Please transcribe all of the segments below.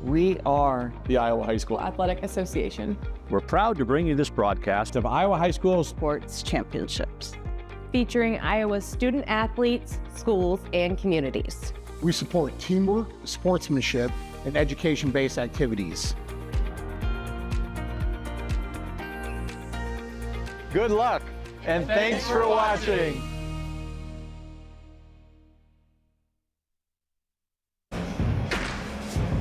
We are the Iowa High School Athletic Association. We're proud to bring you this broadcast of Iowa High School Sports Championships, featuring Iowa's student athletes, schools, and communities. We support teamwork, sportsmanship, and education-based activities. Good luck, and thanks for watching.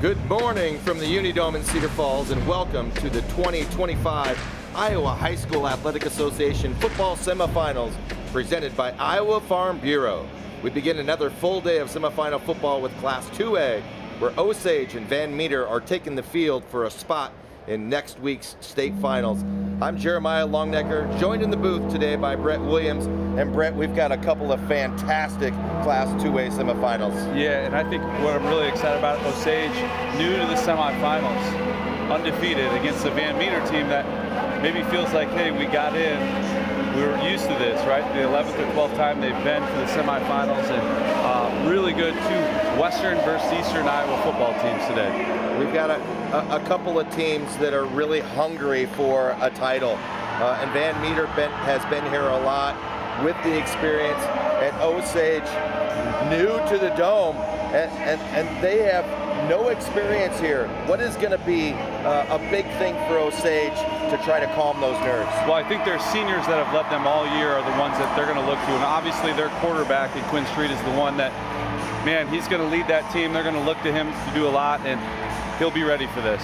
Good morning from the Unidome in Cedar Falls, and welcome to the 2025 Iowa High School Athletic Association football semifinals presented by Iowa Farm Bureau. We begin another full day of semifinal football with Class 2A, where Osage and Van Meter are taking the field for a spot in next week's state finals. I'm Jeremiah Longnecker, joined in the booth today by Brett Williams. And Brett, we've got a couple of fantastic Class 2A semifinals. Yeah, and I think what I'm really excited about, Osage, new to the semifinals, undefeated against the Van Meter team that maybe feels like, hey, we got in. We were used to this, right? The 11th or 12th time they've been to the semifinals, and really good two Western versus Eastern Iowa football teams today. We've got a couple of teams that are really hungry for a title. And Van Meter has been here a lot with the experience, and Osage new to the Dome, and they have no experience here. What is going to be a big thing for Osage to try to calm those nerves? Well, I think their seniors that have led them all year are the ones that they're going to look to, and obviously their quarterback in Quinn Street is the one that, man, he's going to lead that team. They're going to look to him to do a lot, and he'll be ready for this.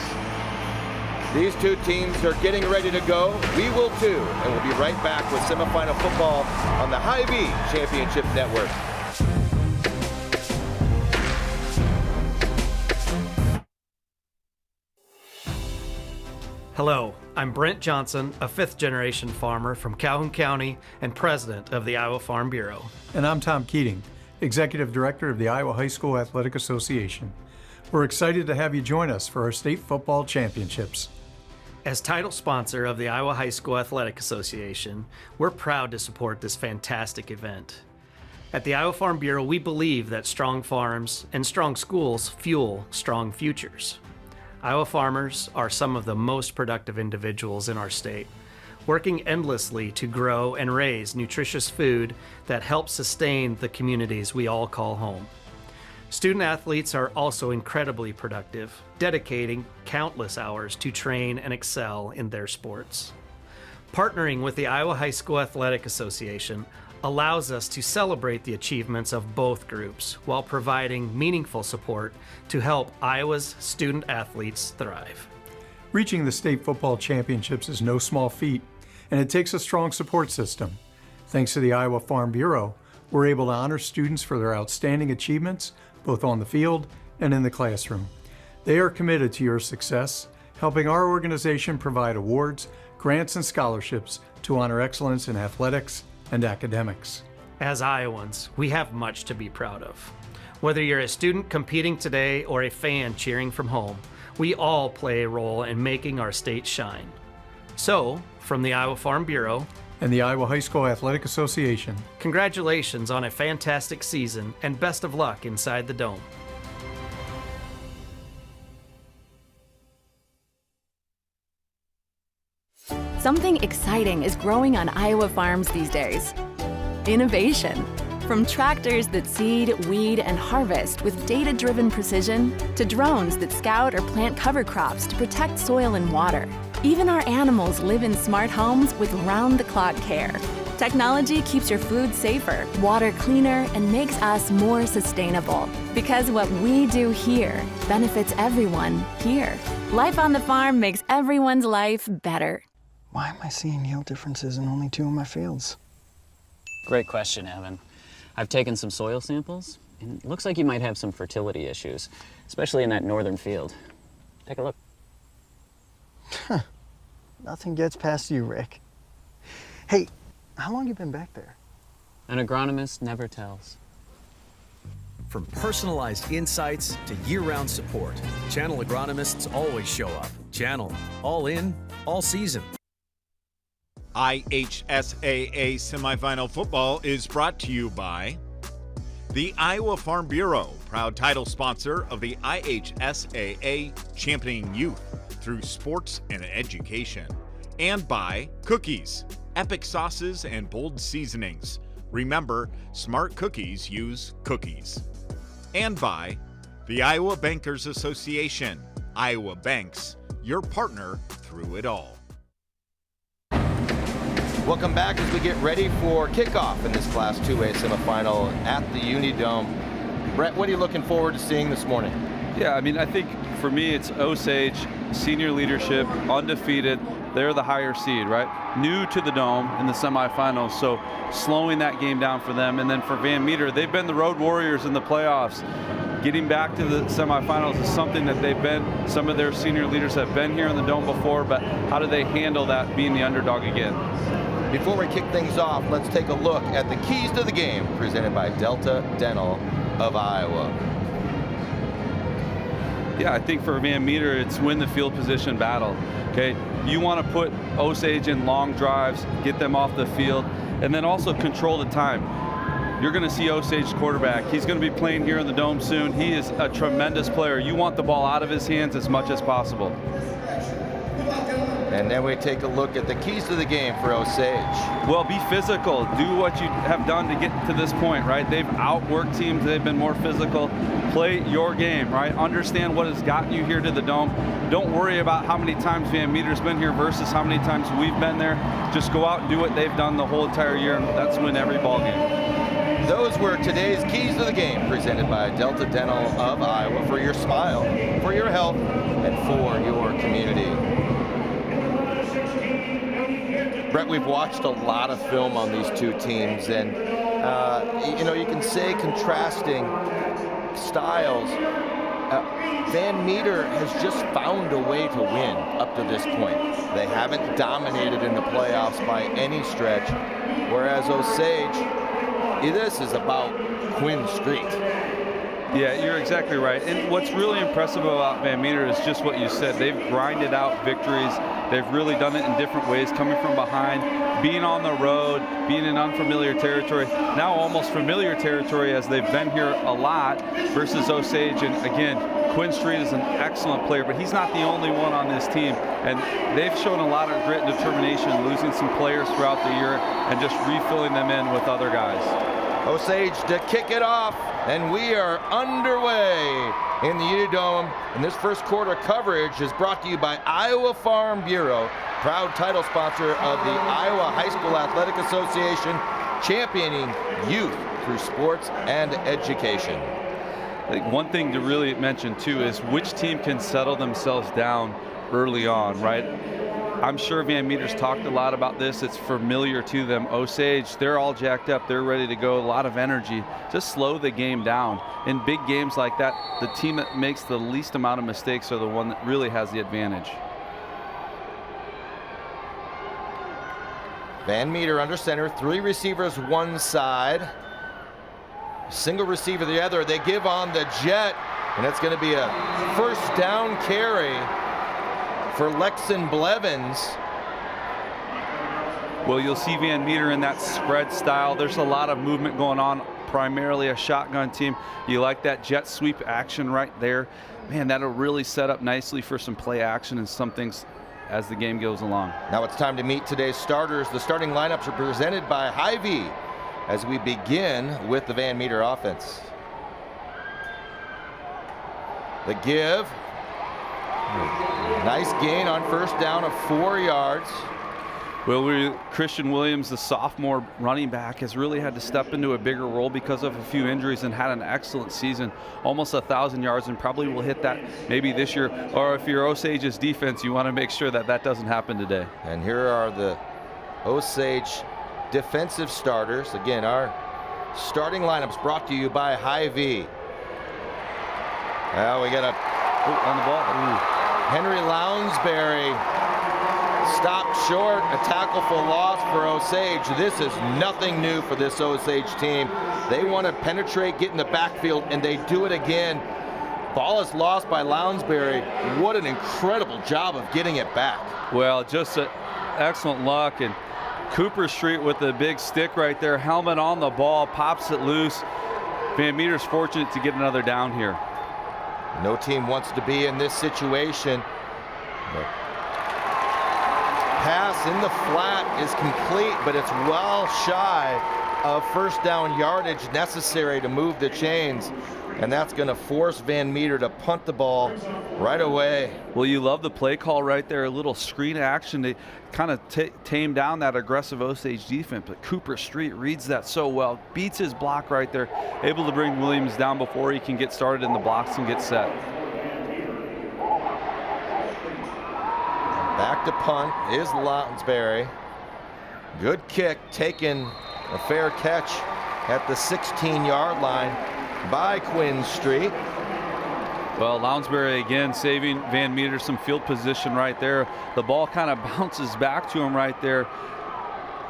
These two teams are getting ready to go. We will too, and we'll be right back with semifinal football on the Hy-Vee Championship Network. Hello, I'm Brent Johnson, a fifth-generation farmer from Calhoun County and president of the Iowa Farm Bureau. And I'm Tom Keating, executive director of the Iowa High School Athletic Association. We're excited to have you join us for our state football championships. As title sponsor of the Iowa High School Athletic Association, we're proud to support this fantastic event. At the Iowa Farm Bureau, we believe that strong farms and strong schools fuel strong futures. Iowa farmers are some of the most productive individuals in our state, working endlessly to grow and raise nutritious food that helps sustain the communities we all call home. Student athletes are also incredibly productive, dedicating countless hours to train and excel in their sports. Partnering with the Iowa High School Athletic Association allows us to celebrate the achievements of both groups while providing meaningful support to help Iowa's student athletes thrive. Reaching the state football championships is no small feat, and it takes a strong support system. Thanks to the Iowa Farm Bureau, we're able to honor students for their outstanding achievements, both on the field and in the classroom. They are committed to your success, helping our organization provide awards, grants, and scholarships to honor excellence in athletics and academics. As Iowans, we have much to be proud of. Whether you're a student competing today or a fan cheering from home, we all play a role in making our state shine. So, from the Iowa Farm Bureau and the Iowa High School Athletic Association, congratulations on a fantastic season and best of luck inside the Dome. Something exciting is growing on Iowa farms these days. Innovation. From tractors that seed, weed, and harvest with data-driven precision, to drones that scout or plant cover crops to protect soil and water. Even our animals live in smart homes with round-the-clock care. Technology keeps your food safer, water cleaner, and makes us more sustainable. Because what we do here benefits everyone here. Life on the farm makes everyone's life better. Why am I seeing yield differences in only 2 of my fields? Great question, Evan. I've taken some soil samples, and it looks like you might have some fertility issues, especially in that northern field. Take a look. Nothing gets past you, Rick. Hey, how long you been back there? An agronomist never tells. From personalized insights to year-round support, Channel agronomists always show up. Channel, all in, all season. IHSAA Semifinal Football is brought to you by The Iowa Farm Bureau, proud title sponsor of the IHSAA, championing youth through sports and education. And by Cookies, epic sauces and bold seasonings. Remember, smart cookies use cookies. And by the Iowa Bankers Association, Iowa Banks, your partner through it all. Welcome back as we get ready for kickoff in this Class 2A semifinal at the Unidome. Brett, what are you looking forward to seeing this morning? Yeah, I mean, I think for me it's Osage, senior leadership, undefeated. They're the higher seed, right? New to the Dome in the semifinals, so slowing that game down for them. And then for Van Meter, they've been the road warriors in the playoffs. Getting back to the semifinals is something that they've been, some of their senior leaders have been here in the Dome before, but how do they handle that being the underdog again? Before we kick things off, let's take a look at the keys to the game presented by Delta Dental of Iowa. Yeah, I think for Van Meter, it's win the field position battle. Okay, you want to put Osage in long drives, get them off the field, and then also control the time. You're going to see Osage's quarterback. He's going to be playing here in the Dome soon. He is a tremendous player. You want the ball out of his hands as much as possible. And then we take a look at the keys to the game for Osage. Well, be physical. Do what you have done to get to this point, right? They've outworked teams. They've been more physical. Play your game, right? Understand what has gotten you here to the Dome. Don't worry about how many times Van Meter's been here versus how many times we've been there. Just go out and do what they've done the whole entire year, and that's win every ball game. Those were today's keys to the game presented by Delta Dental of Iowa for your smile, for your health, and for your community. Brett, we've watched a lot of film on these two teams, and you can say contrasting styles. Van Meter has just found a way to win up to this point. They haven't dominated in the playoffs by any stretch, whereas Osage, this is about Quinn Street. Yeah, you're exactly right. And what's really impressive about Van Meter is just what you said. They've grinded out victories. They've really done it in different ways, coming from behind, being on the road, being in unfamiliar territory, now almost familiar territory as they've been here a lot versus Osage. And again, Quinn Street is an excellent player, but he's not the only one on this team. And they've shown a lot of grit and determination, losing some players throughout the year and just refilling them in with other guys. Osage to kick it off, and we are underway in the Unidome. And this first quarter coverage is brought to you by Iowa Farm Bureau, proud title sponsor of the Iowa High School Athletic Association, championing youth through sports and education. I think one thing to really mention too is which team can settle themselves down early on, right? I'm sure Van Meter's talked a lot about this. It's familiar to them. Osage, they're all jacked up. They're ready to go. A lot of energy. Just slow the game down. In big games like that, the team that makes the least amount of mistakes are the one that really has the advantage. Van Meter under center, three receivers one side, single receiver the other. They give on the jet, and it's going to be a first down carry for Lexon Blevins. Well, you'll see Van Meter in that spread style. There's a lot of movement going on, primarily a shotgun team. You like that jet sweep action right there. Man, that'll really set up nicely for some play action and some things as the game goes along. Now it's time to meet today's starters. The starting lineups are presented by Hy-Vee as we begin with the Van Meter offense. The give. Nice gain on first down of 4 yards. Well, Christian Williams, the sophomore running back, has really had to step into a bigger role because of a few injuries and had an excellent season, almost 1,000 yards, and probably will hit that maybe this year. Or if you're Osage's defense, you want to make sure that that doesn't happen today. And here are the Osage defensive starters. Again, our starting lineups brought to you by Hy-Vee. Well, we got on the ball. Henry Lounsbury stopped short, a tackle for loss for Osage. This is nothing new for this Osage team. They want to penetrate, get in the backfield, and they do it again. Ball is lost by Lounsbury. What an incredible job of getting it back. Well, just excellent luck, and Cooper Street with the big stick right there, helmet on the ball, pops it loose. Van Meter's fortunate to get another down here. No team wants to be in this situation. The pass in the flat is complete, but it's well shy of first down yardage necessary to move the chains. And that's going to force Van Meter to punt the ball right away. Well, you love the play call right there, a little screen action to kind of tame down that aggressive Osage defense. But Cooper Street reads that so well, beats his block right there, able to bring Williams down before he can get started in the blocks and get set. Back to punt is Lounsbury. Good kick, taken, a fair catch at the 16-yard line by Quinn Street. Well, Lounsbury again saving Van Meter some field position right there. The ball kind of bounces back to him right there.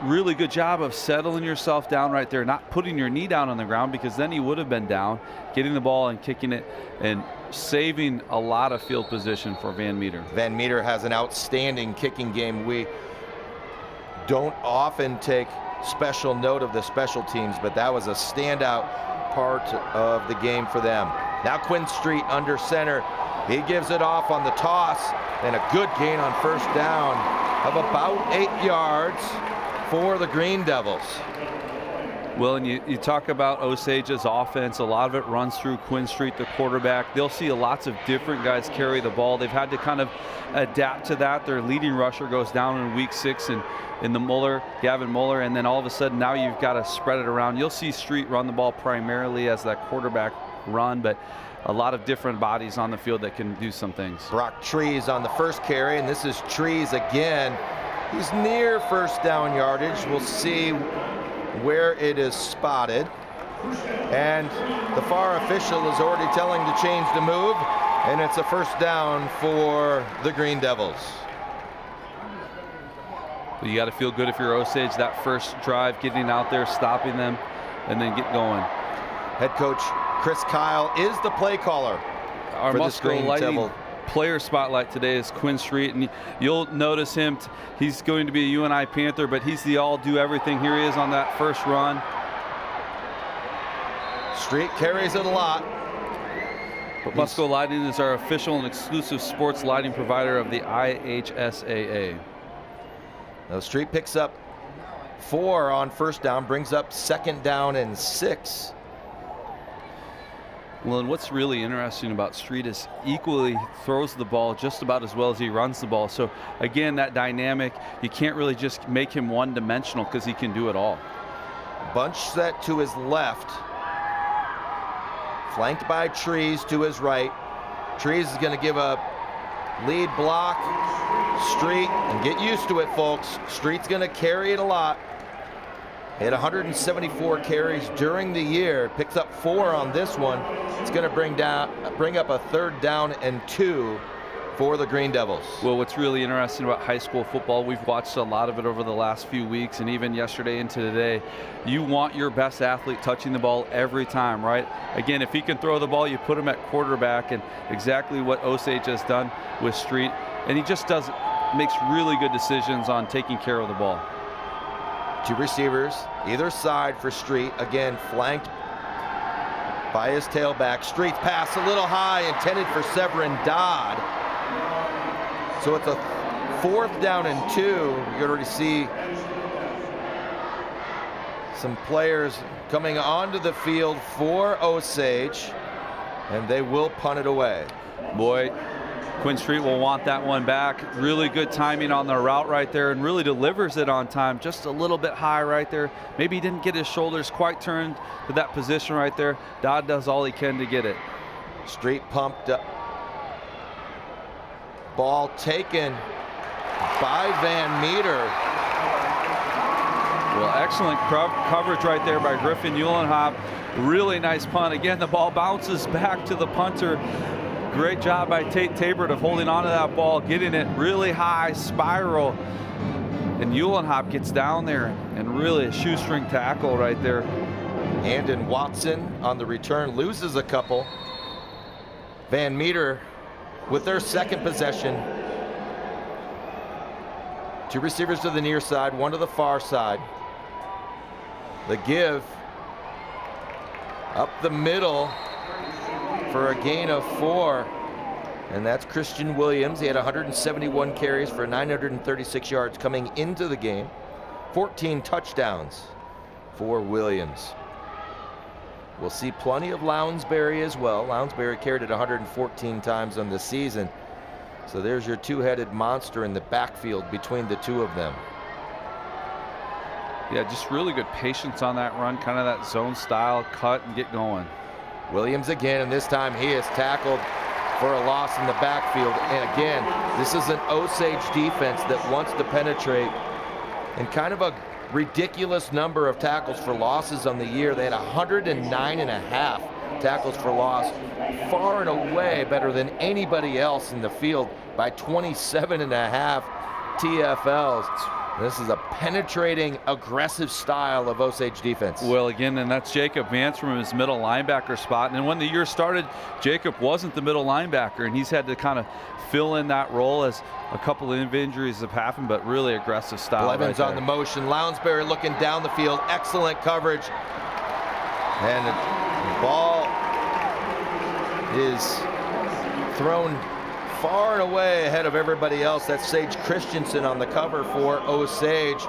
Really good job of settling yourself down right there, not putting your knee down on the ground, because then he would have been down, getting the ball and kicking it and saving a lot of field position for Van Meter. Van Meter has an outstanding kicking game. We don't often take special note of the special teams, but that was a standout part of the game for them. Now Quinn Street under center. He gives it off on the toss, and a good gain on first down of about 8 yards for the Green Devils. Well, and you talk about Osage's offense, a lot of it runs through Quinn Street, the quarterback. They'll see lots of different guys carry the ball. They've had to kind of adapt to that. Their leading rusher goes down in week 6 in the Gavin Muller, and then all of a sudden now you've got to spread it around. You'll see Street run the ball primarily as that quarterback run, but a lot of different bodies on the field that can do some things. Brock Trees on the first carry, and this is Trees again. He's near first down yardage. We'll see where it is spotted. And the far official is already telling the chains to move, and it's a first down for the Green Devils. You got to feel good if you're Osage, that first drive, getting out there, stopping them, and then get going. Head coach Chris Kyle is the play caller. Our Musco Lighting player spotlight today is Quinn Street, and you'll notice him. He's going to be a UNI Panther, but he's the all-do-everything. Here he is on that first run. Street carries it a lot. But Musco Lighting is our official and exclusive sports lighting provider of the IHSAA. Now Street picks up 4 on first down, brings up second down and 6. Well, and what's really interesting about Street is equally throws the ball just about as well as he runs the ball. So again, that dynamic, you can't really just make him one-dimensional because he can do it all. Bunch set to his left, flanked by Trees to his right. Trees is going to give a lead block. Street, and get used to it, folks. Street's going to carry it a lot. He had 174 carries during the year, picks up 4 on this one. It's going to bring up a third down and 2 for the Green Devils. Well, what's really interesting about high school football, we've watched a lot of it over the last few weeks and even yesterday into today. You want your best athlete touching the ball every time, right? Again, if he can throw the ball, you put him at quarterback, and exactly what Osage has done with Street. And he just makes really good decisions on taking care of the ball. 2 receivers, either side for Street. Again, flanked by his tailback. Street's pass a little high, intended for Severin Dodd. So it's a 4th down and 2. You can already see some players coming onto the field for Osage, and they will punt it away. Boy, Quinn Street will want that one back. Really good timing on the route right there, and really delivers it on time. Just a little bit high right there. Maybe he didn't get his shoulders quite turned to that position right there. Dodd does all he can to get it. Street pumped up. Ball taken by Van Meter. Well, excellent coverage right there by Griffin Uhlenhop. Really nice punt. Again, the ball bounces back to the punter. Great job by Tate Tabert of holding onto that ball, getting it really high, spiral. And Uhlenhop gets down there and really a shoestring tackle right there. Andon Watson on the return loses a couple. Van Meter with their second possession. 2 receivers to the near side, 1 to the far side. The give Up the middle for a gain of 4. And that's Christian Williams. He had 171 carries for 936 yards coming into the game. 14 touchdowns for Williams. We'll see plenty of Lounsbury as well. Lounsbury carried it 114 times on the season. So there's your two-headed monster in the backfield between the two of them. Yeah, just really good patience on that run, kind of that zone style, cut and get going. Williams again, and this time he is tackled for a loss in the backfield. And again, this is an Osage defense that wants to penetrate, and kind of a ridiculous number of tackles for losses on the year. They had 109.5 tackles for loss, far and away better than anybody else in the field by 27.5 TFLs. This is a penetrating, aggressive style of Osage defense. Well, again, and that's Jacob Vance from his middle linebacker spot. And when the year started, Jacob wasn't the middle linebacker, and he's had to kind of fill in that role as a couple of injuries have happened, but really aggressive style. Blevins on the motion. Lounsbury looking down the field. Excellent coverage. And the ball is thrown far and away ahead of everybody else. That's Sage Christensen on the cover for Osage.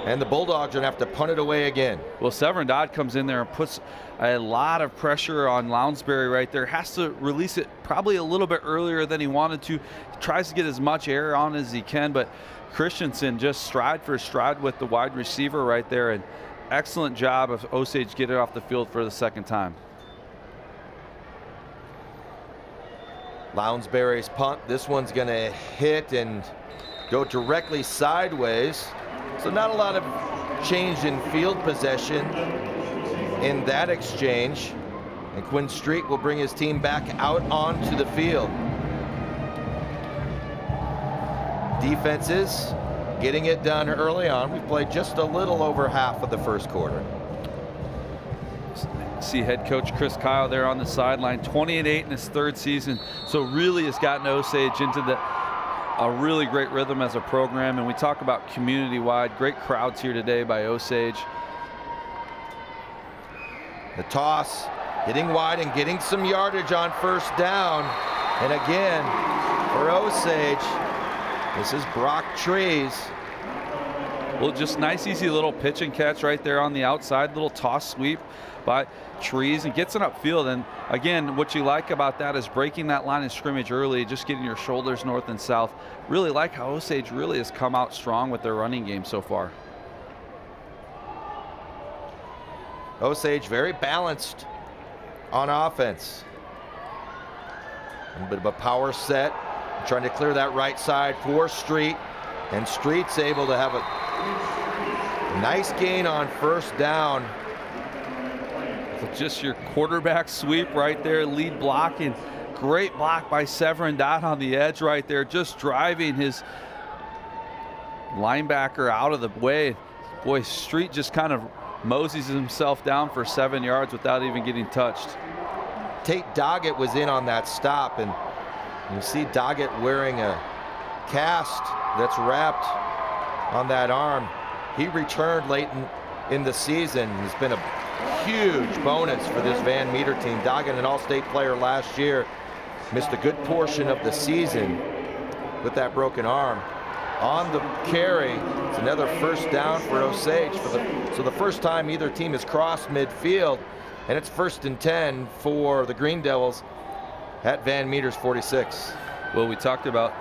And the Bulldogs are going to have to punt it away again. Well, Severin Dodd comes in there and puts a lot of pressure on Lounsbury right there. Has to release it probably a little bit earlier than he wanted to. Tries to get as much air on as he can, but Christensen just stride for stride with the wide receiver right there. And excellent job of Osage getting off the field for the second time. Lounsbury's punt. This one's going to hit and go directly sideways. So not a lot of change in field possession in that exchange. And Quinn Street will bring his team back out onto the field. Defenses getting it done early on. We've played just a little over half of the first quarter. See head coach Chris Kyle there on the sideline, 20-8 in his third season. So really has gotten Osage into a really great rhythm as a program. And we talk about community-wide, great crowds here today by Osage. The toss, hitting wide and getting some yardage on first down. And again, for Osage, this is Brock Trees. Well, just nice, easy little pitch and catch right there on the outside, little toss sweep by Trees and gets it upfield. And again, what you like about that is breaking that line of scrimmage early, just getting your shoulders north and south. Really like how Osage really has come out strong with their running game so far. Osage very balanced on offense. A bit of a power set, trying to clear that right side for Street. And Street's able to have a nice gain on first down. Just your quarterback sweep right there, lead block, and great block by Severin Dodd on the edge right there, just driving his linebacker out of the way. Boy, Street just kind of moseys himself down for 7 yards without even getting touched. Tate Doggett was in on that stop, and you see Doggett wearing a cast that's wrapped on that arm. He returned late in the season. He's been a huge bonus for this Van Meter team. Doggett, an all-state player last year, missed a good portion of the season with that broken arm. On the carry, it's another first down for Osage. So the first time either team has crossed midfield, and it's 1st and 10 for the Green Devils at Van Meter's 46. Well, we talked about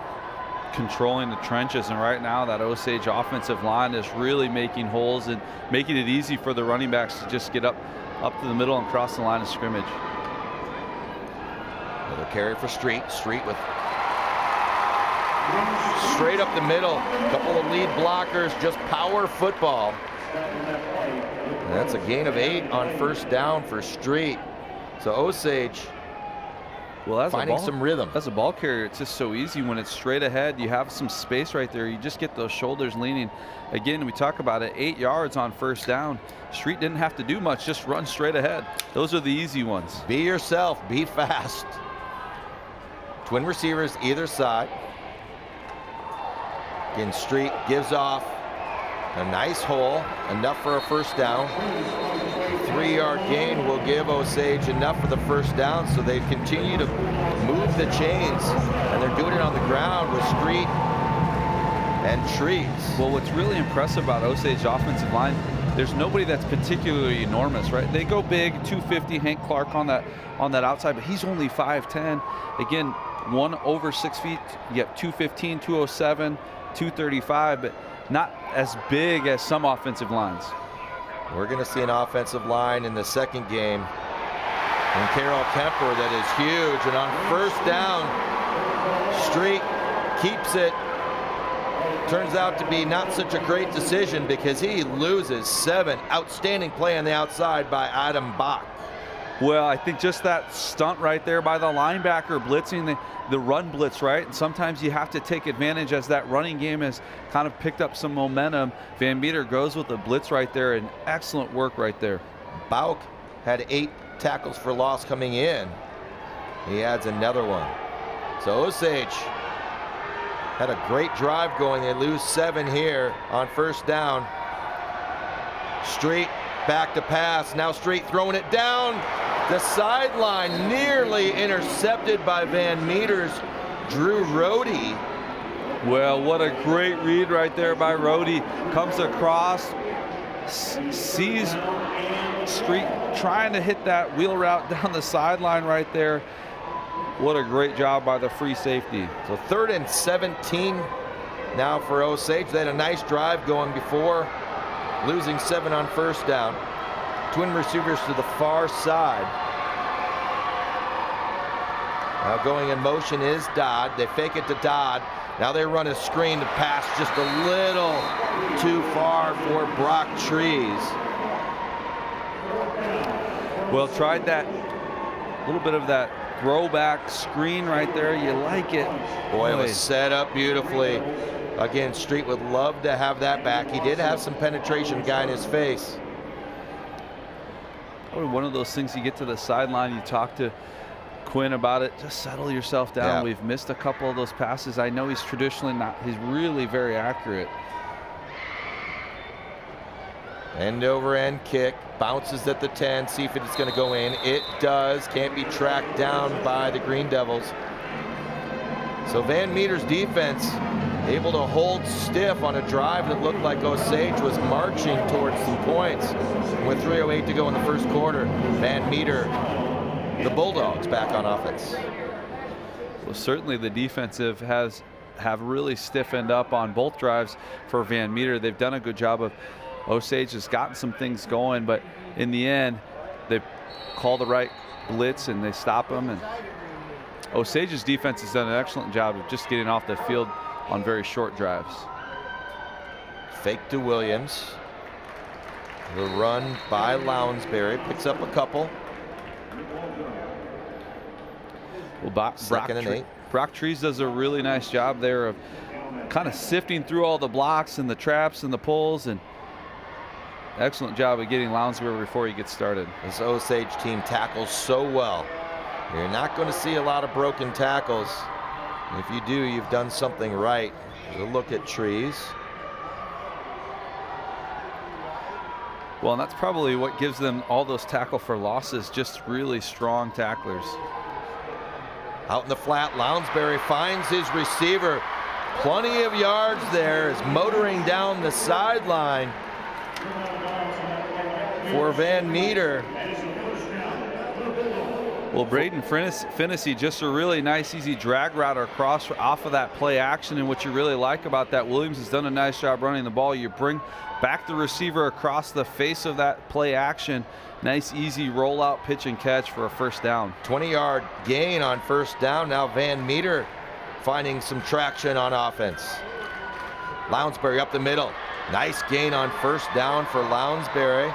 controlling the trenches, and right now that Osage offensive line is really making holes and making it easy for the running backs to just get up to the middle and cross the line of scrimmage. Another carry for Street. Street with straight up the middle. A couple of lead blockers, just power football. And that's a gain of 8 on first down for Street. So Osage, well, that's finding some rhythm. As a ball carrier, it's just so easy when it's straight ahead. You have some space right there. You just get those shoulders leaning. Again, we talk about it, 8 yards on first down. Street didn't have to do much, just run straight ahead. Those are the easy ones. Be yourself, be fast. Twin receivers either side. Again, Street gives off a nice hole, enough for a first down. 3-yard gain will give Osage enough for the first down, so they continue to move the chains, and they're doing it on the ground with Street and Trees. Well, what's really impressive about Osage offensive line, there's nobody that's particularly enormous, right? They go big, 250, Hank Clark on that outside, but he's only 5'10". Again, one over 6 feet, you get 215, 207, 235, but not as big as some offensive lines. We're going to see an offensive line in the second game. And Carroll Kemper, that is huge. And on first down, Street keeps it. Turns out to be not such a great decision because he loses 7. Outstanding play on the outside by Adam Bach. Well, I think just that stunt right there by the linebacker blitzing the run blitz, right? And sometimes you have to take advantage as that running game has kind of picked up some momentum. Van Meter goes with the blitz right there, and excellent work right there. Bauk had 8 tackles for loss coming in. He adds another one. So Osage had a great drive going. They lose 7 here on first down. Street back to pass. Now Street throwing it down the sideline, nearly intercepted by Van Meter's Drew Rohde. Well, what a great read right there by Rohde. Comes across, sees Street trying to hit that wheel route down the sideline right there. What a great job by the free safety. So 3rd and 17 now for Osage. They had a nice drive going before, losing 7 on first down. Twin receivers to the far side. Now going in motion is Dodd. They fake it to Dodd. Now they run a screen to pass just a little too far for Brock Trees. Well, tried that little bit of that throwback screen right there. You like it. Boy, it was set up beautifully. Again, Street would love to have that back. He did have some penetration, guy in his face. Probably one of those things, you get to the sideline, you talk to Quinn about it, just settle yourself down. Yeah. We've missed a couple of those passes. I know he's traditionally not, he's really very accurate. End over end kick, bounces at the 10, see if it's going to go in. It does, can't be tracked down by the Green Devils. So Van Meter's defense able to hold stiff on a drive that looked like Osage was marching towards some points. With 3:08 to go in the first quarter, Van Meter, the Bulldogs, back on offense. Well, certainly the defensive have really stiffened up on both drives for Van Meter. They've done a good job of, Osage has gotten some things going, but in the end, they call the right blitz and they stop them. And Osage's defense has done an excellent job of just getting off the field on very short drives. Fake to Williams. The run by Lounsbury, picks up a couple. Well, Brock Trees does a really nice job there of kind of sifting through all the blocks and the traps and the pulls, and excellent job of getting Lounsbury before he gets started. This Osage team tackles so well. You're not going to see a lot of broken tackles. If you do, you've done something right. There's a look at Trees. Well, and that's probably what gives them all those tackle for losses, just really strong tacklers. Out in the flat, Lounsbury finds his receiver. Plenty of yards there, is motoring down the sideline for Van Meter. Well, Braden Finnessy, just a really nice, easy drag route across off of that play action. And what you really like about that, Williams has done a nice job running the ball. You bring back the receiver across the face of that play action. Nice, easy rollout, pitch and catch for a first down. 20-yard gain on first down. Now Van Meter finding some traction on offense. Lounsbury up the middle. Nice gain on first down for Lounsbury.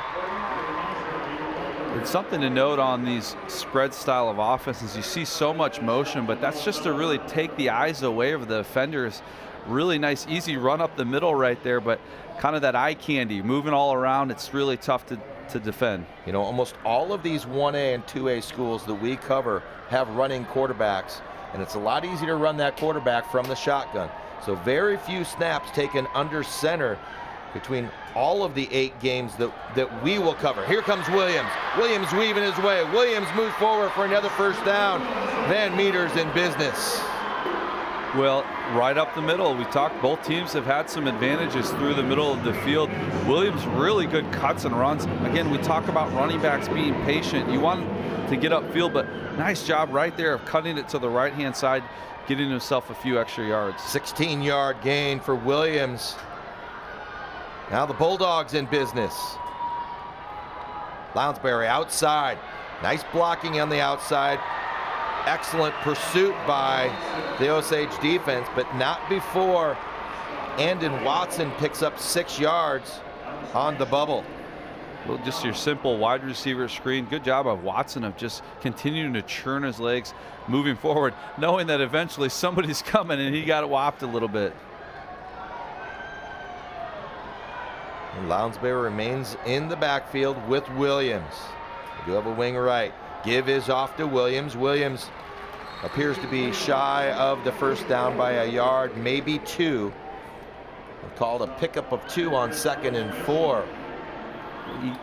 It's something to note on these spread style of offenses. You see so much motion, but that's just to really take the eyes away of the defenders. Really nice, easy run up the middle right there, but kind of that eye candy, moving all around. It's really tough to defend. You know, almost all of these 1A and 2A schools that we cover have running quarterbacks, and it's a lot easier to run that quarterback from the shotgun. So very few snaps taken under center between all of the 8 games that we will cover. Here comes Williams. Williams weaving his way. Williams moves forward for another first down. Van Meter's in business. Well, right up the middle. We talked, both teams have had some advantages through the middle of the field. Williams really good cuts and runs. Again, we talk about running backs being patient. You want to get upfield, but nice job right there of cutting it to the right-hand side, getting himself a few extra yards. 16-yard gain for Williams. Now the Bulldogs in business. Lounsbury outside. Nice blocking on the outside. Excellent pursuit by the Osage defense, but not before Andon Watson picks up 6 yards on the bubble. Well, just your simple wide receiver screen. Good job of Watson of just continuing to churn his legs, moving forward, knowing that eventually somebody's coming, and he got it whopped a little bit. And Lounsbury remains in the backfield with Williams. We do have a wing right. Give is off to Williams. Williams appears to be shy of the first down by a yard, maybe 2. Called a pickup of 2 on 2nd and 4.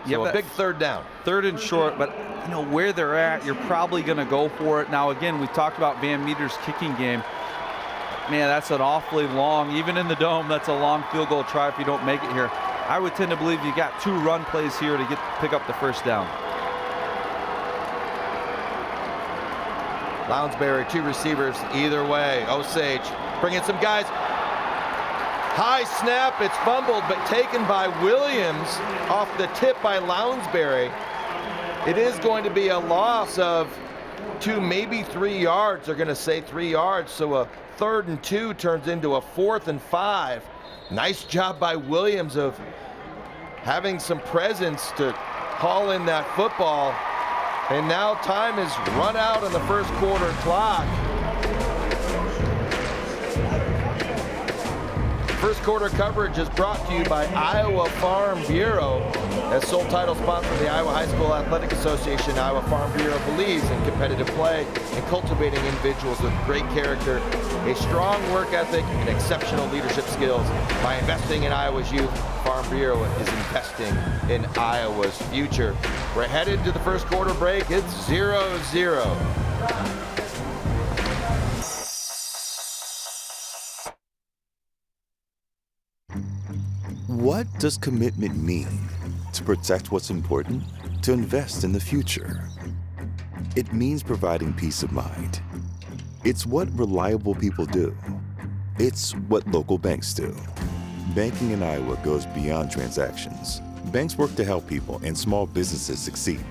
So a big third down. Third and short, but you know where they're at, you're probably going to go for it. Now again, we talked about Van Meter's kicking game. Man, that's an awfully long, even in the dome, that's a long field goal try if you don't make it here. I would tend to believe you got 2 run plays here to pick up the first down. Lounsbury, 2 receivers either way. Osage bringing some guys. High snap, it's fumbled, but taken by Williams off the tip by Lounsbury. It is going to be a loss of 2, maybe 3 yards. They're going to say 3 yards, so a 3rd and 2 turns into a 4th and 5. Nice job by Williams of having some presence to haul in that football. And now time is run out on the first quarter clock. First quarter coverage is brought to you by Iowa Farm Bureau. As sole title sponsor of the Iowa High School Athletic Association, Iowa Farm Bureau believes in competitive play and cultivating individuals with great character, a strong work ethic, and exceptional leadership skills. By investing in Iowa's youth, Farm Bureau is investing in Iowa's future. We're headed to the first quarter break. It's 0-0. What does commitment mean? To protect what's important, to invest in the future. It means providing peace of mind. It's what reliable people do. It's what local banks do. Banking in Iowa goes beyond transactions. Banks work to help people and small businesses succeed.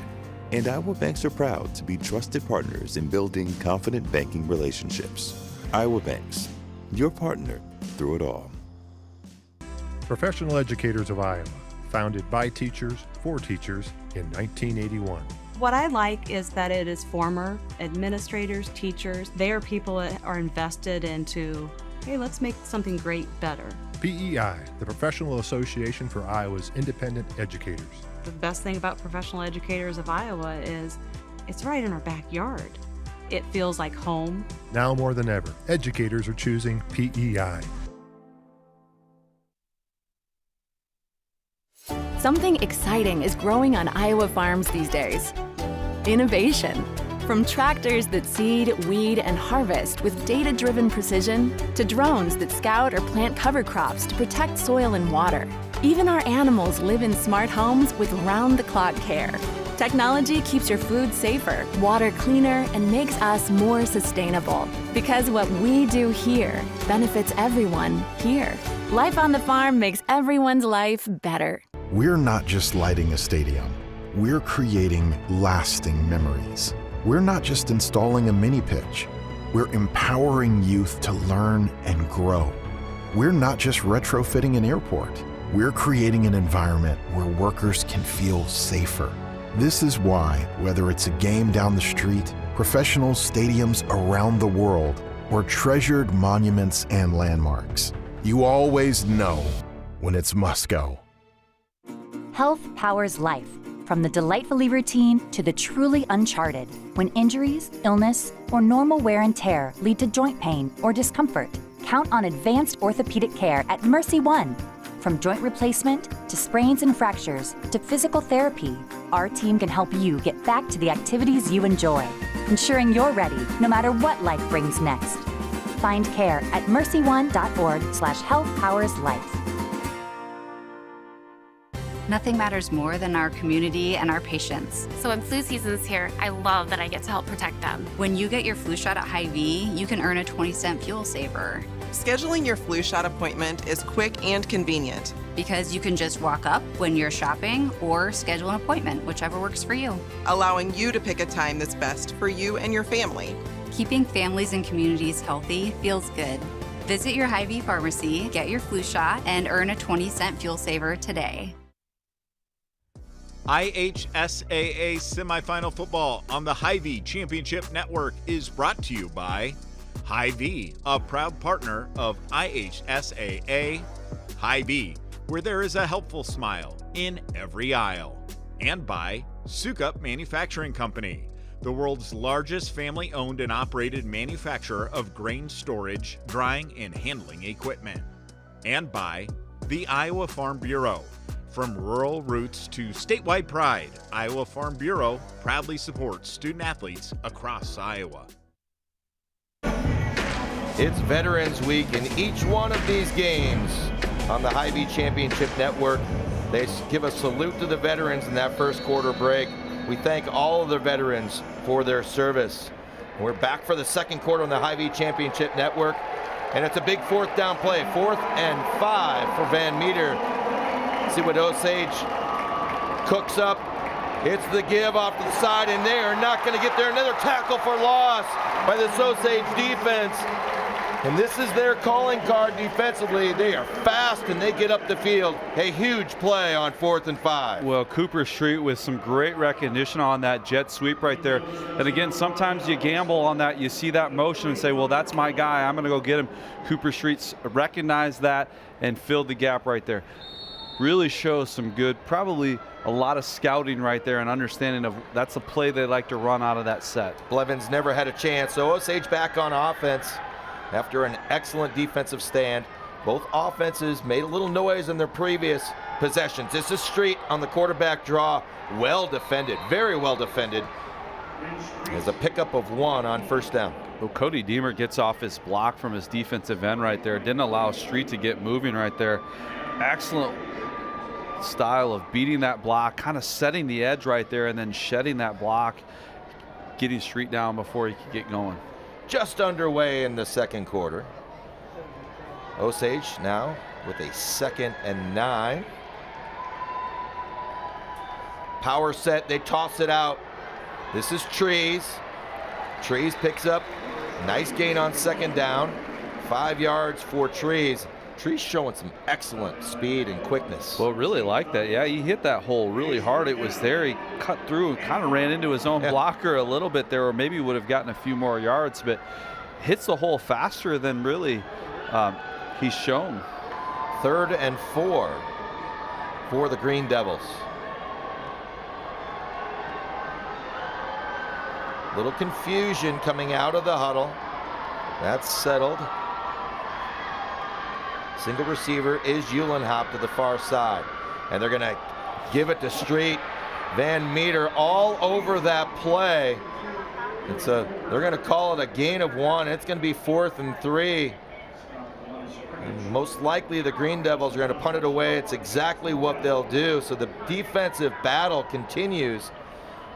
And Iowa banks are proud to be trusted partners in building confident banking relationships. Iowa Banks, your partner through it all. Professional Educators of Iowa, founded by teachers for teachers in 1981. What I like is that it is former administrators, teachers. They are people that are invested into, hey, let's make something great better. PEI, the Professional Association for Iowa's Independent Educators. The best thing about Professional Educators of Iowa is it's right in our backyard. It feels like home. Now more than ever, educators are choosing PEI. Something exciting is growing on Iowa farms these days. Innovation. From tractors that seed, weed, and harvest with data-driven precision, to drones that scout or plant cover crops to protect soil and water. Even our animals live in smart homes with round-the-clock care. Technology keeps your food safer, water cleaner, and makes us more sustainable. Because what we do here benefits everyone here. Life on the farm makes everyone's life better. We're not just lighting a stadium. We're creating lasting memories. We're not just installing a mini pitch. We're empowering youth to learn and grow. We're not just retrofitting an airport. We're creating an environment where workers can feel safer. This is why, whether it's a game down the street, professional stadiums around the world, or treasured monuments and landmarks, you always know when it's must go. Health powers life, from the delightfully routine to the truly uncharted. When injuries, illness, or normal wear and tear lead to joint pain or discomfort, count on advanced orthopedic care at Mercy One. From joint replacement to sprains and fractures to physical therapy, our team can help you get back to the activities you enjoy, ensuring you're ready no matter what life brings next. Find care at mercyone.org/healthpowerslife. Nothing matters more than our community and our patients. So when flu season's here, I love that I get to help protect them. When you get your flu shot at Hy-Vee, you can earn a 20-cent fuel saver. Scheduling your flu shot appointment is quick and convenient. Because you can just walk up when you're shopping or schedule an appointment, whichever works for you. Allowing you to pick a time that's best for you and your family. Keeping families and communities healthy feels good. Visit your Hy-Vee pharmacy, get your flu shot, and earn a 20-cent fuel saver today. IHSAA Semifinal Football on the Hy-Vee Championship Network is brought to you by Hy-Vee, a proud partner of IHSAA. Hy-Vee, where there is a helpful smile in every aisle. And by Sukup Manufacturing Company, the world's largest family-owned and operated manufacturer of grain storage, drying, and handling equipment. And by the Iowa Farm Bureau. From rural roots to statewide pride, Iowa Farm Bureau proudly supports student athletes across Iowa. It's Veterans Week, and each one of these games on the Hy-Vee Championship Network, they give a salute to the veterans in that first quarter break. We thank all of the veterans for their service. And we're back for the second quarter on the Hy-Vee Championship Network, and it's a big fourth down play. 4th and 5 for Van Meter. See what Osage cooks up. It's the give off to the side, and they are not going to get there. Another tackle for loss by the Osage defense. And this is their calling card defensively. They are fast, and they get up the field. A huge play on 4th and 5. Well, Cooper Street with some great recognition on that jet sweep right there. And again, sometimes you gamble on that. You see that motion and say, well, that's my guy. I'm going to go get him. Cooper Street recognized that and filled the gap right there. Really shows some good, probably a lot of scouting right there and understanding of that's a play they like to run out of that set. Blevins never had a chance, so Osage back on offense after an excellent defensive stand. Both offenses made a little noise in their previous possessions. This is Street on the quarterback draw. Well defended, very well defended. There's a pickup of 1 on first down. Well, Cody Deemer gets off his block from his defensive end right there. Didn't allow Street to get moving right there. Excellent style of beating that block, kind of setting the edge right there and then shedding that block, getting Street down before he could get going. Just underway in the second quarter. Osage now with a 2nd and 9. Power set, they toss it out. This is Trees. Trees picks up, nice gain on 2nd down. 5 yards for Trees. Trees showing some excellent speed and quickness. Well, really like that. Yeah, he hit that hole really hard. It was there. He cut through, kind of ran into his own blocker a little bit there, or maybe would have gotten a few more yards, but hits the hole faster than really he's shown. 3rd and 4 for the Green Devils. Little confusion coming out of the huddle. That's settled. Single receiver is Uhlenhop to the far side. And they're going to give it to Street. Van Meter all over that play. They're going to call it a gain of 1. It's going to be 4th and 3. And most likely the Green Devils are going to punt it away. It's exactly what they'll do. So the defensive battle continues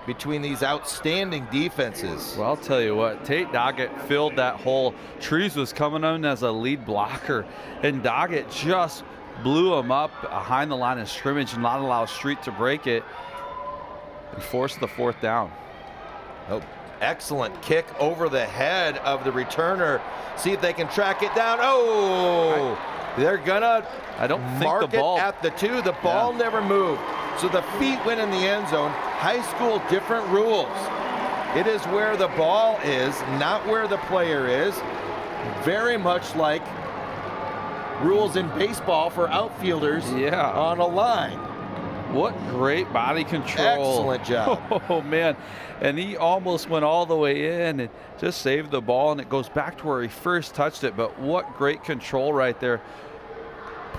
between these outstanding defenses. Well, I'll tell you what, Tate Doggett filled that hole. Trees was coming in as a lead blocker, and Doggett just blew him up behind the line of scrimmage and not allow Street to break it and force the 4th down. Oh, excellent kick over the head of the returner. See if they can track it down. Oh, they're gonna mark it at the 2. The ball never moved. So the feet went in the end zone. High school, different rules. It is where the ball is, not where the player is. Very much like rules in baseball for outfielders on a line. What great body control. Excellent job. Oh, man. And he almost went all the way in and just saved the ball, and it goes back to where he first touched it. But what great control right there.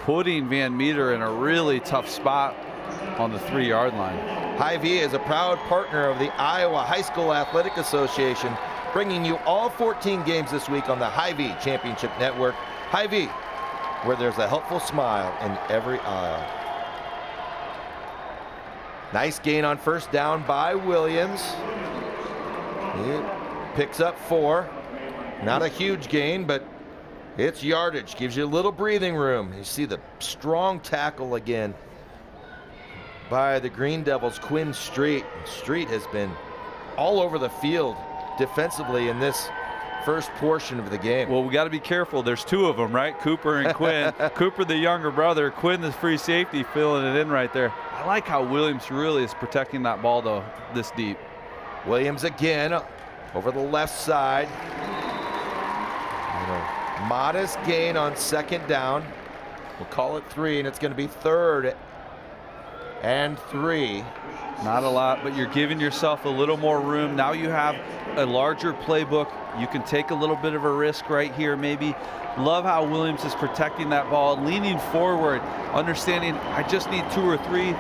putting Van Meter in a really tough spot on the 3-yard line. Hy-Vee is a proud partner of the Iowa High School Athletic Association, bringing you all 14 games this week on the Hy-Vee Championship Network. Hy-Vee, where there's a helpful smile in every aisle. Nice gain on first down by Williams. He picks up 4. Not a huge gain, but it's yardage. Gives you a little breathing room. You see the strong tackle again by the Green Devils, Quinn Street. Street has been all over the field defensively in this first portion of the game. Well, we got to be careful. There's 2 of them, right? Cooper and Quinn. Cooper, the younger brother. Quinn, the free safety, filling it in right there. I like how Williams really is protecting that ball, though, this deep. Williams again over the left side. Modest gain on second down. We'll call it 3, and it's going to be 3rd and 3. Not a lot, but you're giving yourself a little more room. Now you have a larger playbook. You can take a little bit of a risk right here, maybe. Love how Williams is protecting that ball, leaning forward, understanding I just need 2 or 3,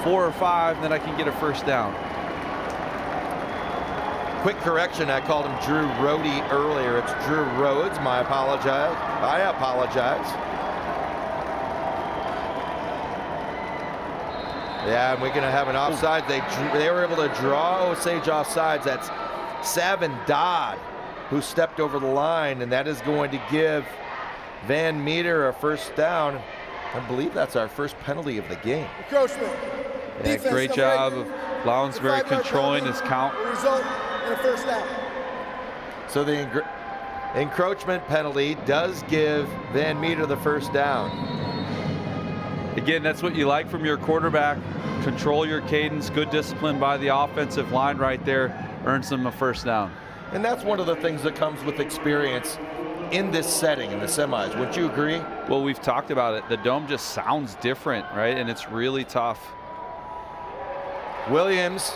4 or 5, then I can get a first down. Quick correction, I called him Drew Rhodey earlier. It's Drew Rhodes, I apologize. Yeah, and we're gonna have an offside. They were able to draw Osage offsides. That's Savin Dodd who stepped over the line, and that is going to give Van Meter a first down. I believe that's our first penalty of the game. Encroachment. Yeah, great job of Lounsbury controlling his count. Result in a first down. So the encroachment penalty does give Van Meter the first down. Again, that's what you like from your quarterback. Control your cadence, good discipline by the offensive line right there, earns them a first down. And that's one of the things that comes with experience in this setting, in the semis. Would you agree? Well, we've talked about it. The dome just sounds different, right? And it's really tough. Williams,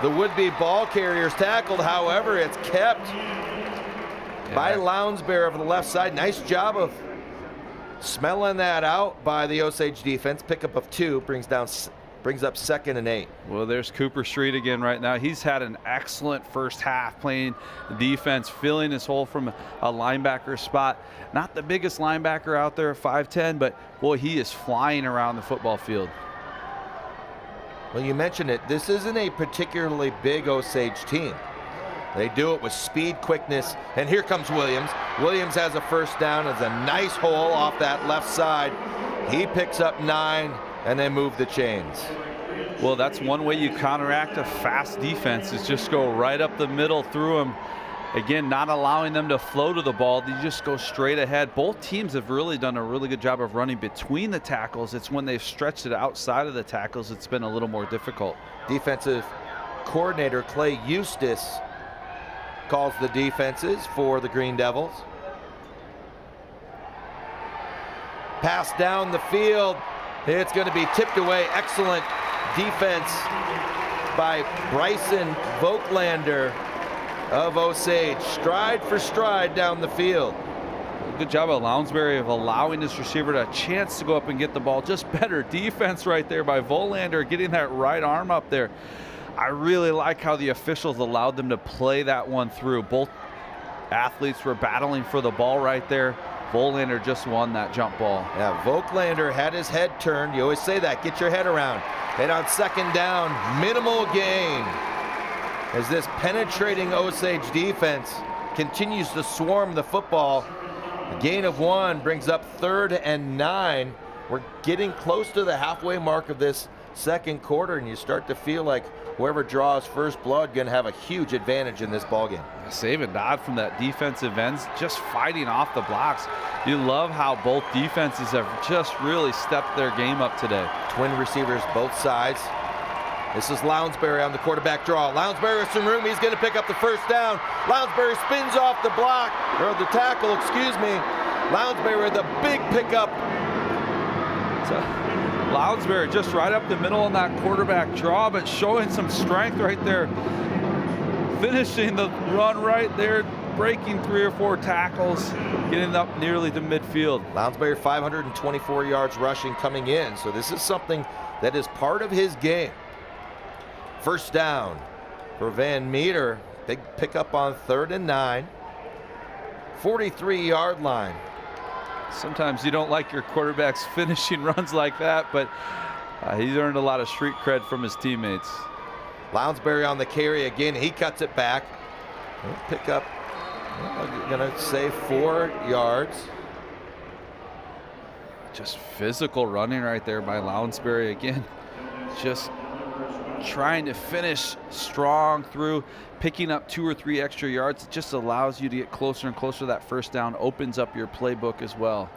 the would-be ball carriers, tackled. However, it's kept by Lounsbury over the left side. Nice job of smelling that out by the Osage defense. Pickup of 2 brings up 2nd and 8. Well, there's Cooper Street again right now. He's had an excellent first half playing defense, filling his hole from a linebacker spot. Not the biggest linebacker out there at 5'10", but boy, he is flying around the football field. Well, you mentioned it. This isn't a particularly big Osage team. They do it with speed, quickness, and here comes Williams. Williams has a first down. It's a nice hole off that left side. He picks up 9, and they move the chains. Well, that's one way you counteract a fast defense, is just go right up the middle through them. Again, not allowing them to flow to the ball. You just go straight ahead. Both teams have really done a really good job of running between the tackles. It's when they've stretched it outside of the tackles it's been a little more difficult. Defensive coordinator Clay Eustace calls the defenses for the Green Devils. Pass down the field. It's going to be tipped away. Excellent defense by Bryson Voigtlander of Osage. Stride for stride down the field. Good job of Lounsbury of allowing this receiver a chance to go up and get the ball. Just better defense right there by Voigtlander, getting that right arm up there. I really like how the officials allowed them to play that one through. Both athletes were battling for the ball right there. Voigtlander just won that jump ball. Yeah, Voigtlander had his head turned. You always say that, get your head around. And on second down, minimal gain, as this penetrating Osage defense continues to swarm the football. A gain of 1 brings up 3rd and 9. We're getting close to the halfway mark of this second quarter, and you start to feel like whoever draws first blood going to have a huge advantage in this ballgame. Savin Dodd from that defensive end, just fighting off the blocks. You love how both defenses have just really stepped their game up today. Twin receivers both sides. This is Lounsbury on the quarterback draw. Lounsbury with some room. He's going to pick up the first down. Lounsbury spins off the block, or the tackle, excuse me. Lounsbury with a big pickup. Lounsbury just right up the middle on that quarterback draw, but showing some strength right there. Finishing the run right there. breaking 3 or 4 tackles, getting up nearly to midfield. Lounsbury 524 yards rushing coming in, so this is something that is part of his game. First down for Van Meter. Big pickup on 3rd and 9. 43-yard line. Sometimes you don't like your quarterbacks finishing runs like that, but he's earned a lot of street cred from his teammates. Lounsbury on the carry again. He cuts it back. He'll pick up, I'm going to say 4 yards. Just physical running right there by Lounsbury again. Just trying to finish strong through, picking up 2 or 3 extra yards. It just allows you to get closer and closer to that first down, opens up your playbook as well.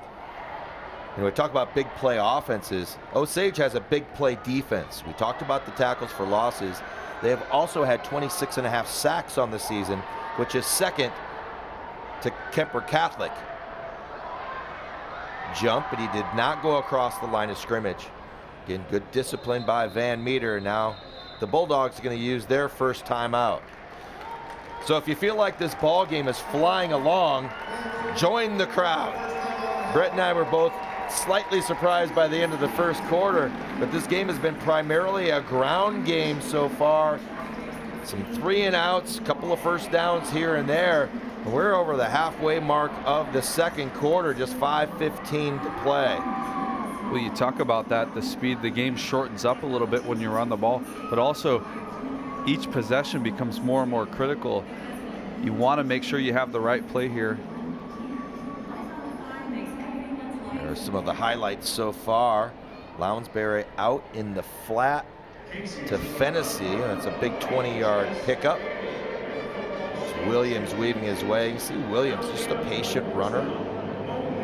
You know, we talk about big play offenses. Osage has a big play defense. We talked about the tackles for losses. They have also had 26.5 sacks on the season, which is second to Kemper Catholic. Jump, but he did not go across the line of scrimmage. Again, good discipline by Van Meter. Now the Bulldogs are going to use their first timeout. So if you feel like this ball game is flying along, join the crowd. Brett and I were both slightly surprised by the end of the first quarter, but this game has been primarily a ground game so far. Some 3 and outs, a couple of first downs here and there. We're over the halfway mark of the second quarter, just 5:15 to play. Well, you talk about that, the speed, the game shortens up a little bit when you're on the ball, but also each possession becomes more and more critical. You want to make sure you have the right play here. There are some of the highlights so far. Lounsbury out in the flat to Fennessy. That's a big 20-yard pickup. It's Williams weaving his way. You see Williams, just a patient runner.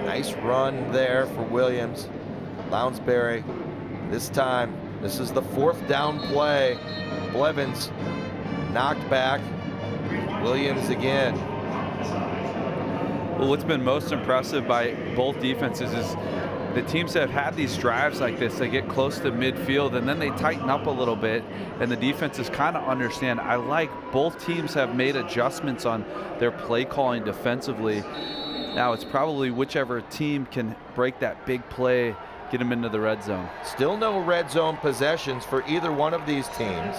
Nice run there for Williams. Lounsbury, this time, this is the 4th down play. Blevins knocked back. Williams again. Well, what's been most impressive by both defenses is the teams that have had these drives like this, they get close to midfield and then they tighten up a little bit, and the defenses kind of understand. I like both teams have made adjustments on their play calling defensively. Now it's probably whichever team can break that big play, get them into the red zone. Still no red zone possessions for either one of these teams.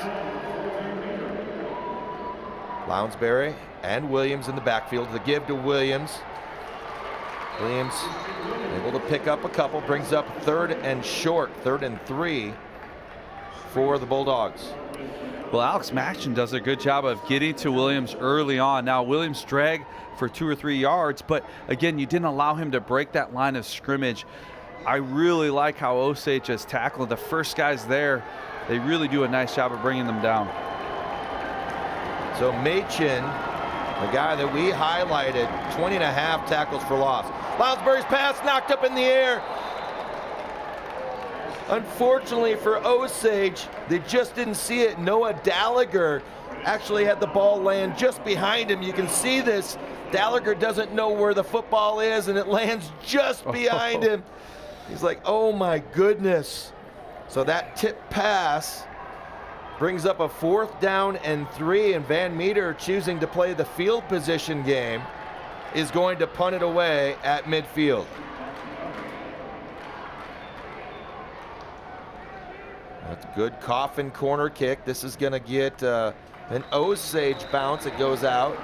Lounsbury and Williams in the backfield. The give to Williams. Williams able to pick up a couple, brings up 3rd and short, 3rd and 3 for the Bulldogs. Well, Alex Maction does a good job of getting to Williams early on. Now Williams dragged for 2 or 3 yards, but again, you didn't allow him to break that line of scrimmage. I really like how Osage has tackled. The first guys there, they really do a nice job of bringing them down. So Machen, the guy that we highlighted, 20.5 tackles for loss. Lounsbury's pass knocked up in the air. Unfortunately for Osage, they just didn't see it. Noah Gallagher actually had the ball land just behind him. You can see this. Gallagher doesn't know where the football is, and it lands just behind him. He's like, oh my goodness. So that tip pass brings up a 4th down and 3, and Van Meter, choosing to play the field position game, is going to punt it away at midfield. That's a good coffin corner kick. This is going to get an Osage bounce. It goes out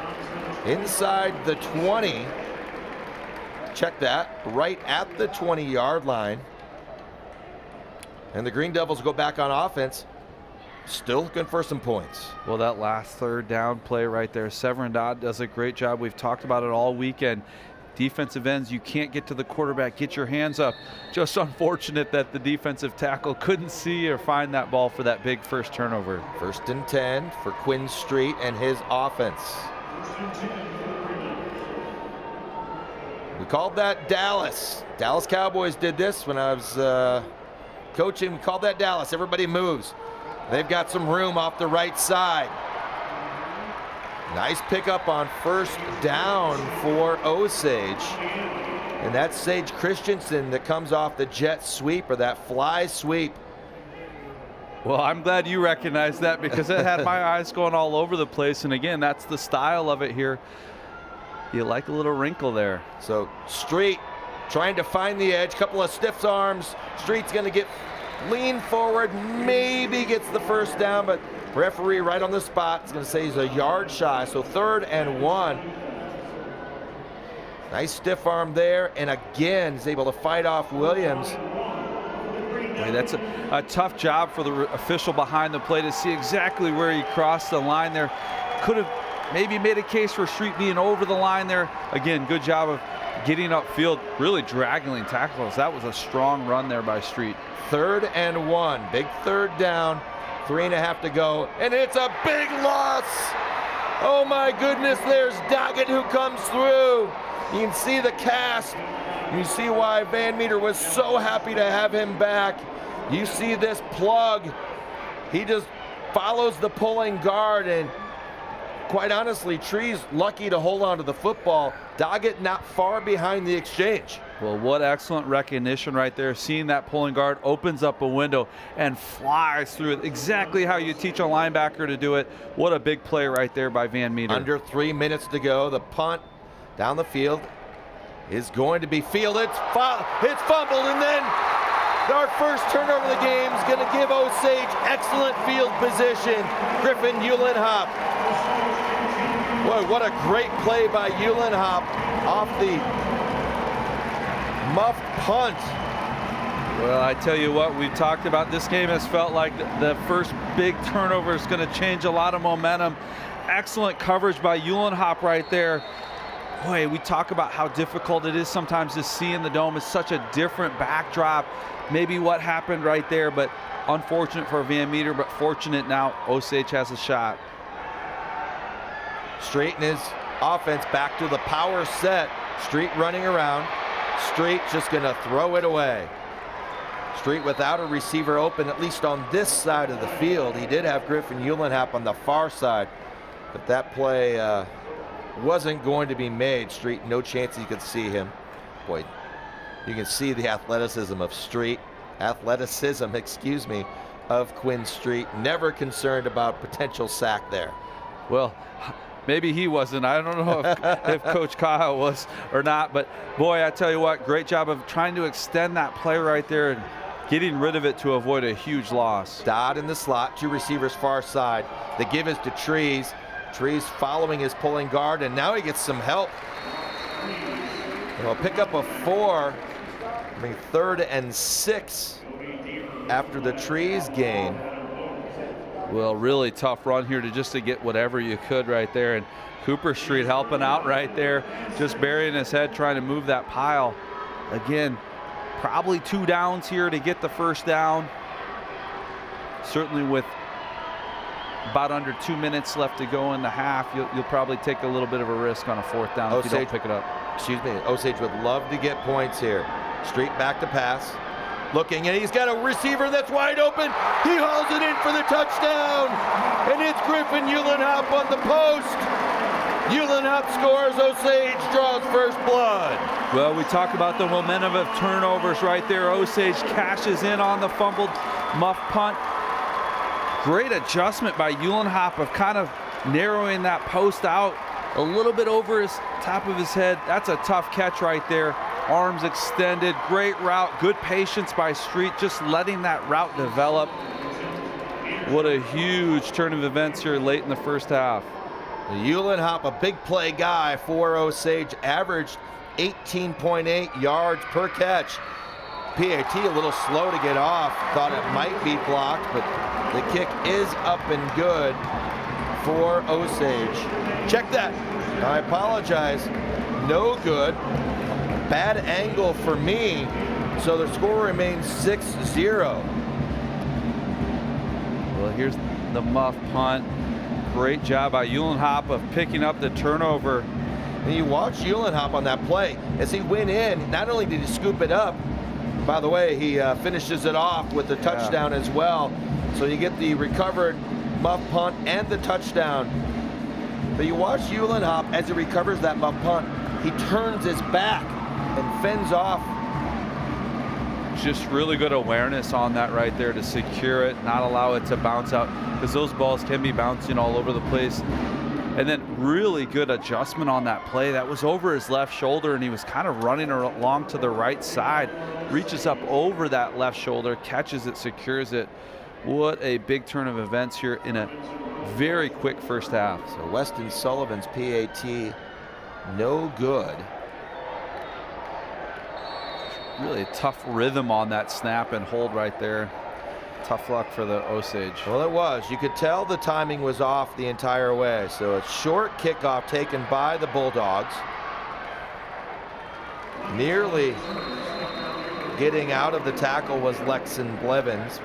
inside the 20. Check that, right at the 20-yard line. And the Green Devils go back on offense. Still looking for some points. Well, that last 3rd down play right there, Severin Dodd does a great job. We've talked about it all weekend. Defensive ends, you can't get to the quarterback, get your hands up. Just unfortunate that the defensive tackle couldn't see or find that ball for that big first turnover. 1st and 10 for Quinn Street and his offense. We called that Dallas. Dallas Cowboys did this when I was coaching. We called that Dallas. Everybody moves. They've got some room off the right side. Nice pickup on 1st down for Osage. And that's Sage Christensen that comes off the jet sweep, or that fly sweep. Well, I'm glad you recognized that, because it had my eyes going all over the place. And again, that's the style of it here. You like a little wrinkle there. So Street trying to find the edge, couple of stiff arms. Street's going to lean forward, maybe gets the first down, but referee right on the spot is going to say he's a yard shy. So 3rd and 1. Nice stiff arm there, and again he's able to fight off Williams. Boy, that's a tough job for the official behind the play to see exactly where he crossed the line there. Could have maybe made a case for Street being over the line there. Again, good job of getting upfield, really dragging tackles. That was a strong run there by Street. 3rd and 1, big 3rd down, 3.5 to go, and it's a big loss. Oh my goodness, there's Doggett who comes through. You can see the cast. You see why Van Meter was so happy to have him back. You see this plug. He just follows the pulling guard, and quite honestly, Tree's lucky to hold on to the football. Doggett not far behind the exchange. Well, what excellent recognition right there. Seeing that pulling guard, opens up a window and flies through it. Exactly how you teach a linebacker to do it. What a big play right there by Van Meter. Under 3 minutes to go. The punt down the field is going to be fielded. It's fumbled, and then our first turnover of the game is going to give Osage excellent field position. Griffin Uhlenhop. Boy, what a great play by Uhlenhop off the muffed punt. Well, I tell you what, we've talked about this game has felt like the first big turnover is going to change a lot of momentum. Excellent coverage by Uhlenhop right there. Boy, we talk about how difficult it is sometimes to see in the dome. It's such a different backdrop. Maybe what happened right there, but unfortunate for Van Meter, but fortunate now Osage has a shot. Straight in his offense back to the power set. Street running around. Street just going to throw it away. Street without a receiver open, at least on this side of the field. He did have Griffin Uhlenhop on the far side, but that play wasn't going to be made. Street, no chance he could see him. Boy, you can see the athleticism of Street. Excuse me, of Quinn Street. Never concerned about potential sack there. Well, maybe he wasn't. I don't know if Coach Kyle was or not, but boy, I tell you what, great job of trying to extend that play right there and getting rid of it to avoid a huge loss. Dodd in the slot, 2 receivers far side. The give is to Trees. Trees following his pulling guard, and now he gets some help. He'll pick up a 4. 3rd and 6 after the Trees gain. Well, really tough run here to get whatever you could right there. And Cooper Street helping out right there, just burying his head, trying to move that pile. Again, probably 2 downs here to get the first down. Certainly with about under 2 minutes left to go in the half, you'll probably take a little bit of a risk on a 4th down if you don't pick it up. Osage would love to get points here. Street back to pass. Looking, and he's got a receiver that's wide open. He hauls it in for the touchdown. And it's Griffin Uhlenhop on the post. Uhlenhop scores. Osage draws first blood. Well, we talk about the momentum of turnovers right there. Osage cashes in on the fumbled muff punt. Great adjustment by Uhlenhop of kind of narrowing that post out a little bit over his top of his head. That's a tough catch right there. Arms extended, great route, good patience by Street, just letting that route develop. What a huge turn of events here late in the first half. Uhlenhop, a big play guy for Osage, averaged 18.8 yards per catch. PAT a little slow to get off, thought it might be blocked, but the kick is up and good for Osage. Check that. I apologize. No good. Bad angle for me, so the score remains 6-0. Well, here's the muff punt. Great job by Uhlenhop of picking up the turnover. And you watch Uhlenhop on that play. As he went in, not only did he scoop it up, by the way, he finishes it off with the touchdown as well. So you get the recovered muff punt and the touchdown. But you watch Uhlenhop as he recovers that muff punt. He turns his back and fends off. Just really good awareness on that right there to secure it, not allow it to bounce out, because those balls can be bouncing all over the place. And then really good adjustment on that play. That was over his left shoulder, and he was kind of running along to the right side. Reaches up over that left shoulder, catches it, secures it. What a big turn of events here in a very quick first half. So Weston Sullivan's PAT, no good. Really a tough rhythm on that snap and hold right there. Tough luck for the Osage. Well, it was. You could tell the timing was off the entire way. So a short kickoff taken by the Bulldogs. Nearly getting out of the tackle was Lexon Blevins.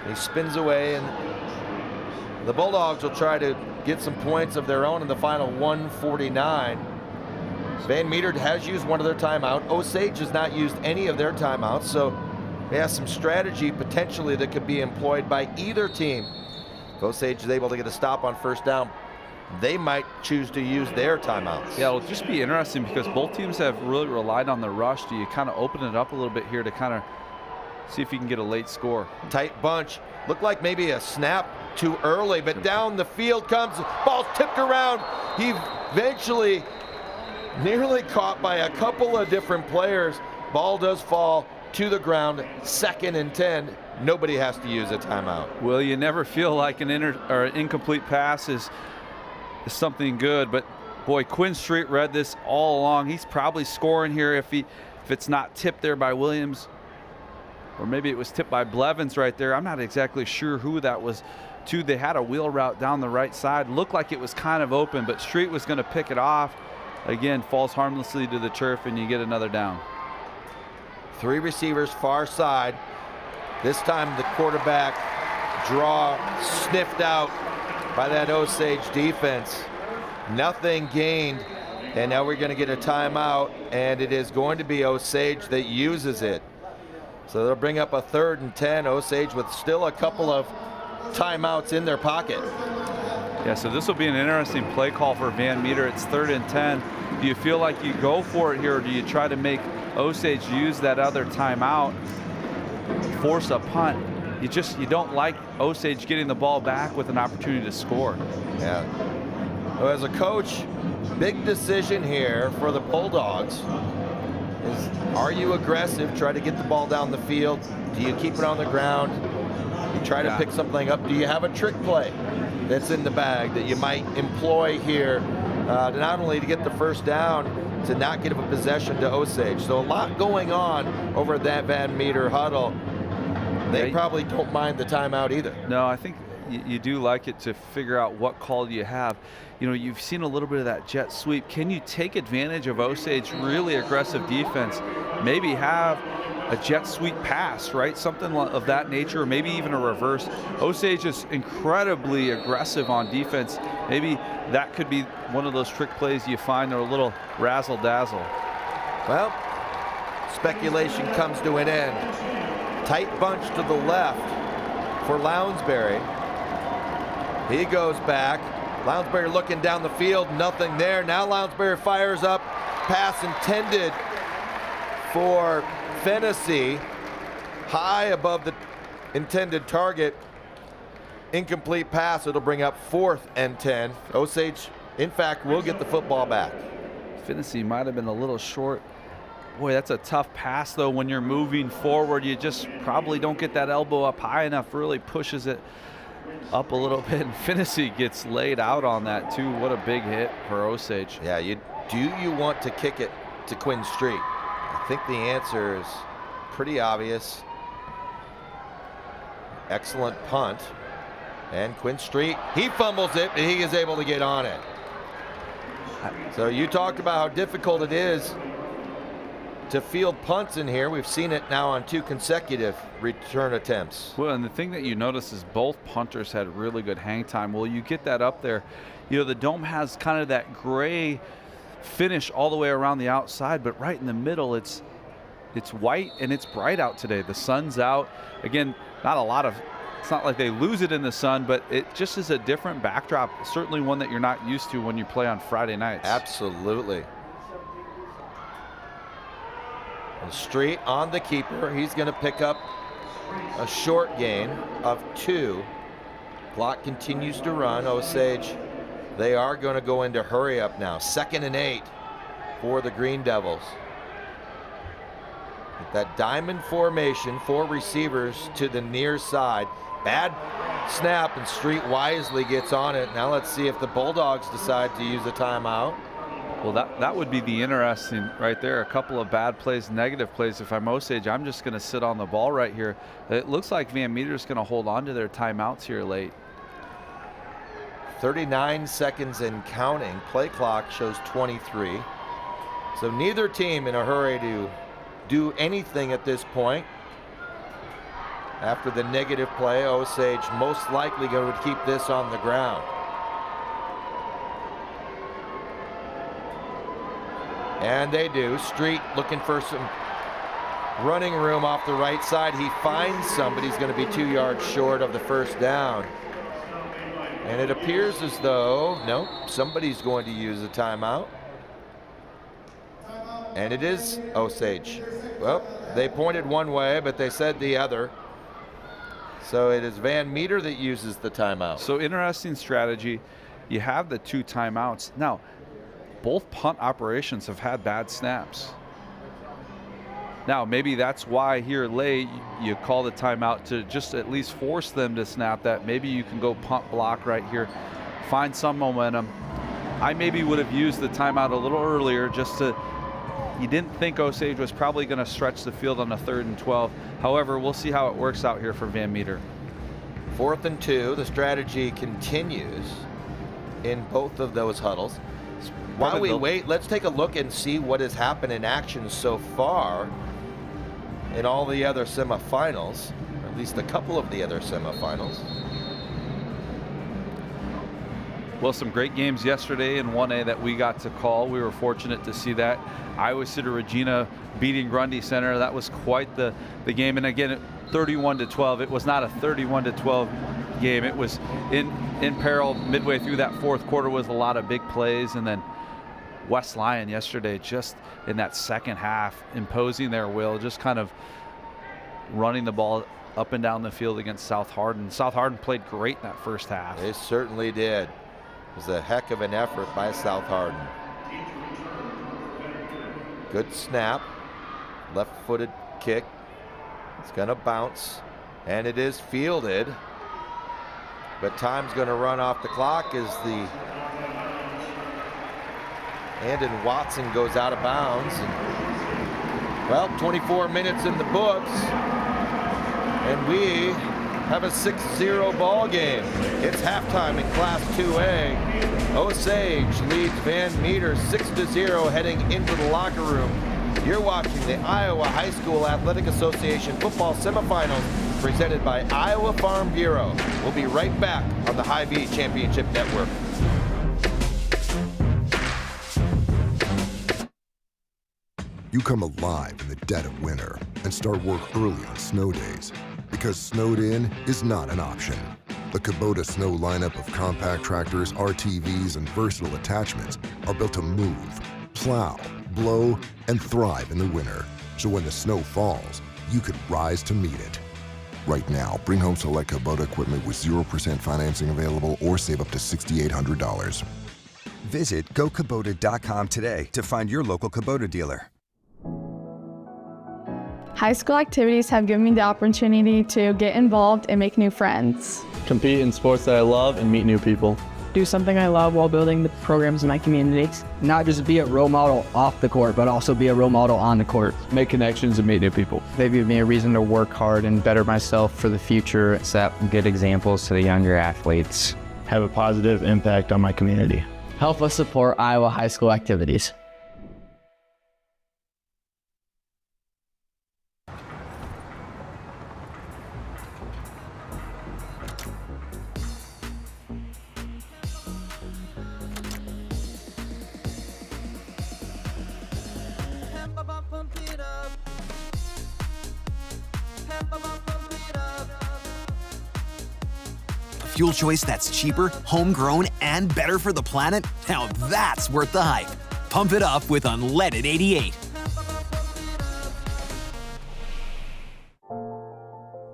He spins away, and the Bulldogs will try to get some points of their own in the final 1:49. Van Meter has used one of their timeout. Osage has not used any of their timeouts, so they have some strategy potentially that could be employed by either team. If Osage is able to get a stop on first down, they might choose to use their timeouts. Yeah, it'll just be interesting because both teams have really relied on the rush. Do you kind of open it up a little bit here to kind of see if you can get a late score? Tight bunch. Looked like maybe a snap too early, but down the field comes, ball's tipped around. He eventually nearly caught by a couple of different players. Ball does fall to the ground, 2nd and 10. Nobody has to use a timeout. Well, you never feel like an incomplete pass is something good, but boy, Quinn Street read this all along. He's probably scoring here if it's not tipped there by Williams, or maybe it was tipped by Blevins right there. I'm not exactly sure who that was to. They had a wheel route down the right side. Looked like it was kind of open, but Street was going to pick it off. Again, falls harmlessly to the turf, and you get another down. 3 receivers far side. This time the quarterback draw sniffed out by that Osage defense. Nothing gained, and now we're going to get a timeout, and it is going to be Osage that uses it. So they'll bring up a 3rd and 10. Osage with still a couple of timeouts in their pocket. Yeah, so this will be an interesting play call for Van Meter. It's 3rd and 10. Do you feel like you go for it here, or do you try to make Osage use that other timeout, force a punt? You don't like Osage getting the ball back with an opportunity to score. Yeah. Well, as a coach, big decision here for the Bulldogs is, are you aggressive, try to get the ball down the field? Do you keep it on the ground? You try to pick something up? Do you have a trick play that's in the bag that you might employ here to not only to get the first down, to not give a possession to Osage? So a lot going on over at that Van Meter huddle. They probably don't mind the timeout either. No, I think you do like it to figure out what call you have. You know, you've seen a little bit of that jet sweep. Can you take advantage of Osage really aggressive defense? Maybe have a jet sweep pass, right? Something of that nature, or maybe even a reverse. Osage is incredibly aggressive on defense. Maybe that could be one of those trick plays you find are a little razzle-dazzle. Well, speculation comes to an end. Tight bunch to the left for Lounsbury. He goes back. Lounsbury looking down the field, nothing there. Now Lounsbury fires up. Pass intended for Fennessy, high above the intended target. Incomplete pass. It'll bring up 4th and 10. Osage, in fact, will get the football back. Fennessy might have been a little short. Boy, that's a tough pass, though. When you're moving forward, you just probably don't get that elbow up high enough, really pushes it up a little bit. And Fennessy gets laid out on that, too. What a big hit for Osage. Yeah, do you want to kick it to Quinn Street? I think the answer is pretty obvious. Excellent punt. And Quinn Street, he fumbles it, but he is able to get on it. So you talked about how difficult it is to field punts in here. We've seen it now on 2 consecutive return attempts. Well, and the thing that you notice is both punters had really good hang time. Well, you get that up there. You know, the dome has kind of that gray finish all the way around the outside, but right in the middle, it's white and it's bright out today. The sun's out. Again, it's not like they lose it in the sun, but it just is a different backdrop. Certainly one that you're not used to when you play on Friday nights. Absolutely. And Street on the keeper. He's going to pick up a short gain of 2. Clock continues to run. Osage They are going to go into hurry up now. 2nd and 8 for the Green Devils. With that diamond formation, 4 receivers to the near side. Bad snap, and Street wisely gets on it. Now let's see if the Bulldogs decide to use a timeout. Well, that would be the interesting right there. A couple of bad plays, negative plays. If I'm Osage, I'm just going to sit on the ball right here. It looks like Van Meter's going to hold on to their timeouts here late. 39 seconds and counting. Play clock shows 23. So neither team in a hurry to do anything at this point. After the negative play, Osage most likely going to keep this on the ground. And they do. Street looking for some running room off the right side. He finds somebody. He's going to be 2 yards short of the first down. And it appears as though, nope, somebody's going to use a timeout. And it is Osage. Well, they pointed one way, but they said the other. So it is Van Meter that uses the timeout. So interesting strategy. You have the 2 timeouts. Now, both punt operations have had bad snaps. Now, maybe that's why here late you call the timeout to just at least force them to snap that. Maybe you can go punt block right here, find some momentum. I maybe would have used the timeout a little earlier just to, you didn't think Osage was probably going to stretch the field on a 3rd and 12. However, we'll see how it works out here for Van Meter. 4th and 2, the strategy continues in both of those huddles. While we wait, let's take a look and see what has happened in action so far in all the other semifinals, or at least a couple of the other semifinals. Well, some great games yesterday in 1A that we got to call. We were fortunate to see that. Iowa City Regina beating Grundy Center. That was quite the game. And again, 31-12. It was not a 31-12 game. It was in peril midway through that 4th quarter with a lot of big plays. And then West Lyon yesterday, just in that second half, imposing their will, just kind of running the ball up and down the field against South Hardin. South Hardin played great in that first half. They certainly did. It was a heck of an effort by South Hardin. Good snap, left-footed kick. It's going to bounce, and it is fielded. But time's going to run off the clock as the Andon Watson goes out of bounds. And, well, 24 minutes in the books, and we have a 6-0 ball game. It's halftime in Class 2A. Osage leads Van Meter 6-0 heading into the locker room. You're watching the Iowa High School Athletic Association football semifinals presented by Iowa Farm Bureau. We'll be right back on the Hy-Vee Championship Network. You come alive in the dead of winter and start work early on snow days, because snowed in is not an option. The Kubota Snow lineup of compact tractors, RTVs, and versatile attachments are built to move, plow, blow, and thrive in the winter. So when the snow falls, you can rise to meet it. Right now, bring home select Kubota equipment with 0% financing available or save up to $6,800. Visit GoKubota.com today to find your local Kubota dealer. High school activities have given me the opportunity to get involved and make new friends. Compete in sports that I love and meet new people. Do something I love while building the programs in my community. Not just be a role model off the court, but also be a role model on the court. Make connections and meet new people. They give me a reason to work hard and better myself for the future. Set good examples to the younger athletes. Have a positive impact on my community. Help us support Iowa high school activities. Fuel choice that's cheaper, homegrown, and better for the planet? Now that's worth the hype. Pump it up with Unleaded 88.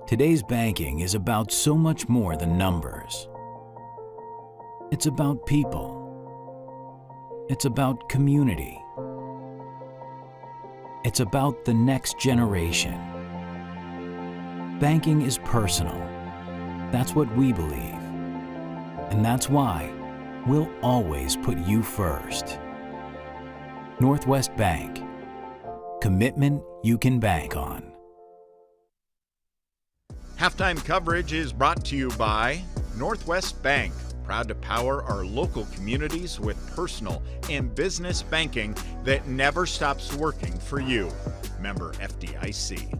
Today's banking is about so much more than numbers. It's about people. It's about community. It's about the next generation. Banking is personal. That's what we believe. And that's why we'll always put you first. Northwest Bank. Commitment you can bank on. Halftime coverage is brought to you by Northwest Bank, proud to power our local communities with personal and business banking that never stops working for you. Member FDIC.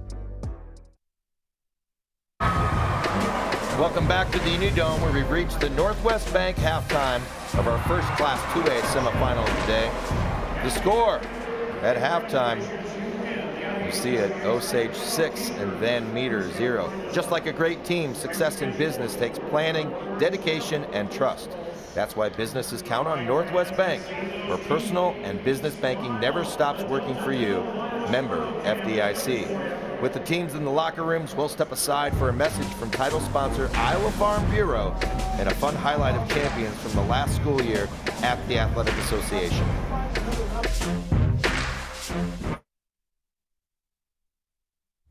Welcome back to the Unidome, where we've reached the Northwest Bank halftime of our first Class 2A semifinal of the day. The score at halftime, you see it, Osage 6 and Van Meter 0. Just like a great team, success in business takes planning, dedication, and trust. That's why businesses count on Northwest Bank, where personal and business banking never stops working for you. Member FDIC. With the teams in the locker rooms, we'll step aside for a message from title sponsor Iowa Farm Bureau and a fun highlight of champions from the last school year at the Athletic Association.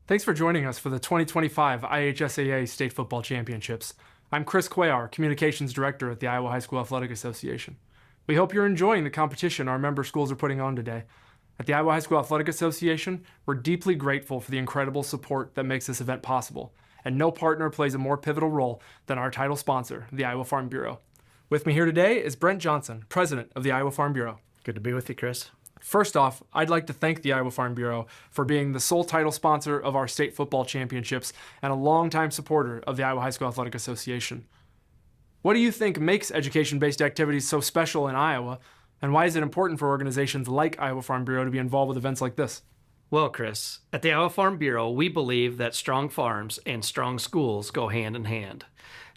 Thanks for joining us for the 2025 IHSAA State Football Championships. I'm Chris Cuellar, Communications Director at the Iowa High School Athletic Association. We hope you're enjoying the competition our member schools are putting on today. At the Iowa High School Athletic Association, we're deeply grateful for the incredible support that makes this event possible, and no partner plays a more pivotal role than our title sponsor, the Iowa Farm Bureau. With me here today is Brent Johnson, President of the Iowa Farm Bureau. Good to be with you, Chris. First off, I'd like to thank the Iowa Farm Bureau for being the sole title sponsor of our state football championships and a longtime supporter of the Iowa High School Athletic Association. What do you think makes education-based activities so special in Iowa, and why is it important for organizations like Iowa Farm Bureau to be involved with events like this? Well, Chris, at the Iowa Farm Bureau, we believe that strong farms and strong schools go hand in hand.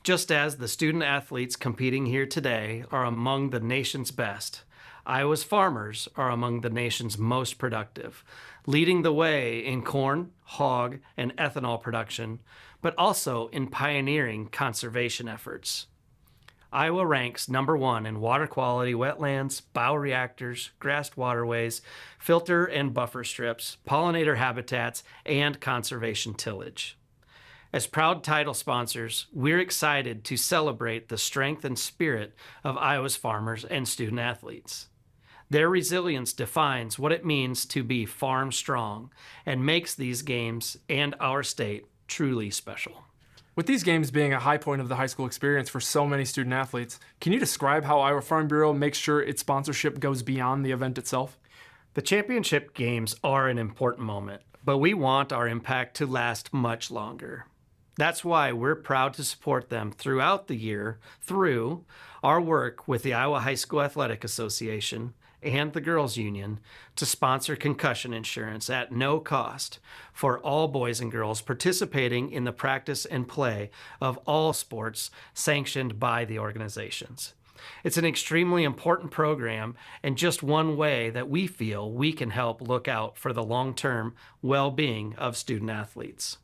Just as the student athletes competing here today are among the nation's best, Iowa's farmers are among the nation's most productive, leading the way in corn, hog, and ethanol production, but also in pioneering conservation efforts. Iowa ranks #1 in water quality, wetlands, bioreactors, grassed waterways, filter and buffer strips, pollinator habitats, and conservation tillage. As proud title sponsors, we're excited to celebrate the strength and spirit of Iowa's farmers and student athletes. Their resilience defines what it means to be farm strong and makes these games and our state truly special. With these games being a high point of the high school experience for so many student athletes, can you describe how Iowa Farm Bureau makes sure its sponsorship goes beyond the event itself? The championship games are an important moment, but we want our impact to last much longer. That's why we're proud to support them throughout the year through our work with the Iowa High School Athletic Association and the Girls Union to sponsor concussion insurance at no cost for all boys and girls participating in the practice and play of all sports sanctioned by the organizations. It's an extremely important program and just one way that we feel we can help look out for the long-term well-being of student athletes.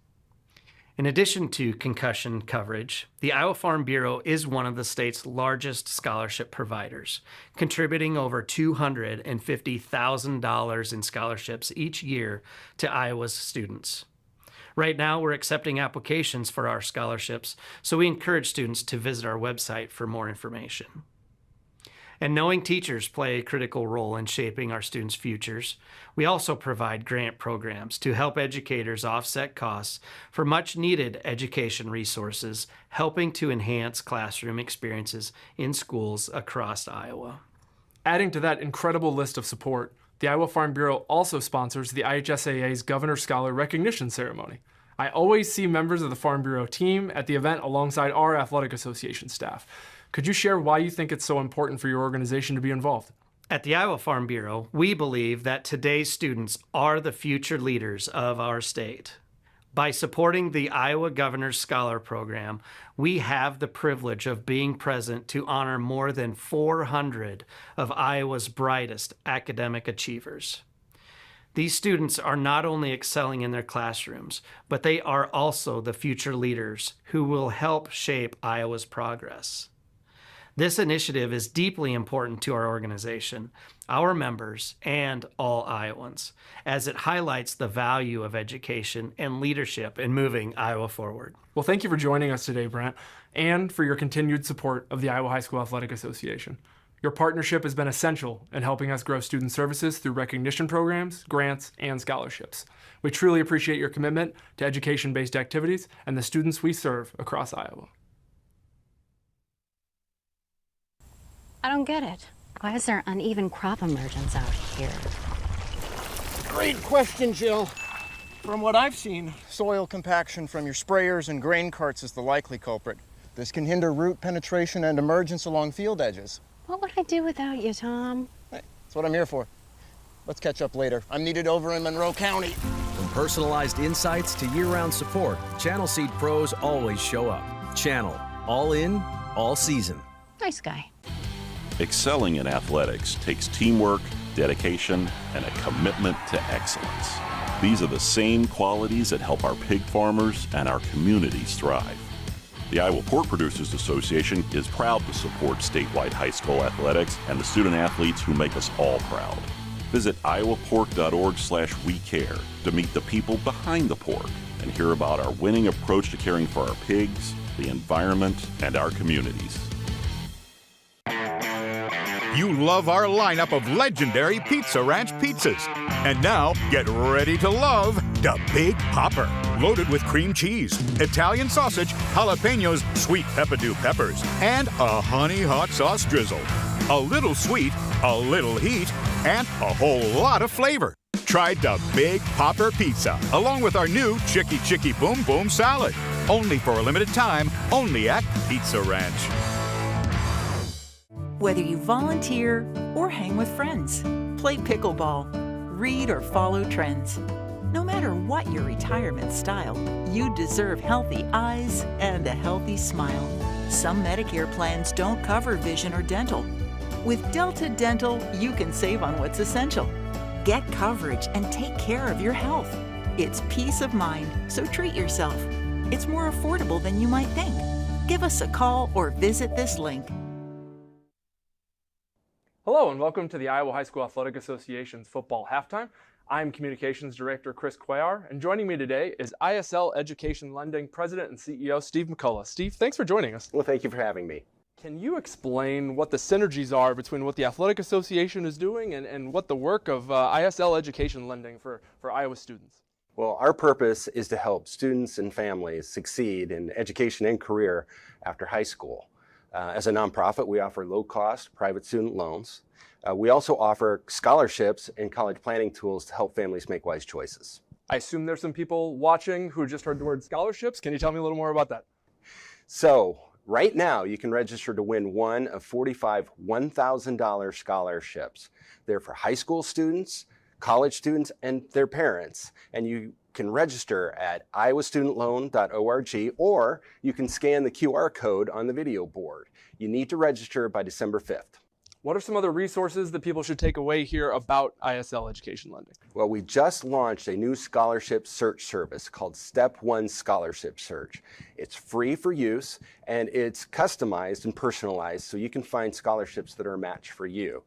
In addition to concussion coverage, the Iowa Farm Bureau is one of the state's largest scholarship providers, contributing over $250,000 in scholarships each year to Iowa's students. Right now, we're accepting applications for our scholarships, so we encourage students to visit our website for more information. And knowing teachers play a critical role in shaping our students' futures, we also provide grant programs to help educators offset costs for much-needed education resources, helping to enhance classroom experiences in schools across Iowa. Adding to that incredible list of support, the Iowa Farm Bureau also sponsors the IHSAA's Governor Scholar Recognition Ceremony. I always see members of the Farm Bureau team at the event alongside our Athletic Association staff. Could you share why you think it's so important for your organization to be involved? At the Iowa Farm Bureau, we believe that today's students are the future leaders of our state. By supporting the Iowa Governor's Scholar Program, we have the privilege of being present to honor more than 400 of Iowa's brightest academic achievers. These students are not only excelling in their classrooms, but they are also the future leaders who will help shape Iowa's progress. This initiative is deeply important to our organization, our members, and all Iowans, as it highlights the value of education and leadership in moving Iowa forward. Well, thank you for joining us today, Brent, and for your continued support of the Iowa High School Athletic Association. Your partnership has been essential in helping us grow student services through recognition programs, grants, and scholarships. We truly appreciate your commitment to education-based activities and the students we serve across Iowa. I don't get it. Why is there uneven crop emergence out here? Great question, Jill. From what I've seen, soil compaction from your sprayers and grain carts is the likely culprit. This can hinder root penetration and emergence along field edges. What would I do without you, Tom? Hey, that's what I'm here for. Let's catch up later. I'm needed over in Monroe County. From personalized insights to year-round support, Channel Seed pros always show up. Channel, all in, all season. Nice guy. Excelling in athletics takes teamwork, dedication, and a commitment to excellence. These are the same qualities that help our pig farmers and our communities thrive. The Iowa Pork Producers Association is proud to support statewide high school athletics and the student athletes who make us all proud. Visit iowapork.org/WeCare to meet the people behind the pork and hear about our winning approach to caring for our pigs, the environment, and our communities. You love our lineup of legendary Pizza Ranch pizzas. And now, get ready to love the Big Popper. Loaded with cream cheese, Italian sausage, jalapenos, sweet peppadew peppers, and a honey hot sauce drizzle. A little sweet, a little heat, and a whole lot of flavor. Try the Big Popper Pizza, along with our new Chicky Chicky Boom Boom Salad. Only for a limited time, only at Pizza Ranch. Whether you volunteer or hang with friends, play pickleball, read or follow trends. No matter what your retirement style, you deserve healthy eyes and a healthy smile. Some Medicare plans don't cover vision or dental. With Delta Dental, you can save on what's essential. Get coverage and take care of your health. It's peace of mind, so treat yourself. It's more affordable than you might think. Give us a call or visit this link. Hello and welcome to the Iowa High School Athletic Association's Football Halftime. I'm Communications Director Chris Cuellar, and joining me today is ISL Education Lending President and CEO Steve McCullough. Steve, thanks for joining us. Well, thank you for having me. Can you explain what the synergies are between what the Athletic Association is doing and what the work of ISL Education Lending for Iowa students? Well, our purpose is to help students and families succeed in education and career after high school. As a nonprofit, we offer low-cost private student loans. We also offer scholarships and college planning tools to help families make wise choices. I assume there's some people watching who just heard the word scholarships. Can you tell me a little more about that? So, right now, you can register to win one of 45 $1,000 scholarships. They're for high school students, college students, and their parents. And you can register at iowastudentloan.org, or you can scan the QR code on the video board. You need to register by December 5th. What are some other resources that people should take away here about ISL Education Lending? Well, we just launched a new scholarship search service called Step 1 Scholarship Search. It's free for use, and it's customized and personalized so you can find scholarships that are a match for you.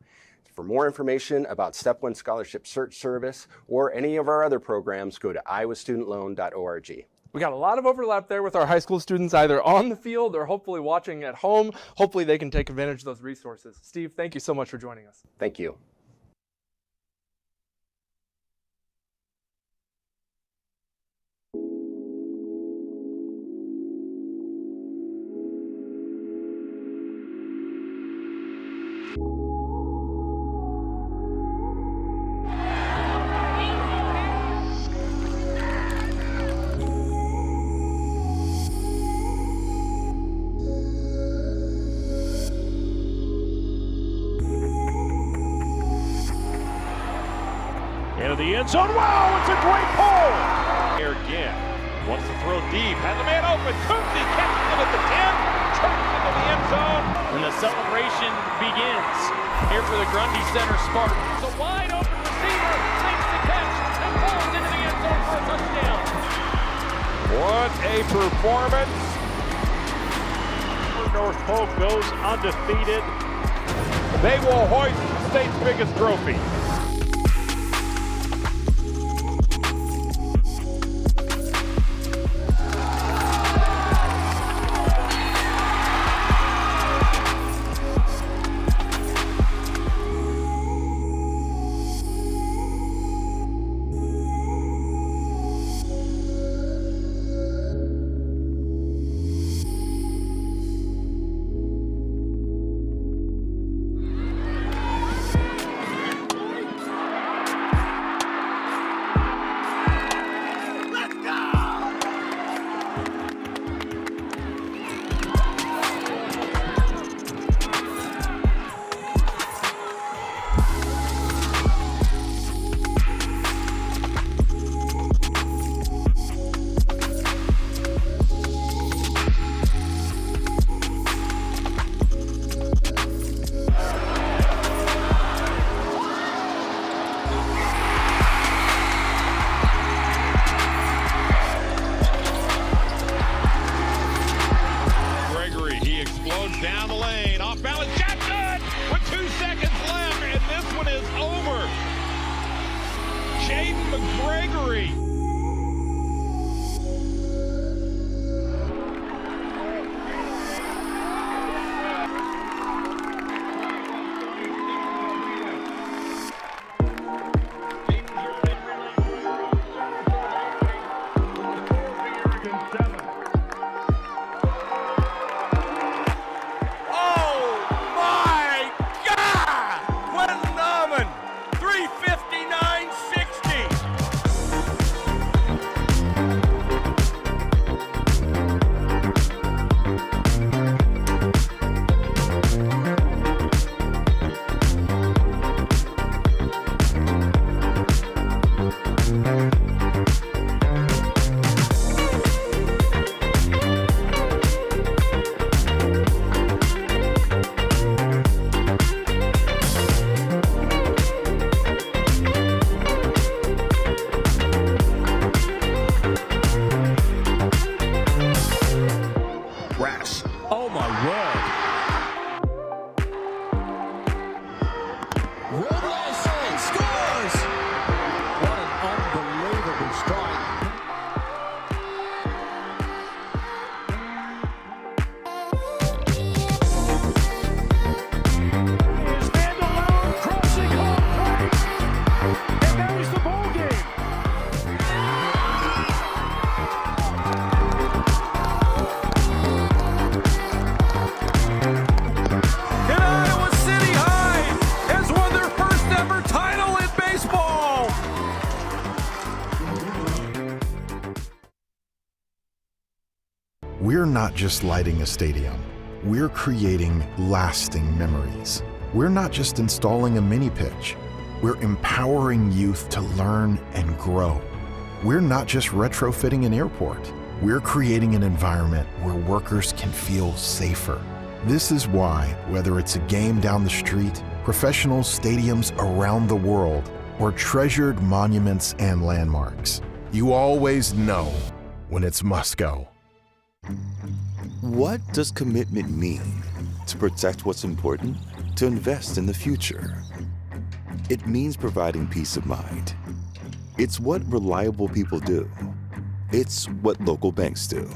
For more information about Step 1 Scholarship Search Service or any of our other programs, go to iowastudentloan.org. We got a lot of overlap there with our high school students either on the field or hopefully watching at home. Hopefully they can take advantage of those resources. Steve, thank you so much for joining us. Thank you. Into the end zone. Wow, it's a great pull. Here again. Wants to throw deep. Has a man open. Cooksey catches him at the 10. Trucks into the end zone. And the celebration begins here for the Grundy Center Spartans. It's a wide open receiver. Makes the catch and pulls into the end zone for a touchdown. What a performance. North Pole goes undefeated. They will hoist the state's biggest trophy. Down the lane, off balance, Jackson with 2 seconds left, and this one is over. Jaden McGregory. Oh my word. Robles scores! What an unbelievable strike. Here's Vanderloon crossing home plate. And that is the ball game. We're not just lighting a stadium. We're creating lasting memories. We're not just installing a mini pitch. We're empowering youth to learn and grow. We're not just retrofitting an airport. We're creating an environment where workers can feel safer. This is why, whether it's a game down the street, professional stadiums around the world, or treasured monuments and landmarks, you always know when it's must go. What does commitment mean? To protect what's important? To invest in the future? It means providing peace of mind. It's what reliable people do. It's what local banks do.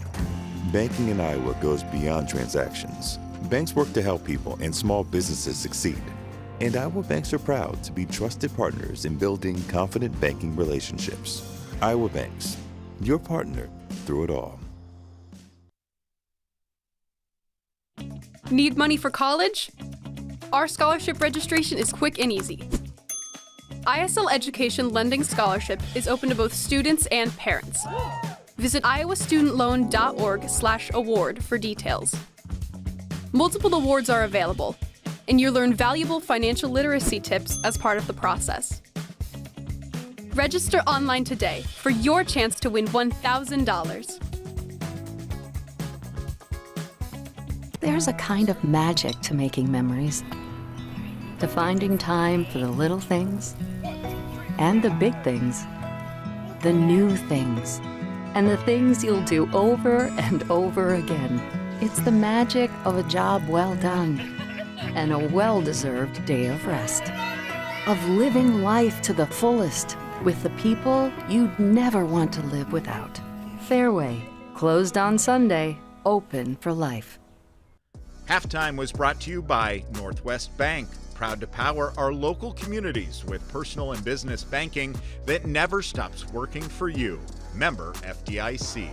Banking in Iowa goes beyond transactions. Banks work to help people and small businesses succeed. And Iowa banks are proud to be trusted partners in building confident banking relationships. Iowa Banks, your partner through it all. Need money for college? Our scholarship registration is quick and easy. ISL Education Lending Scholarship is open to both students and parents. Visit iowastudentloan.org/award for details. Multiple awards are available, and you'll learn valuable financial literacy tips as part of the process. Register online today for your chance to win $1,000. There's a kind of magic to making memories, to finding time for the little things and the big things, the new things, and the things you'll do over and over again. It's the magic of a job well done and a well-deserved day of rest. Of living life to the fullest with the people you'd never want to live without. Fairway, closed on Sunday, open for life. Halftime was brought to you by Northwest Bank, proud to power our local communities with personal and business banking that never stops working for you. Member FDIC.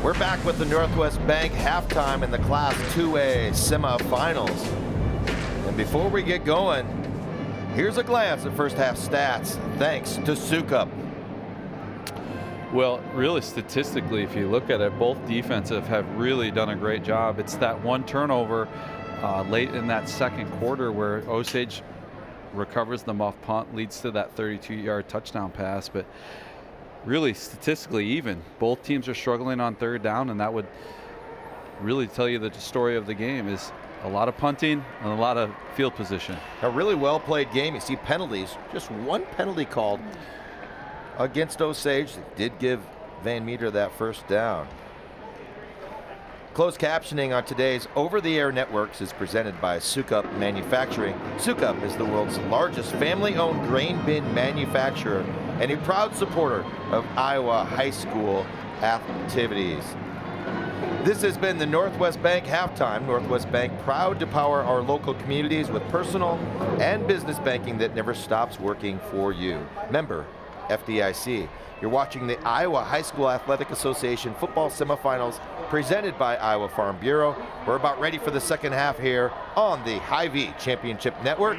We're back with the Northwest Bank halftime in the Class 2A semifinals. And before we get going, here's a glance at first half stats, thanks to Sukup. Well, really statistically, if you look at it, both defensive have really done a great job. It's that one turnover late in that second quarter where Osage recovers the muff punt, leads to that 32-yard touchdown pass. But really statistically even, both teams are struggling on third down, and that would really tell you the story of the game is a lot of punting and a lot of field position. A really well-played game. You see penalties, just one penalty called against Osage. They did give Van Meter that first down. Closed captioning on today's over-the-air networks is presented by Sukup Manufacturing. Sukup is the world's largest family-owned grain bin manufacturer and a proud supporter of Iowa high school activities. This has been the Northwest Bank halftime. Northwest Bank proud to power our local communities with personal and business banking that never stops working for you. Member FDIC. You're watching the Iowa High School Athletic Association football semifinals presented by Iowa Farm Bureau. We're about ready for the second half here on the Hy-Vee Championship Network.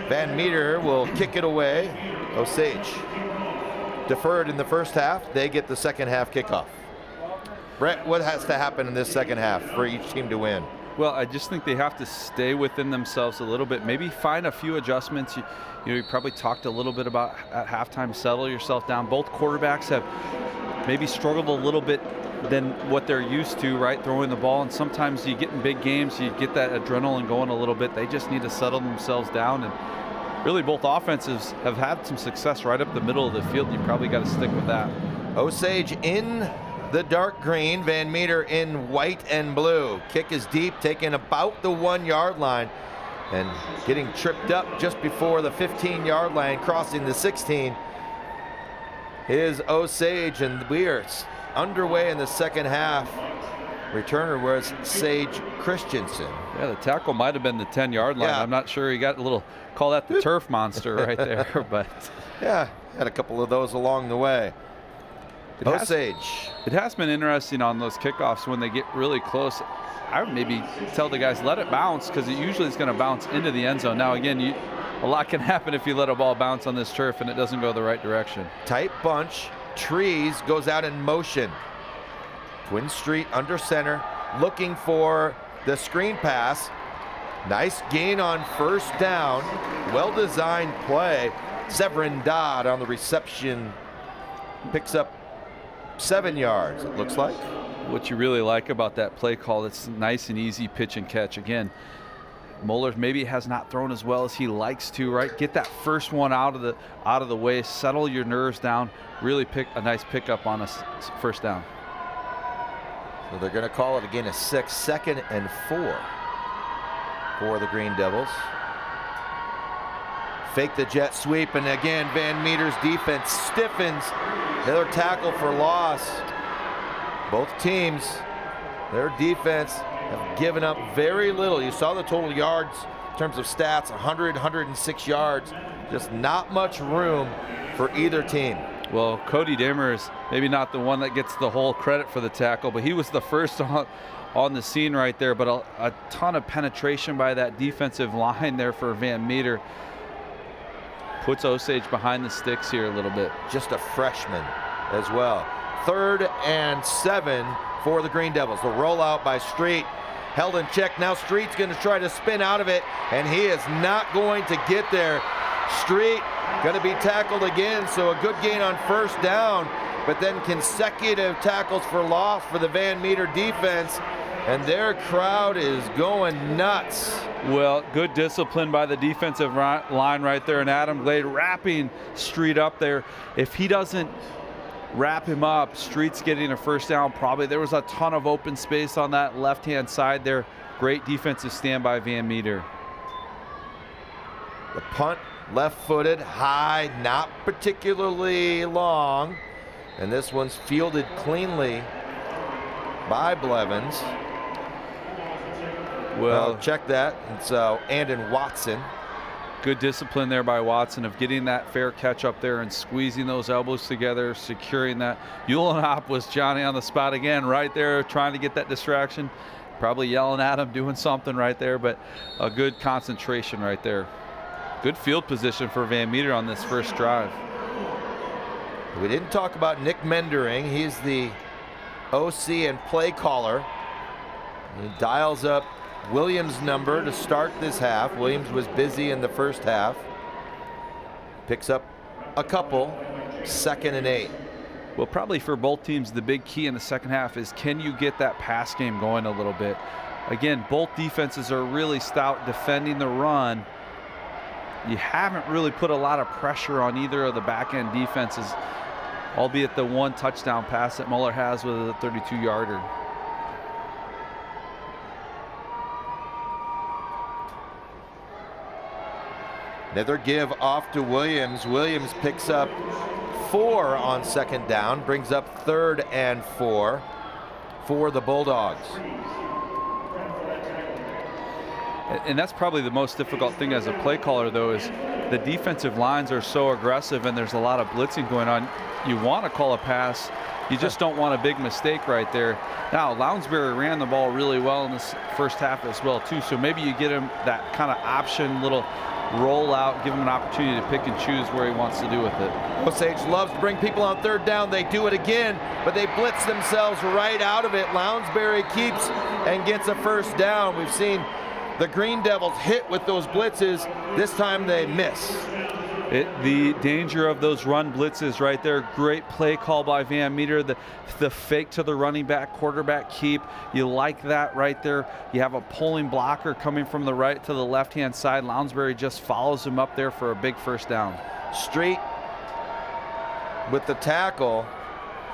Van Meter will kick it away. Osage deferred in the first half. They get the second half kickoff. Brett, what has to happen in this second half for each team to win? Well, I just think they have to stay within themselves a little bit, maybe find a few adjustments. You probably talked a little bit about at halftime, settle yourself down. Both quarterbacks have maybe struggled a little bit than what they're used to, right, throwing the ball. And sometimes you get in big games, you get that adrenaline going a little bit. They just need to settle themselves down. And really both offenses have had some success right up the middle of the field. You probably got to stick with that. Osage in the dark green, Van Meter in white and blue. Kick is deep, taken about the 1 yard line and getting tripped up just before the 15-yard line, crossing the 16 is Osage, and we are underway in the second half. Returner was Sage Christensen. Yeah, the tackle might have been the 10-yard line. Yeah. I'm not sure. He got a little, call that the turf monster right there. But yeah, had a couple of those along the way. Osage. It has been interesting on those kickoffs when they get really close. I would maybe tell the guys, let it bounce, because it usually is going to bounce into the end zone. Now, again, a lot can happen if you let a ball bounce on this turf and it doesn't go the right direction. Tight bunch. Trees goes out in motion. Twin Street under center, looking for the screen pass. Nice gain on first down. Well-designed play. Severin Dodd on the reception picks up 7 yards, it looks like. What you really like about that play call, it's nice and easy pitch and catch. Again, Moeller maybe has not thrown as well as he likes to, right? Get that first one out of the way, settle your nerves down, really pick a nice pickup on a first down. So they're going to call it again a 6, 2nd and 4 for the Green Devils. Fake the jet sweep, and again Van Meter's defense stiffens. Another tackle for loss. Both teams, their defense have given up very little. You saw the total yards in terms of stats, 100, 106 yards. Just not much room for either team. Well, Cody Dimmer is maybe not the one that gets the whole credit for the tackle, but he was the first on the scene right there. But a ton of penetration by that defensive line there for Van Meter. Puts Osage behind the sticks here a little bit. Just a freshman as well. 3rd and 7 for the Green Devils. The rollout by Street held in check. Now Street's going to try to spin out of it, and he is not going to get there. Street going to be tackled again, so a good gain on first down, but then consecutive tackles for loss for the Van Meter defense, and their crowd is going nuts. Well, good discipline by the defensive line right there, and Adam Glade wrapping Street up there. If he doesn't wrap him up. Street's getting a first down. Probably there was a ton of open space on that left-hand side there. Great defensive stand by Van Meter. The punt, left-footed, high, not particularly long. And this one's fielded cleanly by Blevins. Well, check that. It's Andon Watson. Good discipline there by Watson of getting that fair catch up there and squeezing those elbows together, securing that. Uhlenhop was Johnny on the spot again, right there, trying to get that distraction. Probably yelling at him, doing something right there, but a good concentration right there. Good field position for Van Meter on this first drive. We didn't talk about Nick Mendering. He's the OC and play caller. He dials up Williams' number to start this half. Williams was busy in the first half. Picks up a couple, 2nd and 8. Well, probably for both teams, the big key in the second half is can you get that pass game going a little bit? Again, both defenses are really stout defending the run. You haven't really put a lot of pressure on either of the back-end defenses, albeit the one touchdown pass that Muller has with a 32-yarder. Another give off to Williams. Williams picks up 4 on 2nd down, brings up 3rd and 4 for the Bulldogs. And that's probably the most difficult thing as a play caller, though, is the defensive lines are so aggressive and there's a lot of blitzing going on. You want to call a pass. You just don't want a big mistake right there. Now, Lounsbury ran the ball really well in this first half as well, too. So maybe you get him that kind of option, little roll out, give him an opportunity to pick and choose where he wants to do with it. Osage loves to bring people on 3rd down. They do it again, but they blitz themselves right out of it. Lounsbury keeps and gets a first down. We've seen the Green Devils hit with those blitzes. This time they miss. The danger of those run blitzes right there. Great play call by Van Meter. The fake to the running back, quarterback keep. You like that right there. You have a pulling blocker coming from the right to the left-hand side. Lounsbury just follows him up there for a big first down. Street with the tackle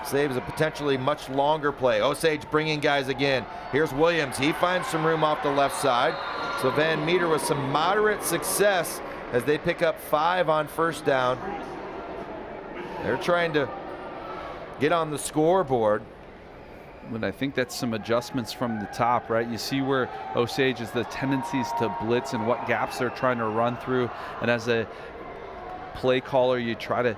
saves a potentially much longer play. Osage bringing guys again. Here's Williams. He finds some room off the left side. So Van Meter with some moderate success as they pick up 5 on first down. They're trying to get on the scoreboard. But I think that's some adjustments from the top, right? You see where Osage is the tendencies to blitz and what gaps they're trying to run through. And as a play caller, you try to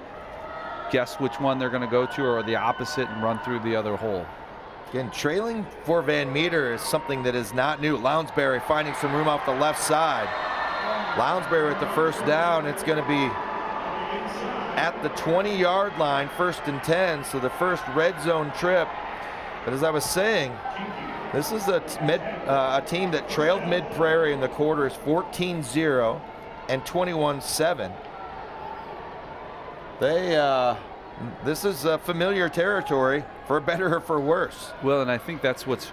guess which one they're going to go to or the opposite and run through the other hole. Again, trailing for Van Meter is something that is not new. Lounsbury finding some room off the left side. Lounsbury at the first down. It's going to be at the 20-yard line, 1st and 10, so the first red zone trip. But as I was saying, this is a team that trailed Mid-Prairie in the quarters 14-0 and 21-7. This is familiar territory, for better or for worse. Well, and I think that's what's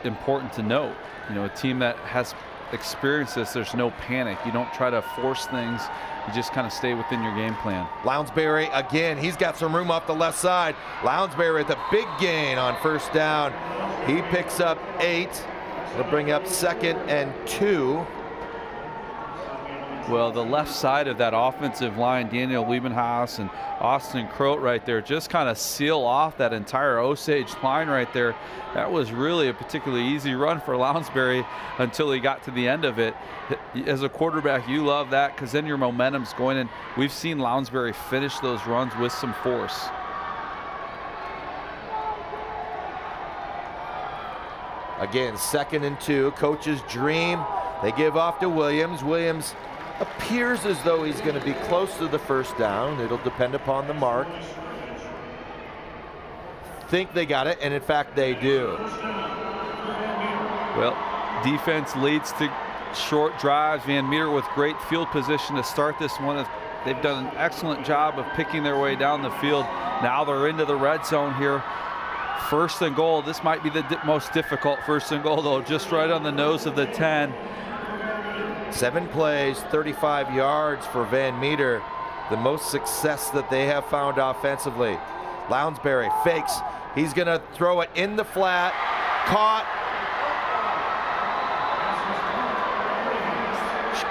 important to note. You know, a team that has experienced this, there's no panic. You don't try to force things. You just kind of stay within your game plan. Lounsbury again. He's got some room off the left side. Lounsbury with a big gain on first down. He picks up 8. He'll bring up 2nd and 2. Well, the left side of that offensive line, Daniel Liebenhaus and Austin Croat right there, just kind of seal off that entire Osage line right there. That was really a particularly easy run for Lounsbury until he got to the end of it. As a quarterback, you love that because then your momentum's going in. We've seen Lounsbury finish those runs with some force. Again, 2nd and 2. Coach's dream. They give off to Williams. Williams appears as though he's going to be close to the first down. It'll depend upon the mark. Think they got it, and in fact they do. Well, defense leads to short drives. Van Meter with great field position to start this one. They've done an excellent job of picking their way down the field. Now they're into the red zone here. 1st and goal. This might be the most difficult 1st and goal, though, just right on the nose of the 10. 7 plays, 35 yards for Van Meter. The most success that they have found offensively. Lounsbury fakes. He's going to throw it in the flat. Caught.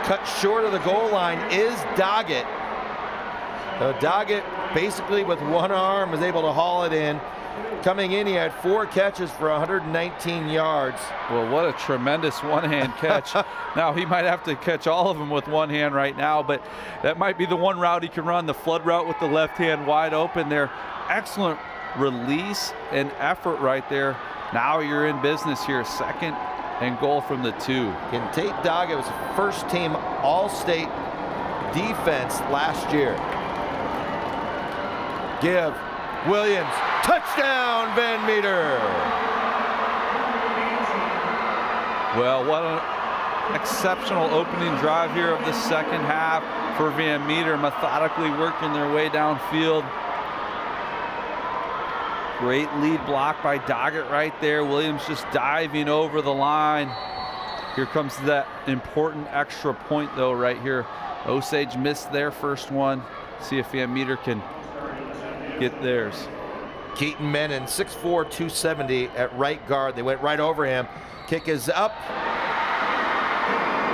Cut short of the goal line is Doggett. Doggett, basically with one arm, is able to haul it in. Coming in, he had 4 catches for 119 yards. Well, what a tremendous one-hand catch. Now, he might have to catch all of them with one hand right now, but that might be the one route he can run, the flood route with the left hand wide open there. Excellent release and effort right there. Now you're in business here. 2nd and goal from the 2. And Tate Doggett was first-team All-State defense last year. Give. Williams. Touchdown, Van Meter. Well, what an exceptional opening drive here of the second half for Van Meter, methodically working their way downfield. Great lead block by Doggett right there. Williams just diving over the line. Here comes that important extra point though right here. Osage missed their first one. See if Van Meter can get theirs. Keaton Menon, 6'4", 270 at right guard. They went right over him. Kick is up.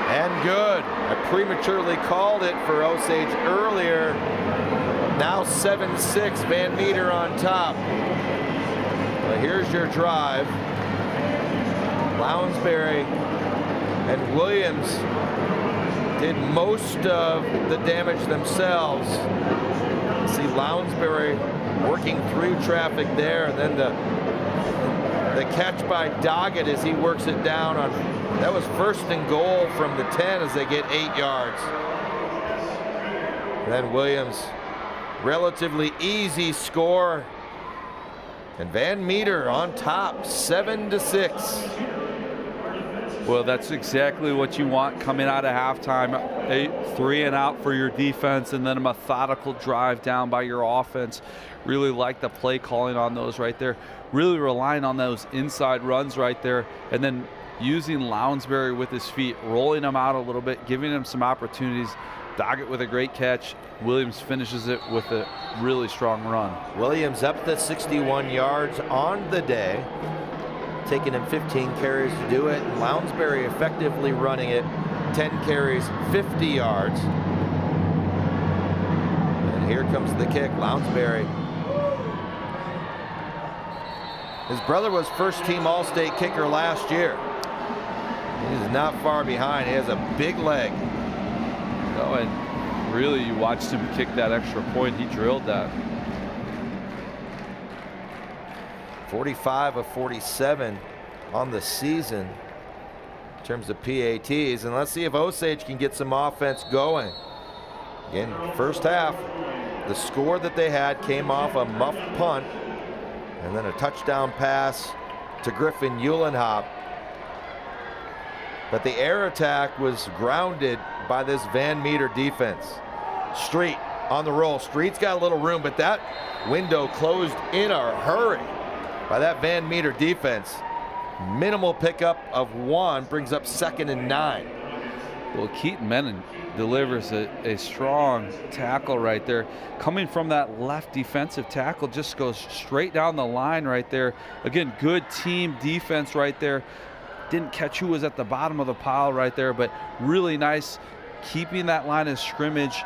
And good. I prematurely called it for Osage earlier. Now 7-6, Van Meter on top. Well, here's your drive. Lounsbury and Williams did most of the damage themselves. See Lounsbury working through traffic there, and then the catch by Doggett as he works it down on, that was 1st and goal from the 10 as they get 8 yards. And then Williams, relatively easy score, and Van Meter on top, 7-6. Well, that's exactly what you want coming out of halftime. 3 and out for your defense, and then a methodical drive down by your offense. Really like the play calling on those right there. Really relying on those inside runs right there, and then using Lounsbury with his feet, rolling him out a little bit, giving him some opportunities. Doggett with a great catch. Williams finishes it with a really strong run. Williams up to 61 yards on the day. Taking him 15 carries to do it. And Lounsbury effectively running it 10 carries, 50 yards. And here comes the kick. Lounsbury. His brother was first-team All-State kicker last year. He's not far behind. He has a big leg. Oh, and really, you watched him kick that extra point. He drilled that. 45 of 47 on the season in terms of PATs. And let's see if Osage can get some offense going. Again, first half, the score that they had came off a muffed punt and then a touchdown pass to Griffin Uhlenhop. But the air attack was grounded by this Van Meter defense. Street on the roll. Street's got a little room, but that window closed in a hurry by that Van Meter defense. Minimal pickup of 1 brings up 2nd and 9. Well, Keaton Menon delivers a strong tackle right there. Coming from that left defensive tackle, just goes straight down the line right there. Again, good team defense right there. Didn't catch who was at the bottom of the pile right there, but really nice keeping that line of scrimmage.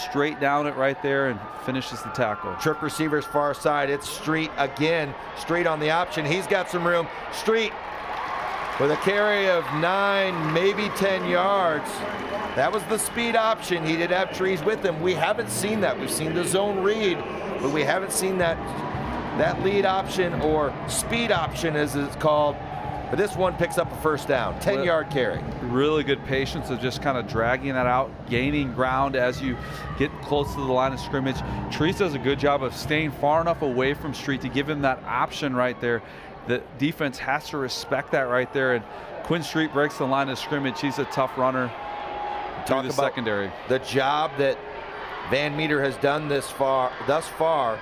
Straight down it right there and finishes the tackle. Trip receivers far side. It's Street again. Street on the option. He's got some room. Street with a carry of 9, maybe 10 yards. That was the speed option. He did have trees with him. We haven't seen that. We've seen the zone read, but we haven't seen that lead option or speed option as it's called. But this one picks up a first down, 10-yard carry. Really good patience of just kind of dragging that out, gaining ground as you get close to the line of scrimmage. Trees does a good job of staying far enough away from Street to give him that option right there. The defense has to respect that right there. And Quinn Street breaks the line of scrimmage. He's a tough runner through the secondary. The job that Van Meter has done thus far.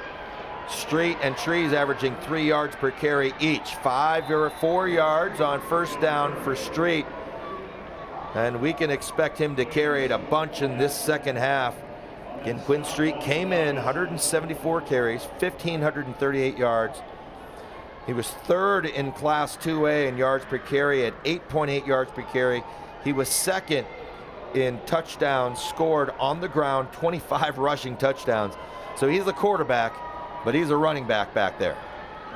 Street and Trees averaging 3 yards per carry each. 5 or 4 yards on first down for Street. And we can expect him to carry it a bunch in this second half. Again, Quinn Street came in 174 carries, 1,538 yards. He was third in Class 2A in yards per carry at 8.8 yards per carry. He was second in touchdowns scored on the ground, 25 rushing touchdowns. So he's the quarterback, but he's a running back there.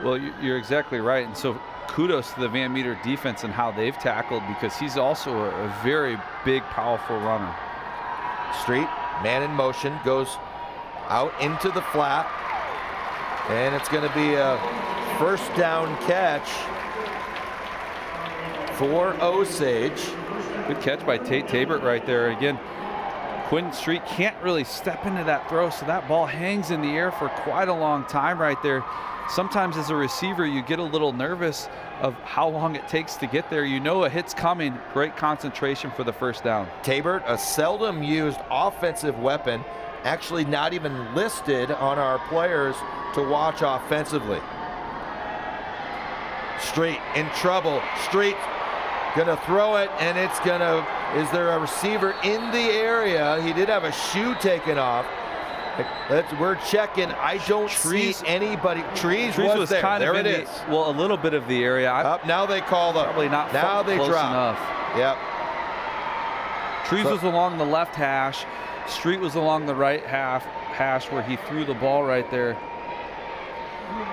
Well, you're exactly right. And so kudos to the Van Meter defense and how they've tackled, because he's also a very big, powerful runner. Street, man in motion, goes out into the flat, and it's going to be a first down catch for Osage. Good catch by Tate Tabert right there. Again, Quinn Street can't really step into that throw, so that ball hangs in the air for quite a long time right there. Sometimes as a receiver, you get a little nervous of how long it takes to get there. You know a hit's coming. Great concentration for the first down. Tabert, a seldom used offensive weapon, actually not even listed on our players to watch offensively. Street in trouble. Street gonna throw it, and it's gonna, is there a receiver in the area? He did have a shoe taken off. We're checking. I don't see anybody. Trees was there. Kind there of it is. Well, a little bit of the area. Up now they call the. Probably not. Now they close drop. Enough. Yep. Trees was along the left hash. Street was along the right hash where he threw the ball right there.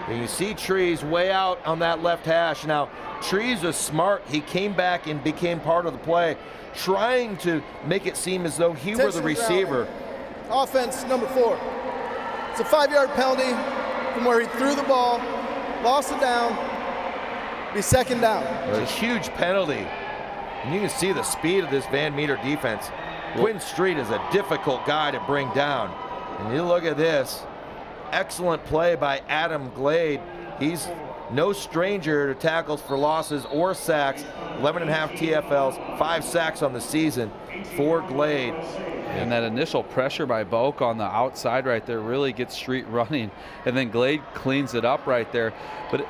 And you see Trees way out on that left hash. Now, Trees is smart. He came back and became part of the play, trying to make it seem as though he were the receiver. Offense number 4. It's a 5-yard penalty from where he threw the ball, lost it down, be second down. It's a huge penalty. And you can see the speed of this Van Meter defense. Quinn Street is a difficult guy to bring down. And you look at this. Excellent play by Adam Glade. He's no stranger to tackles for losses or sacks. 11.5 TFLs, 5 sacks on the season for Glade. And that initial pressure by Boak on the outside right there really gets Street running. And then Glade cleans it up right there. But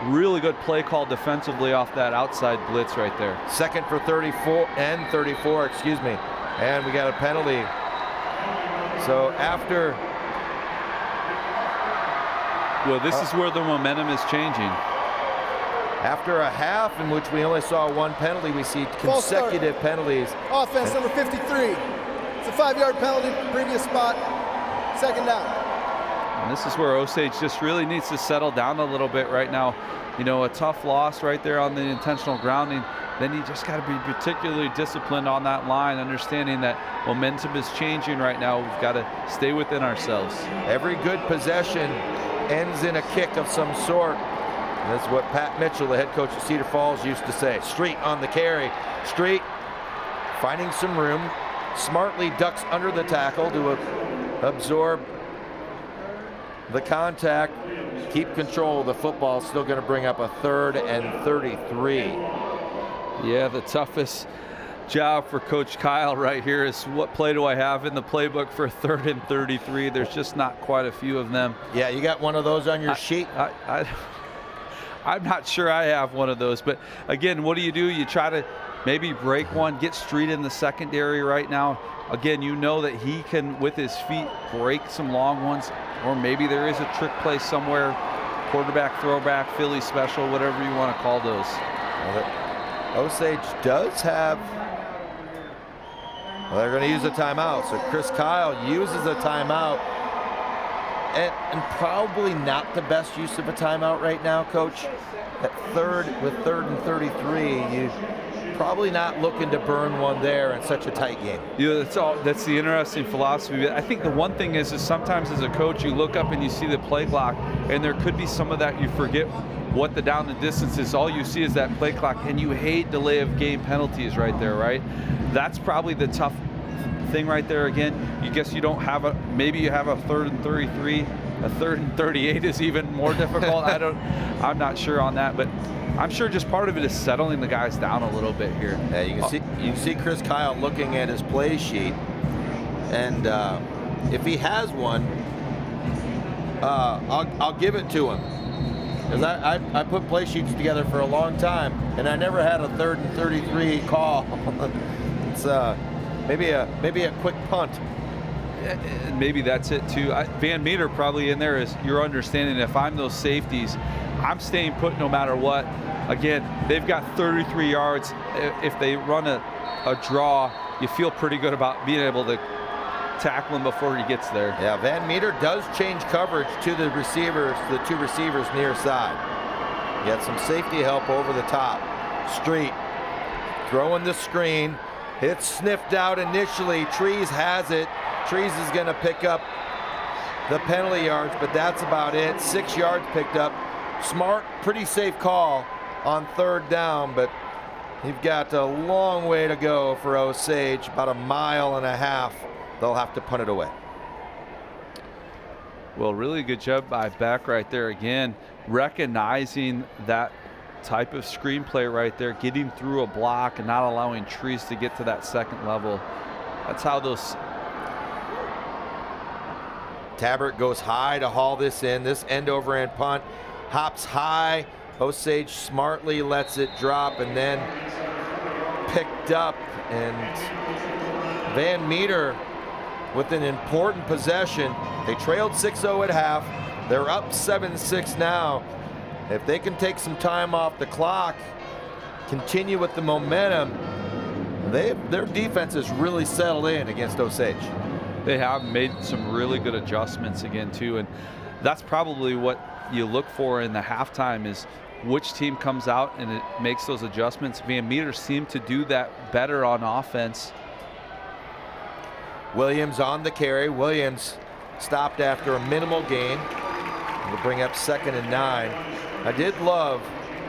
really good play call defensively off that outside blitz right there. Second for 34, excuse me. And we got a penalty. So after... Well, this is where the momentum is changing. After a half in which we only saw 1 penalty, we see consecutive penalties. Offense number 53. It's a 5-yard penalty, previous spot, second down. And this is where Osage just really needs to settle down a little bit right now. You know, a tough loss right there on the intentional grounding. Then you just got to be particularly disciplined on that line, understanding that momentum is changing right now. We've got to stay within ourselves. Every good possession ends in a kick of some sort. That's what Pat Mitchell, the head coach of Cedar Falls, used to say. Street on the carry. Street finding some room, smartly ducks under the tackle to absorb the contact, keep control of the football. Still going to bring up a 3rd and 33. Yeah, the toughest job for Coach Kyle right here is what play do I have in the playbook for 3rd and 33. There's just not quite a few of them. Yeah, you got one of those on your sheet? I'm not sure I have one of those, but again, what do? You try to maybe break one, get Street in the secondary right now. Again, you know that he can, with his feet, break some long ones, or maybe there is a trick play somewhere, quarterback, throwback, Philly special, whatever you want to call those. Osage does have, well, they're going to use a timeout. So Chris Kyle uses a timeout, and probably not the best use of a timeout right now, Coach. At 3rd and 33, you probably not looking to burn one there in such a tight game. Yeah, that's the interesting philosophy. I think the one thing is sometimes as a coach, you look up and you see the play clock, and there could be some of that you forget what the down and distance is. All you see is that play clock, and you hate delay of game penalties right there, right? That's probably the tough thing right there. Again, you guess you don't have maybe you have a 3rd and 33, a 3rd and 38 is even more difficult. I'm not sure on that, but I'm sure just part of it is settling the guys down a little bit here. Yeah, you can see Chris Kyle looking at his play sheet, and if he has one, I'll give it to him. Because I put play sheets together for a long time, and I never had a 3rd and 33 call. It's maybe a quick punt. and maybe that's it too. Van Meter probably in there is your understanding. If I'm those safeties, I'm staying put no matter what. Again, they've got 33 yards. If they run a draw, you feel pretty good about being able to tackle him before he gets there. Yeah, Van Meter does change coverage to the receivers, the two receivers near side. Get some safety help over the top. Street throwing the screen. It's sniffed out initially. Trees has it. Trees is going to pick up the penalty yards, but that's about it. 6 yards picked up. Smart, pretty safe call on third down, but you've got a long way to go for Osage, about 1.5 miles. They'll have to punt it away. Well, really good job by Beck right there again, recognizing that type of screenplay right there, getting through a block and not allowing Trees to get to that second level. That's how those... Tabbert goes high to haul this in. This end over end punt hops high. Osage smartly lets it drop and then picked up. And Van Meter with an important possession. They trailed 6-0 at half. They're up 7-6 now. If they can take some time off the clock, continue with the momentum, their defense has really settled in against Osage. They have made some really good adjustments again too, and that's probably what you look for in the halftime is which team comes out and it makes those adjustments. Van Meter seemed to do that better on offense. Williams on the carry. Williams stopped after a minimal gain. It'll bring up 2nd and 9. I did love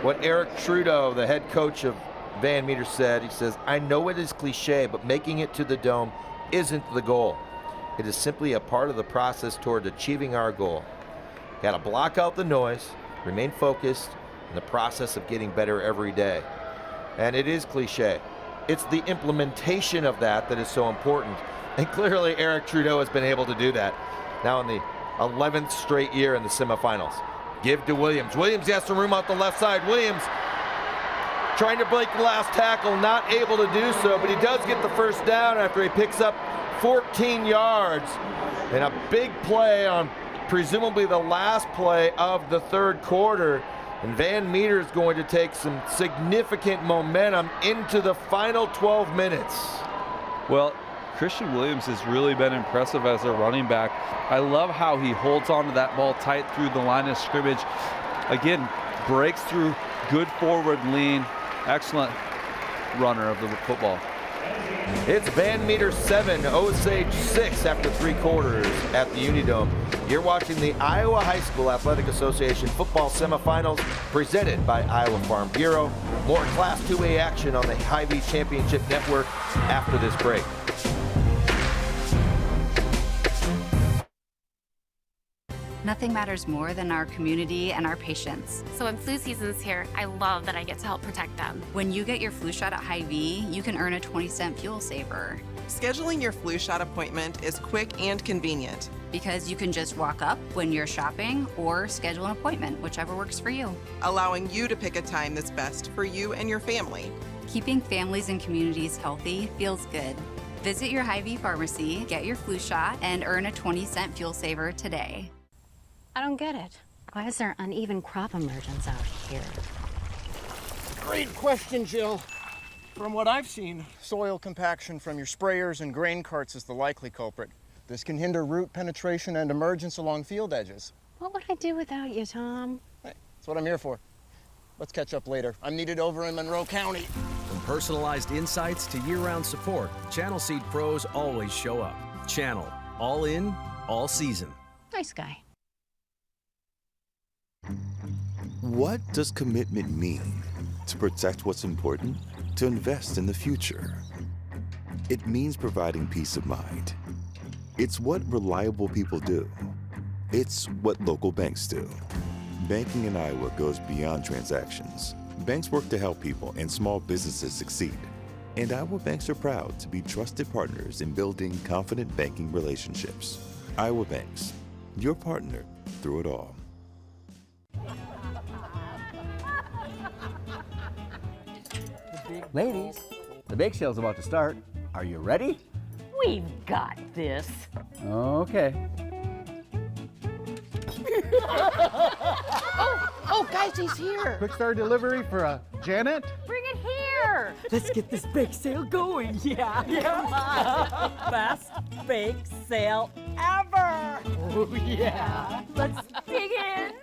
what Eric Trudeau, the head coach of Van Meter, said. He says, I know it is cliche, but making it to the Dome isn't the goal. It is simply a part of the process toward achieving our goal. Got to block out the noise, remain focused in the process of getting better every day. And it is cliche. It's the implementation of that is so important. And clearly Eric Trudeau has been able to do that now in the 11th straight year in the semifinals. Give to Williams. Williams has some room out the left side. Williams trying to break the last tackle, not able to do so, but he does get the first down after he picks up 14 yards. And a big play on presumably the last play of the third quarter. And Van Meter is going to take some significant momentum into the final 12 minutes. Well, Christian Williams has really been impressive as a running back. I love how he holds onto that ball tight through the line of scrimmage. Again, breaks through, good forward lean, excellent runner of the football. It's Van Meter 7, Osage 6 after 3 quarters at the Unidome. You're watching the Iowa High School Athletic Association football semifinals presented by Iowa Farm Bureau. More Class 2A action on the Hy-Vee Championship Network after this break. Nothing matters more than our community and our patients. So when flu season's here, I love that I get to help protect them. When you get your flu shot at Hy-Vee, you can earn a 20-cent fuel saver. Scheduling your flu shot appointment is quick and convenient. Because you can just walk up when you're shopping or schedule an appointment, whichever works for you. Allowing you to pick a time that's best for you and your family. Keeping families and communities healthy feels good. Visit your Hy-Vee pharmacy, get your flu shot, and earn a 20-cent fuel saver today. I don't get it. Why is there uneven crop emergence out here? Great question, Jill. From what I've seen, soil compaction from your sprayers and grain carts is the likely culprit. This can hinder root penetration and emergence along field edges. What would I do without you, Tom? Hey, that's what I'm here for. Let's catch up later. I'm needed over in Monroe County. From personalized insights to year-round support, Channel Seed pros always show up. Channel, all in, all season. Nice guy. What does commitment mean? To protect what's important? To invest in the future? It means providing peace of mind. It's what reliable people do. It's what local banks do. Banking in Iowa goes beyond transactions. Banks work to help people and small businesses succeed. And Iowa banks are proud to be trusted partners in building confident banking relationships. Iowa Banks, your partner through it all. Ladies, the bake sale's about to start. Are you ready? We've got this. Okay. Oh, guys, he's here. Quick start delivery for Janet. Bring it here. Let's get this bake sale going. Yeah. Come on. Best bake sale ever. Oh, yeah. Let's dig in.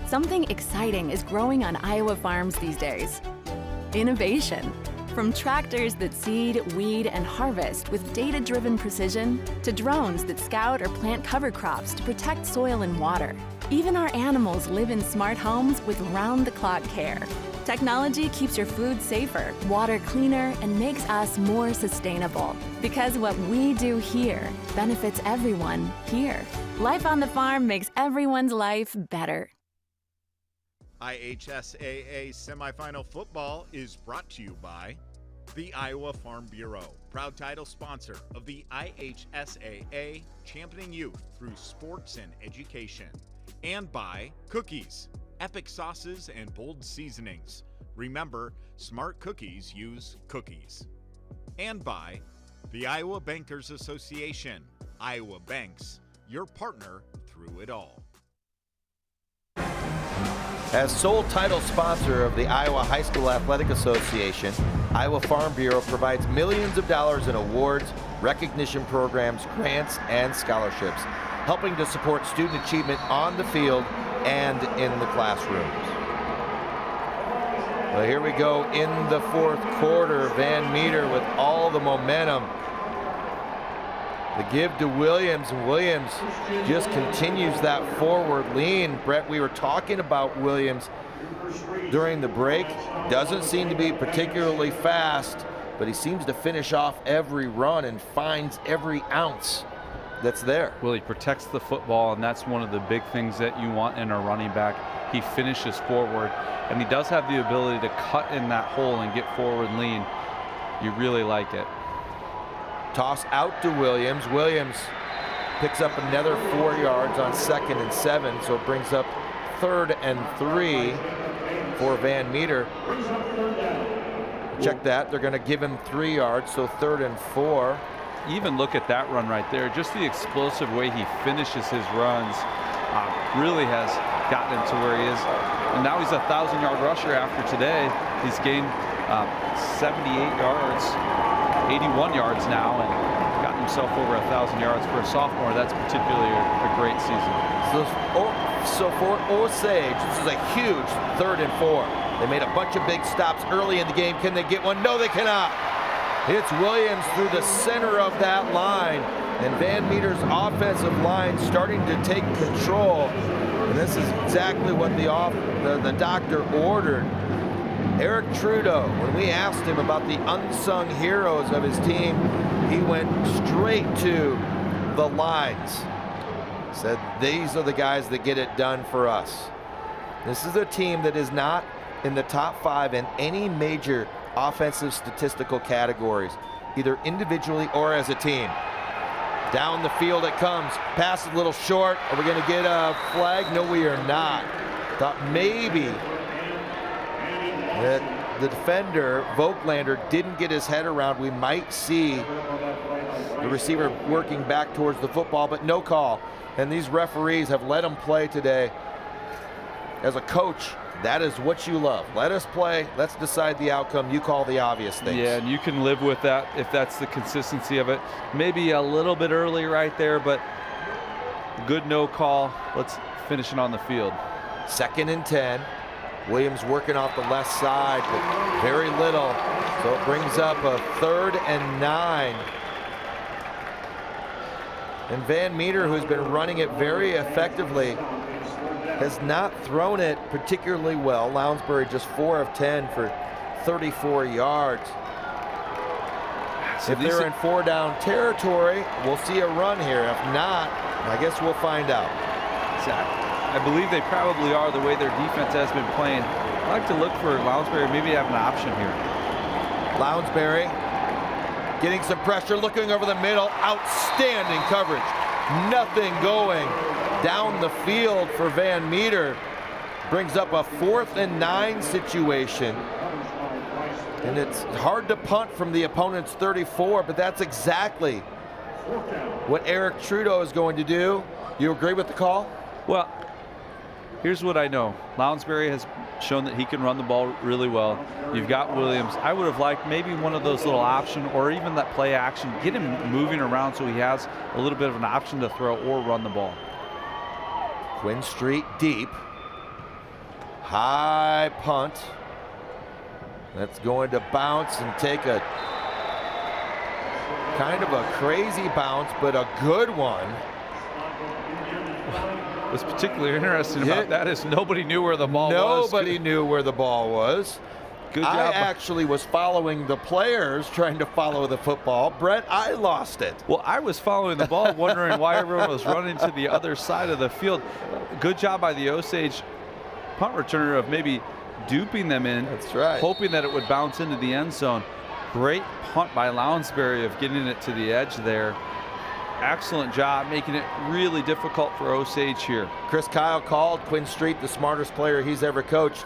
Something exciting is growing on Iowa farms these days. Innovation. From tractors that seed, weed, and harvest with data-driven precision, to drones that scout or plant cover crops to protect soil and water. Even our animals live in smart homes with round-the-clock care. Technology keeps your food safer, water cleaner, and makes us more sustainable. Because what we do here benefits everyone here. Life on the farm makes everyone's life better. IHSAA Semifinal Football is brought to you by the Iowa Farm Bureau, proud title sponsor of the IHSAA, championing youth through sports and education. And by Cookies, epic sauces and bold seasonings. Remember, smart cookies use cookies. And by the Iowa Bankers Association, Iowa Banks, your partner through it all. As sole title sponsor of the Iowa High School Athletic Association, Iowa Farm Bureau provides millions of dollars in awards, recognition programs, grants, and scholarships, helping to support student achievement on the field and in the classrooms. Well, here we go in the fourth quarter. Van Meter with all the momentum. The give to Williams, and Williams just continues that forward lean. Brett, we were talking about Williams during the break. Doesn't seem to be particularly fast, but he seems to finish off every run and finds every ounce that's there. Well, he protects the football, and that's one of the big things that you want in a running back. He finishes forward, and he does have the ability to cut in that hole and get forward lean. You really like it. Toss out to Williams. Williams picks up another 4 yards on 2nd and 7, so it brings up 3rd and 3 for Van Meter. Check that, they're gonna give him 3 yards, so 3rd and 4. Even look at that run right there. Just the explosive way he finishes his runs really has gotten him to where he is. And now he's a 1,000-yard rusher after today. He's gained 78 yards. 81 yards now, and got himself over 1,000 yards for a sophomore. That's particularly a great season. So for Osage, this is a huge 3rd and 4. They made a bunch of big stops early in the game. Can they get one? No, they cannot. It's Williams through the center of that line, and Van Meter's offensive line starting to take control. And this is exactly what the doctor ordered. Eric Trudeau, when we asked him about the unsung heroes of his team, he went straight to the lines. Said, these are the guys that get it done for us. This is a team that is not in the top 5 in any major offensive statistical categories, either individually or as a team. Down the field it comes. Pass a little short. Are we going to get a flag? No, we are not. Thought maybe that the defender, Voigtlander, didn't get his head around. We might see the receiver working back towards the football, but no call. And these referees have let him play today. As a coach, that is what you love. Let us play. Let's decide the outcome. You call the obvious things. Yeah, and you can live with that if that's the consistency of it. Maybe a little bit early right there, but good no call. Let's finish it on the field. 2nd and 10. Williams working off the left side, but very little. So it brings up a 3rd and 9. And Van Meter, who's been running it very effectively, has not thrown it particularly well. Lounsbury just 4 of 10 for 34 yards. If they're in 4-down territory, we'll see a run here. If not, I guess we'll find out. I believe they probably are, the way their defense has been playing. I like to look for Lounsbury, maybe have an option here. Lounsbury getting some pressure, looking over the middle. Outstanding coverage. Nothing going down the field for Van Meter. Brings up a 4th and 9 situation. And it's hard to punt from the opponent's 34, but that's exactly what Eric Trudeau is going to do. You agree with the call? Well, here's what I know. Lounsbury has shown that he can run the ball really well. You've got Williams. I would have liked maybe one of those little option or even that play action. Get him moving around so he has a little bit of an option to throw or run the ball. Quinn Street deep. High punt. That's going to bounce and take a kind of a crazy bounce, but a good one. What's particularly interesting about that is nobody knew where the ball was. Nobody knew where the ball was. Good job. I actually was following the players trying to follow the football. Brett, I lost it. Well, I was following the ball, wondering why everyone was running to the other side of the field. Good job by the Osage punt returner of maybe duping them in. That's right. Hoping that it would bounce into the end zone. Great punt by Lounsbury of getting it to the edge there. Excellent job making it really difficult for Osage here. Chris Kyle called Quinn Street the smartest player he's ever coached.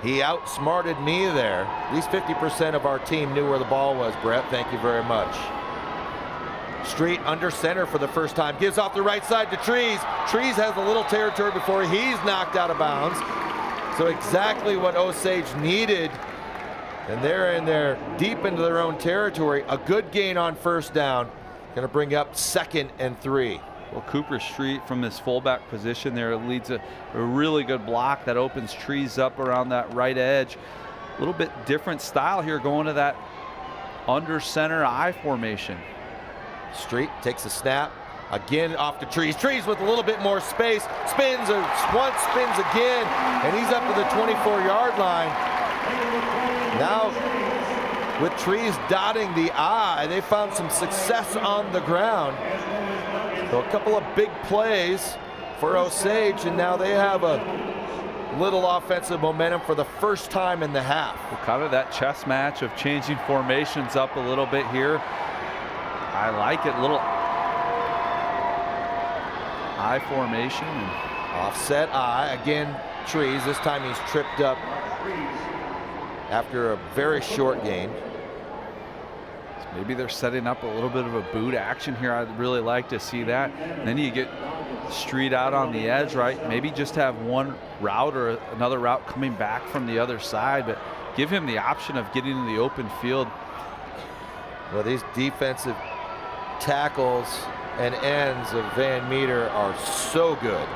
He outsmarted me there. At least 50% of our team knew where the ball was, Brett. Thank you very much. Street under center for the first time. Gives off the right side to Trees. Trees has a little territory before he's knocked out of bounds. So exactly what Osage needed. And they're in there deep into their own territory. A good gain on first down. Going to bring up 2nd and 3. Well, Cooper Street from this fullback position there leads a really good block that opens Trees up around that right edge. A little bit different style here going to that under center I formation. Street takes a snap. Again off to Trees. Trees with a little bit more space. Spins once, spins again. And he's up to the 24-yard line. Now, with Trees dotting the I, they found some success on the ground. So a couple of big plays for Osage, and now they have a little offensive momentum for the first time in the half. Well, kind of that chess match of changing formations up a little bit here. I like it. Little I formation. And offset I. Again, Trees. This time he's tripped up after a very short gain. Maybe they're setting up a little bit of a boot action here. I'd really like to see that. And then you get Street out on the edge, right? Maybe just have one route or another route coming back from the other side, but give him the option of getting in the open field. Well, these defensive tackles and ends of Van Meter are so good.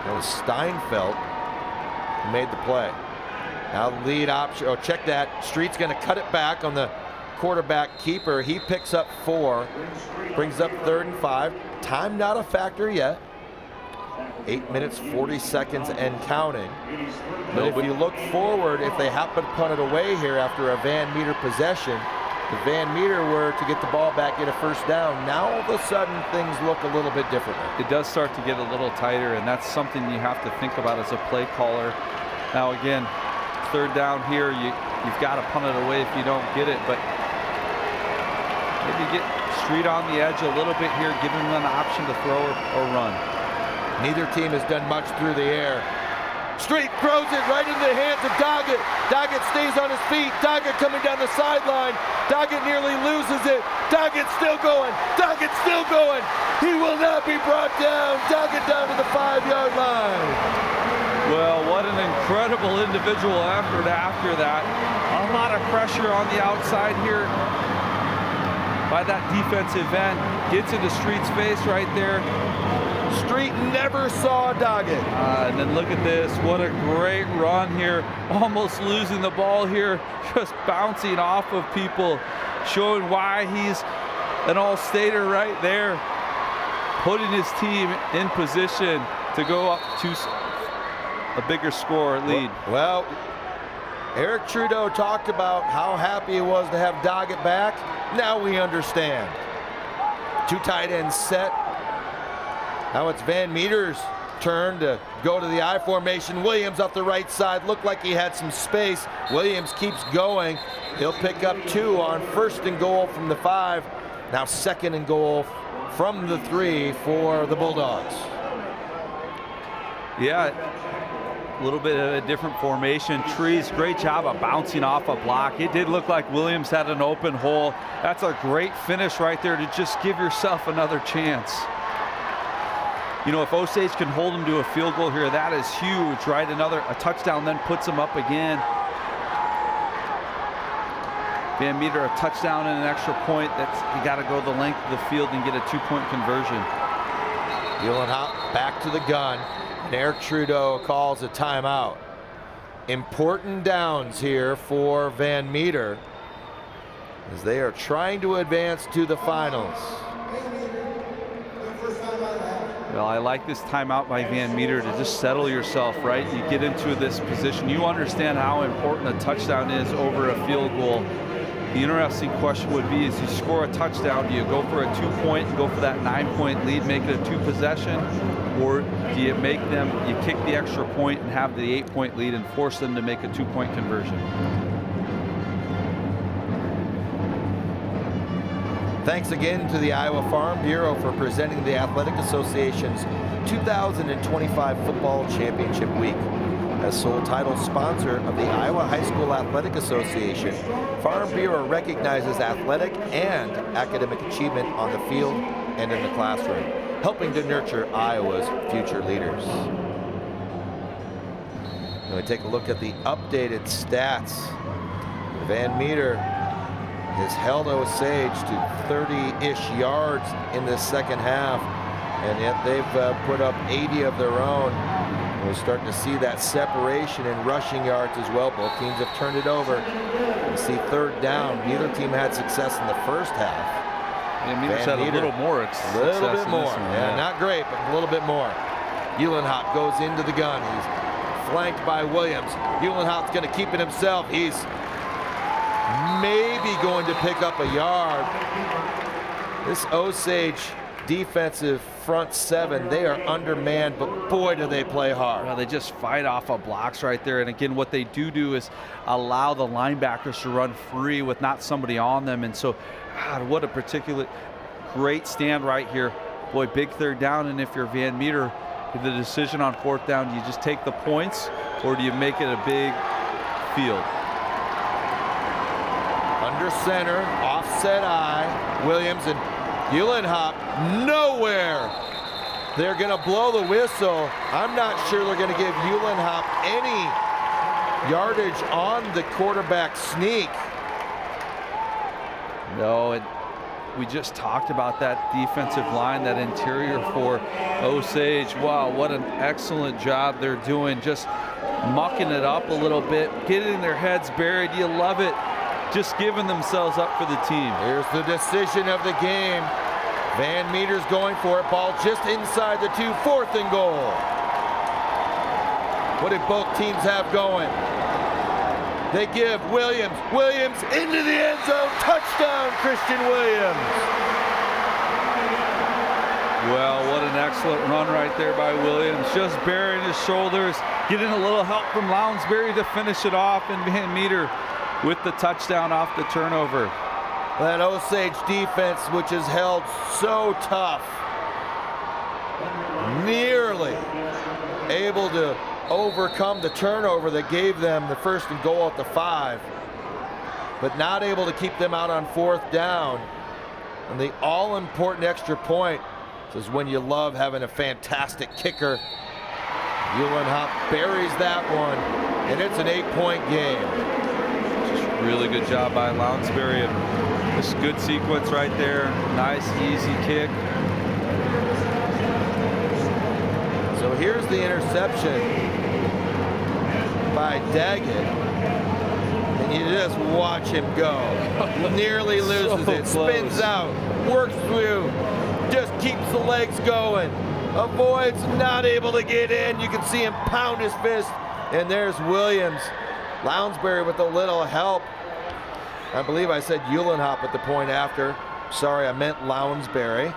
It was Steinfeld who made the play. Now the lead option. Oh, check that. Street's going to cut it back on the quarterback keeper. He picks up 4, brings up 3rd and 5. Time not a factor yet. 8 minutes 40 seconds and counting. But if you look forward, if they happen to punt it away here after a Van Meter possession, if Van Meter were to get the ball back, get a first down, now all of a sudden things look a little bit differently. It does start to get a little tighter, and that's something you have to think about as a play caller. Now again, 3rd down here, you've got to punt it away if you don't get it, but maybe get Street on the edge a little bit here, give him an option to throw or run. Neither team has done much through the air. Street throws it right into the hands of Doggett. Doggett stays on his feet. Doggett coming down the sideline. Doggett nearly loses it. Doggett still going. Doggett still going. He will not be brought down. Doggett down to the 5-yard line. Well, what an incredible individual effort after that. A lot of pressure on the outside here by that defensive end. Gets into Street's face right there. Street never saw Doggett. And then look at this. What a great run here. Almost losing the ball here. Just bouncing off of people. Showing why he's an all-stater right there. Putting his team in position to go up to a bigger score lead. Well, Eric Trudeau talked about how happy he was to have Doggett back. Now we understand. 2 tight ends set. Now it's Van Meter's turn to go to the I formation. Williams up the right side, looked like he had some space. Williams keeps going. He'll pick up 2 on 1st and goal from the 5. Now 2nd and goal from the 3 for the Bulldogs. Yeah, a little bit of a different formation. Trees, great job of bouncing off a block. It did look like Williams had an open hole. That's a great finish right there to just give yourself another chance. You know, if Osage can hold him to a field goal here, that is huge, right? A touchdown then puts him up again. Van Meter, a touchdown and an extra point. You got to go the length of the field and get a 2-point conversion. Uhlenhaupt back to the gun, and Eric Trudeau calls a timeout. Important downs here for Van Meter as they are trying to advance to the finals. Well, I like this timeout by Van Meter to just settle yourself, right? You get into this position. You understand how important a touchdown is over a field goal. The interesting question would be, is you score a touchdown, do you go for a 2-point and go for that 9-point lead, make it a 2-possession? Or do you make them, you kick the extra point and have the 8-point lead and force them to make a 2-point conversion? Thanks again to the Iowa Farm Bureau for presenting the Athletic Association's 2025 Football Championship Week. As sole title sponsor of the Iowa High School Athletic Association, Farm Bureau recognizes athletic and academic achievement on the field and in the classroom, helping to nurture Iowa's future leaders. Now we take a look at the updated stats. Van Meter has held Osage to 30-ish yards in the second half, and yet they've put up 80 of their own. We're starting to see that separation in rushing yards as well. Both teams have turned it over. You see 3rd down. Neither team had success in the first half. Van Meter's had a little more success. A little bit more. Yeah, not great, but a little bit more. Uhlenhaupt goes into the gun. He's flanked by Williams. Uhlenhaupt's going to keep it himself. He's maybe going to pick up a yard. This Osage defensive front 7, they are undermanned, but boy, do they play hard. Well, they just fight off of blocks right there. And again, what they do is allow the linebackers to run free with not somebody on them. And so, God, what a particular great stand right here. Boy, big 3rd down. And if you're Van Meter, the decision on 4th down, do you just take the points or do you make it a big field? Under center, offset eye, Williams and Uhlenhaupt nowhere. They're going to blow the whistle. I'm not sure they're going to give Uhlenhaupt any yardage on the quarterback sneak. No, we just talked about that defensive line, that interior for Osage. Wow, what an excellent job they're doing, just mucking it up a little bit, getting their heads buried. You love it. Just giving themselves up for the team. Here's the decision of the game. Van Meter's going for it. Ball just inside the 2, 4th and goal. What did both teams have going? They give Williams into the end zone. Touchdown, Christian Williams. Well, what an excellent run right there by Williams. Just burying his shoulders, getting a little help from Lounsbury to finish it off, and Van Meter with the touchdown off the turnover. That Osage defense, which is held so tough, nearly able to overcome the turnover that gave them the 1st and goal at the 5, but not able to keep them out on 4th down. And the all-important extra point is when you love having a fantastic kicker. Uhlenhaupt buries that one, and it's an 8-point game. Really good job by Lounsbury. Just good sequence right there. Nice, easy kick. So here's the interception by Daggett. And you just watch him go. Nearly loses it. Spins out. Works through. Just keeps the legs going. Avoids, not able to get in. You can see him pound his fist. And there's Williams Lounsbury with a little help. I believe I said Uhlenhop at the point after. Sorry, I meant Lounsbury.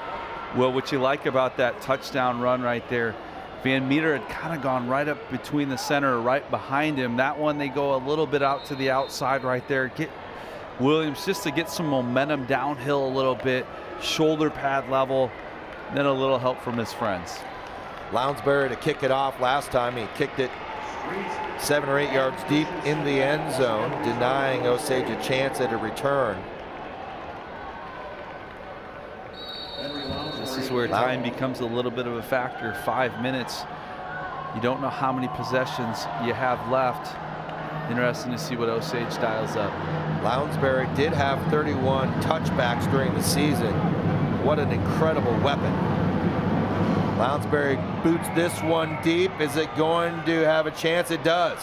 Well, what you like about that touchdown run right there, Van Meter had kind of gone right up between the center, right behind him. That one, they go a little bit out to the outside right there. Get Williams just to get some momentum downhill a little bit, shoulder pad level, then a little help from his friends. Lounsbury to kick it off. Last time he kicked it 7 or 8 yards deep in the end zone, denying Osage a chance at a return. This is where time becomes a little bit of a factor. 5 minutes. You don't know how many possessions you have left. Interesting to see what Osage dials up. Lounsbury did have 31 touchbacks during the season. What an incredible weapon. Lounsbury boots this one deep. Is it going to have a chance? It does.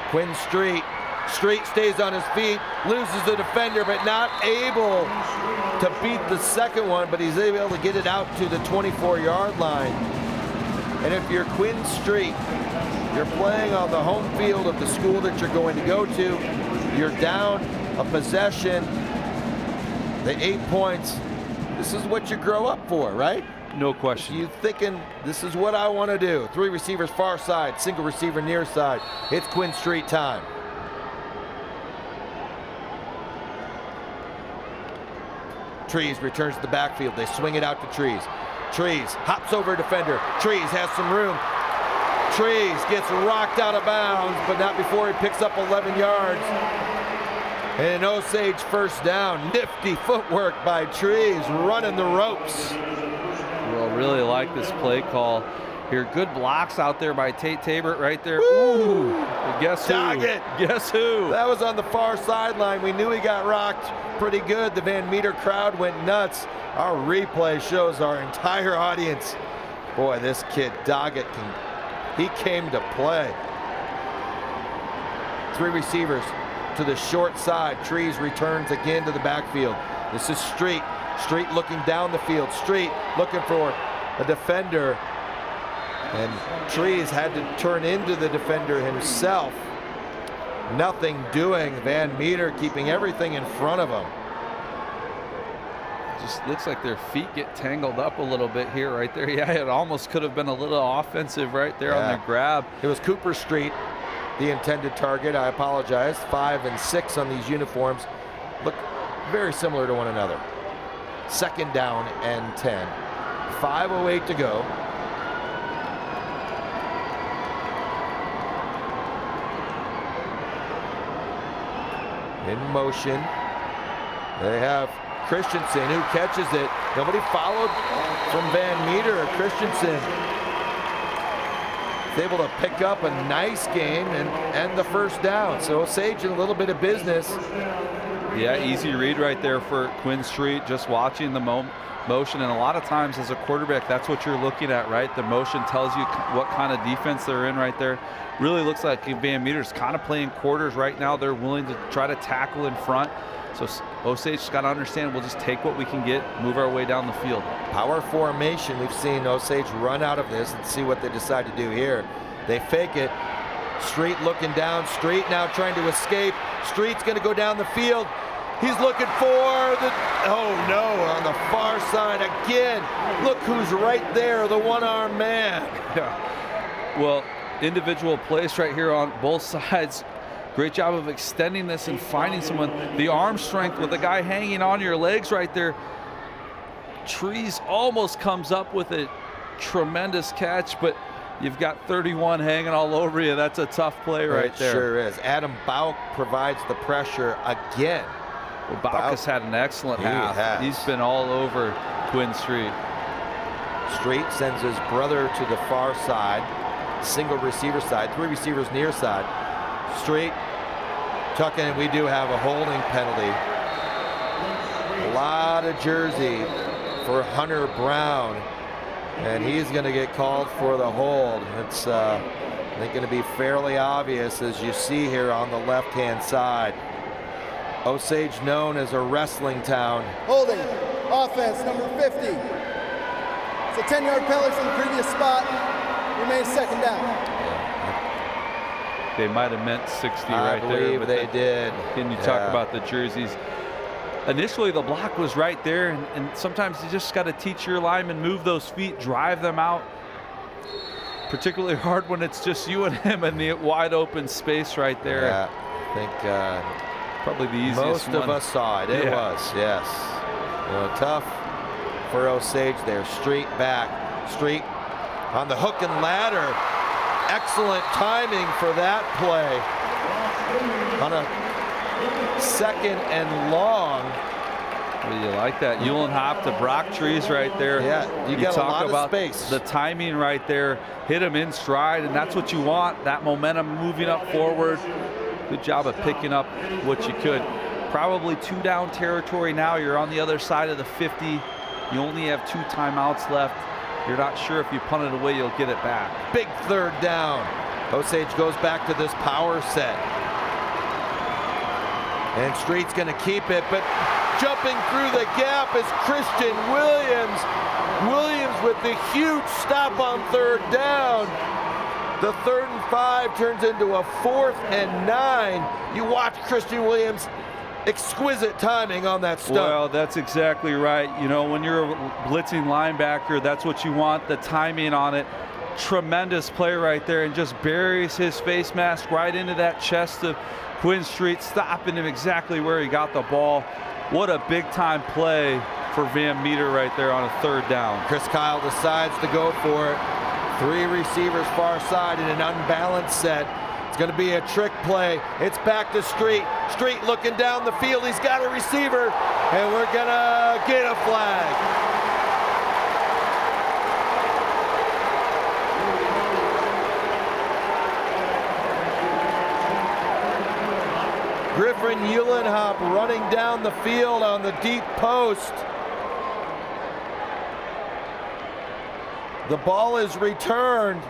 Quinn Street. Street stays on his feet, loses the defender, but not able to beat the second one, but he's able to get it out to the 24-yard line. And if you're Quinn Street, you're playing on the home field of the school that you're going to go to, you're down a possession, the 8 points, this is what you grow up for, right? No question. You thinking, this is what I want to do. 3 receivers far side, single receiver near side. It's Quinn Street time. Trees returns to the backfield. They swing it out to Trees. Trees hops over a defender. Trees has some room. Trees gets rocked out of bounds, but not before he picks up 11 yards. And an Osage first down. Nifty footwork by Trees, running the ropes. Well, really like this play call here. Good blocks out there by Tate Tabor right there. Ooh, guess who? Doggett. Guess who? That was on the far sideline. We knew he got rocked pretty good. The Van Meter crowd went nuts. Our replay shows our entire audience. Boy, this kid Doggett, he came to play. 3 receivers to the short side. Trees returns again to the backfield. This is Street. Street looking down the field. Street looking for a defender. And Trees had to turn into the defender himself. Nothing doing. Van Meter keeping everything in front of him. Just looks like their feet get tangled up a little bit here, right there. Yeah, it almost could have been a little offensive right there on the grab. It was Cooper Street, the intended target. I apologize. 5 and 6 on these uniforms. Look very similar to one another. 2nd down and 10. 5:08 to go. In motion. They have Christensen who catches it. Nobody followed from Van Meter. Christensen is able to pick up a nice game and the first down. So Osage in a little bit of business. Yeah, easy read right there for Quinn Street, just watching the motion. And a lot of times as a quarterback, that's what you're looking at, right? The motion tells you what kind of defense they're in right there. Really looks like Van Meter's kind of playing quarters right now. They're willing to try to tackle in front. So Osage's got to understand we'll just take what we can get, move our way down the field. Power formation. We've seen Osage run out of this and see what they decide to do here. They fake it. Street looking down. Street now trying to escape. Street's going to go down the field. He's looking for the, oh no, on the far side again. Look who's right there, the one-armed man. Yeah. Well, individual plays right here on both sides. Great job of extending this and finding someone. The arm strength with the guy hanging on your legs right there. Trees almost comes up with a tremendous catch, but you've got 31 hanging all over you. That's a tough play right there. It sure is. Adam Bauk provides the pressure again. Well, Bauk has had an excellent half. He's been all over Quinn Street. Street sends his brother to the far side. Single receiver side. 3 receivers near side. Street tucking, and we do have a holding penalty. A lot of jersey for Hunter Brown, and he's going to get called for the hold. It's I think going to be fairly obvious, as you see here on the left-hand side. Osage known as a wrestling town. Holding, offense, number 50. It's a 10-yard penalty from the previous spot. Remains 2nd down. They might have meant 60 I right there. believe they did. Can you talk about the jerseys? Initially, the block was right there, and sometimes you just got to teach your linemen, move those feet, drive them out. Particularly hard when it's just you and him in the wide open space right there. Yeah, I think probably the easiest most one. of us saw it. It was, yes. Tough for Osage there. Street back. Street on the hook and ladder. Excellent timing for that play. On a 2nd and long. Well, you like that Yulin hop to Brock Trees right there. Yeah, you got talk a lot about of space. The timing right there. Hit him in stride, and that's what you want. That momentum moving up forward. Good job of picking up what you could. Probably 2 down territory now. You're on the other side of the 50. You only have 2 timeouts left. You're not sure if you punt it away, you'll get it back. Big 3rd down. Osage goes back to this power set. And Street's going to keep it, but jumping through the gap is Christian Williams. Williams with the huge stop on 3rd down. The 3rd and 5 turns into a 4th and 9. You watch Christian Williams. Exquisite timing on that stunt. Well, that's exactly right. You know, when you're a blitzing linebacker, that's what you want, the timing on it. Tremendous play right there, and just buries his face mask right into that chest of Quinn Street, stopping him exactly where he got the ball. What a big-time play for Van Meter right there on a 3rd down. Chris Kyle decides to go for it. 3 receivers far side in an unbalanced set. It's going to be a trick play. It's back to Street. Street looking down the field. He's got a receiver, and we're going to get a flag. Griffin Uhlenhop running down the field on the deep post. The ball is returned,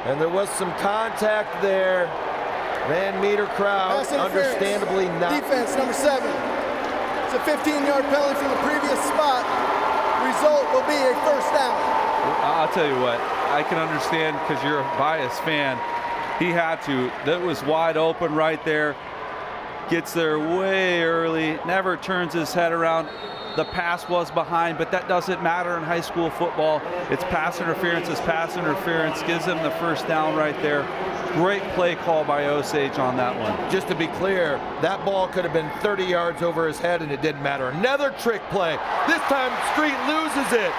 and there was some contact there. Van Meter crowd, understandably not. Defense, number 7. It's a 15-yard penalty from the previous spot. Result will be a 1st down. I'll tell you what, I can understand because you're a biased fan. He had to. That was wide open right there. Gets there way early, never turns his head around. The pass was behind, but that doesn't matter in high school football. It's pass interference, it's pass interference. Gives him the 1st down right there. Great play call by Osage on that one. Just to be clear, that ball could have been 30 yards over his head and it didn't matter. Another trick play. This time Street loses it.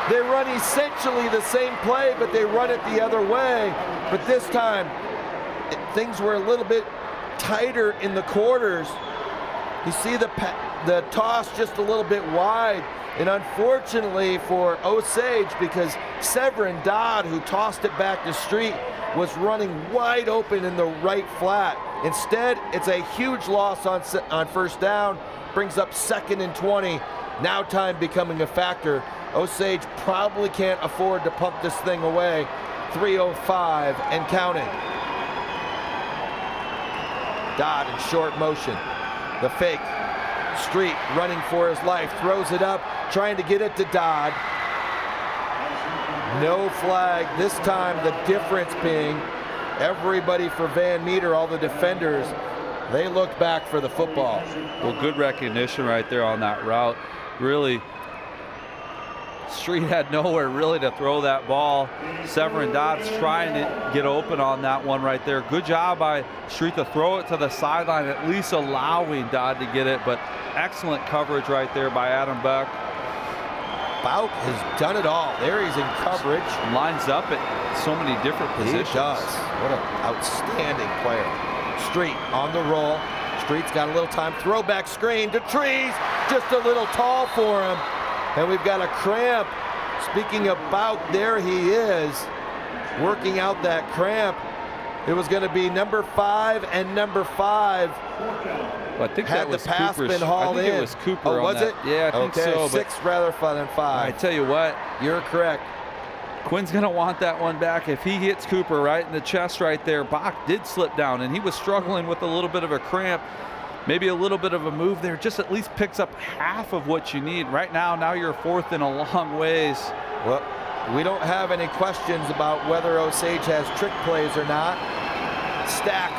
They run essentially the same play, but they run it the other way. But this time, things were a little bit tighter in the quarters. You see the toss just a little bit wide, and unfortunately for Osage, because Severin Dodd, who tossed it back to Street, was running wide open in the right flat. Instead, it's a huge loss on 1st down, brings up 2nd and 20. Now time becoming a factor. Osage probably can't afford to pump this thing away. 3:05 and counting. Dodd in short motion. The fake. Street running for his life. Throws it up, trying to get it to Dodd. No flag. This time the difference being everybody for Van Meter, all the defenders, they look back for the football. Well, good recognition right there on that route. Really, Street had nowhere really to throw that ball. Severin Dodd's trying to get open on that one right there. Good job by Street to throw it to the sideline, at least allowing Dodd to get it, but excellent coverage right there by Adam Beck. Bauk has done it all. There he's in coverage. Lines up at so many different positions. He does. What an outstanding player. Street on the roll. Street's got a little time. Throwback screen to Trees. Just a little tall for him. And we've got a cramp. Speaking of Bauk, there he is, working out that cramp. It was going to be number 5 and number 5. Well, I think had that was the pass Cooper's, been hauled I think in. it was Cooper. Oh, was on that. it? Yeah, I think okay, so. 6 rather than 5. I tell you what, you're correct. Quinn's going to want that one back. If he hits Cooper right in the chest right there, Bach did slip down, and he was struggling with a little bit of a cramp. Maybe a little bit of a move there, just at least picks up half of what you need. Right now you're 4th in a long ways. Well, we don't have any questions about whether Osage has trick plays or not. stack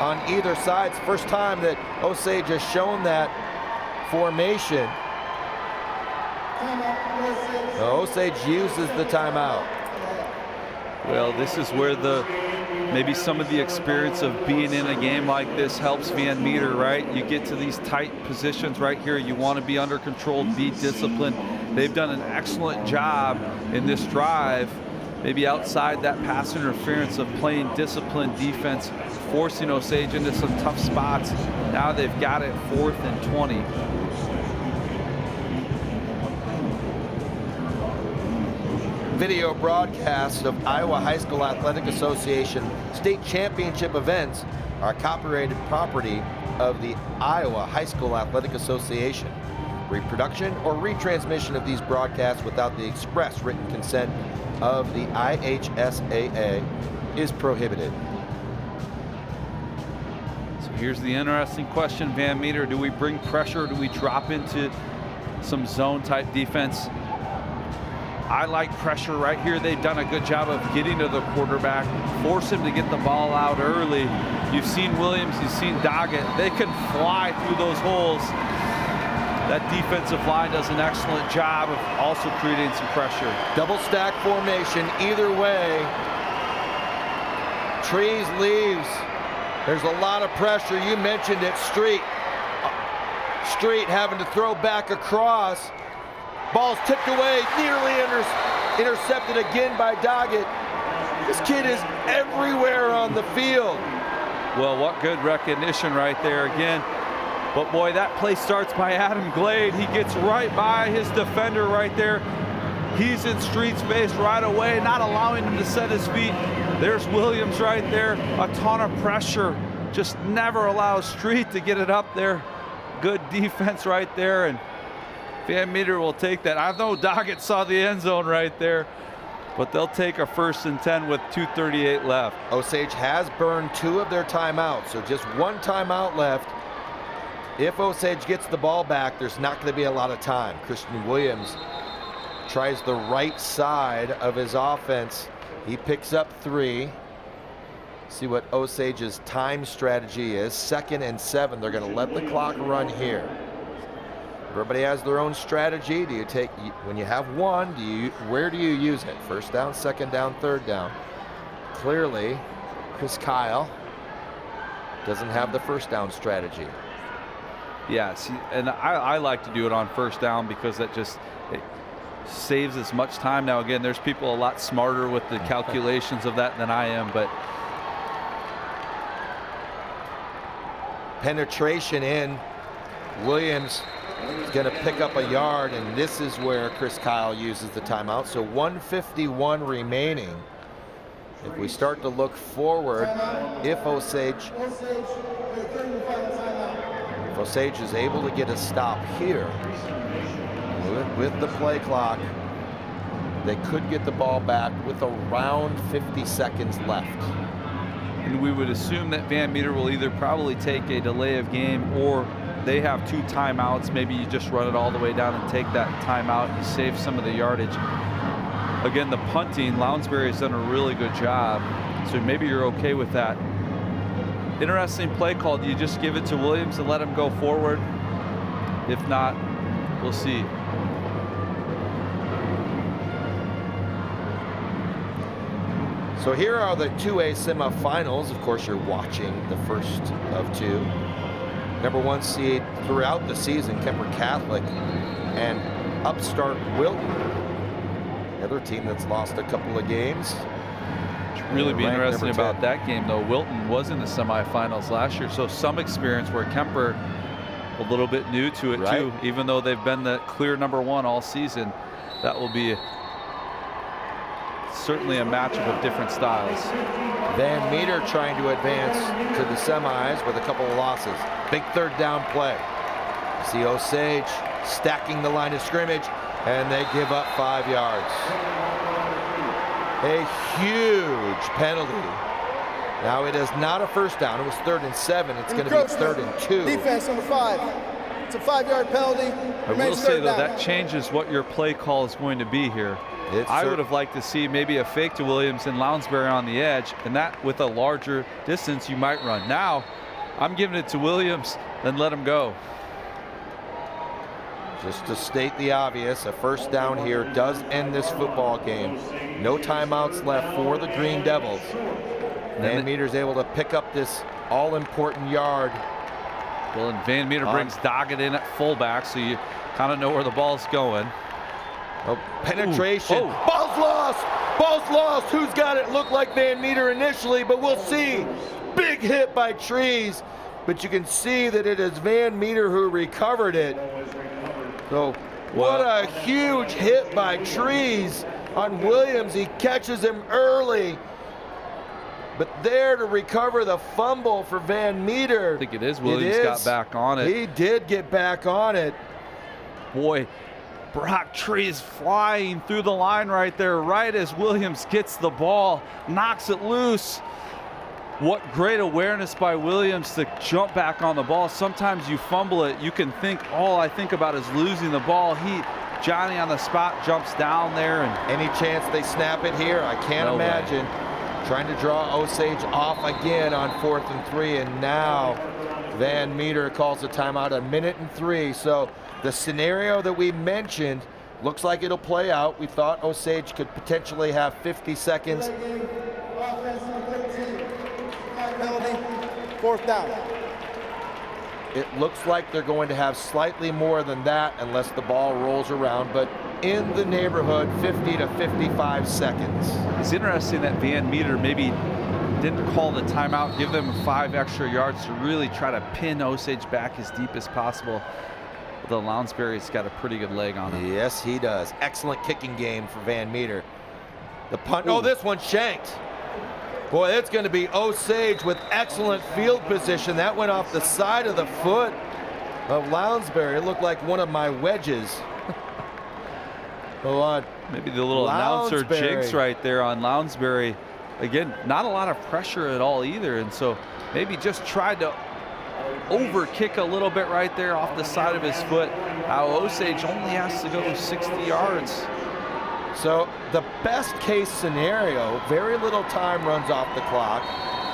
on either side. It's the first time that Osage has shown that formation. Osage uses the timeout. Well, this is where maybe some of the experience of being in a game like this helps Van Meter, right? You get to these tight positions right here. You want to be under control, be disciplined. They've done an excellent job in this drive, maybe outside that pass interference, of playing disciplined defense, forcing Osage into some tough spots. Now they've got it 4th and 20. Video broadcasts of Iowa High School Athletic Association state championship events are copyrighted property of the Iowa High School Athletic Association. Reproduction or retransmission of these broadcasts without the express written consent of the IHSAA is prohibited. So here's the interesting question, Van Meter. Do we bring pressure? Do we drop into some zone type defense? I like pressure right here. They've done a good job of getting to the quarterback, force him to get the ball out early. You've seen Williams, you've seen Doggett. They can fly through those holes. That defensive line does an excellent job of also creating some pressure. Double stack formation either way. Trees, leaves. There's a lot of pressure. You mentioned it, Street. Street having to throw back across. Ball's tipped away, nearly intercepted again by Doggett. This kid is everywhere on the field. Well, what good recognition right there again. But boy, that play starts by Adam Glade. He gets right by his defender right there. He's in Street's face right away, not allowing him to set his feet. There's Williams right there. A ton of pressure. Just never allows Street to get it up there. Good defense right there. And Van Meter will take that. I know Doggett saw the end zone right there, but they'll take a 1st and 10 with 2:38 left. Osage has burned 2 of their timeouts, so just 1 timeout left. If Osage gets the ball back, there's not going to be a lot of time. Christian Williams tries the right side of his offense. He picks up 3. See what Osage's time strategy is. 2nd and 7. They're going to let the clock run here. Everybody has their own strategy. Do you take, when you have 1, where do you use it? 1st down, 2nd down, 3rd down. Clearly, Chris Kyle doesn't have the 1st down strategy. Yes, and I like to do it on 1st down because it saves as much time. Now again, there's people a lot smarter with the calculations of that than I am, but penetration in. Williams is going to pick up a yard, and this is where Chris Kyle uses the timeout. So 1:51 remaining. If we start to look forward, if Osage is able to get a stop here with the play clock, they could get the ball back with around 50 seconds left. And we would assume that Van Meter will either probably take a delay of game, or they have 2 timeouts. Maybe you just run it all the way down and take that timeout and save some of the yardage. Again, the punting, Lounsbury has done a really good job, so maybe you're okay with that. Interesting play call. Do you just give it to Williams and let him go forward? If not, we'll see. So here are the 2A semifinals. Of course, you're watching the first of 2. Number 1 seed throughout the season, Kemper Catholic, and upstart Wilton. Another team that's lost a couple of games. Really be interesting about that game, though. Wilton was in the semifinals last year, so some experience where Kemper a little bit new to it too, even though they've been the clear number 1 all season. That will be certainly a matchup of different styles. Van Meter trying to advance to the semis with a couple of losses. Big 3rd down play. See Osage stacking the line of scrimmage, and they give up 5 yards. A huge penalty. Now it is not a 1st down. It was 3rd and 7. It's going to be 3rd and 2. Defense number 5. It's a 5-yard penalty. I will say though, that changes what your play call is going to be here. I would have liked to see maybe a fake to Williams and Lounsbury on the edge, and that with a larger distance you might run. Now I'm giving it to Williams, then let him go. Just to state the obvious, a first down here does end this football game. No timeouts left for the Green Devils. Van Meter's able to pick up this all-important yard. Well, and Van Meter brings Doggett in at fullback, so you kind of know where the ball's going. Oh, penetration. Ball's lost. Ball's lost. Who's got it? Looked like Van Meter initially, but we'll see. Big hit by Trees, but you can see that it is Van Meter who recovered it. So what a huge hit by Trees on Williams. He catches him early, but there to recover the fumble for Van Meter. I think it is Williams got back on it. He did get back on it. Boy, Brock Trees flying through the line right there, right as Williams gets the ball, knocks it loose. What great awareness by Williams to jump back on the ball. Sometimes you fumble it, you can think, all I think about is losing the ball. Johnny on the spot jumps down there. And any chance they snap it here? I can't imagine. Trying to draw Osage off again on 4th and 3, and now Van Meter calls a timeout, 1:03. So the scenario that we mentioned looks like it'll play out. We thought Osage could potentially have 50 seconds. Penalty, 4th down. It looks like they're going to have slightly more than that unless the ball rolls around, but in the neighborhood, 50 to 55 seconds. It's interesting that Van Meter maybe didn't call the timeout, give them 5 extra yards to really try to pin Osage back as deep as possible. The Lounsbury's got a pretty good leg on him. Yes, he does. Excellent kicking game for Van Meter. The punt, oh, this one's shanked. Boy, it's going to be Osage with excellent field position. That went off the side of the foot of Lounsbury. It looked like one of my wedges. Maybe the little announcer jinx right there on Lounsbury. Again, not a lot of pressure at all either, and so maybe just tried to over kick a little bit right there off the side of his foot. Osage only has to go 60 yards. So the best case scenario, very little time runs off the clock.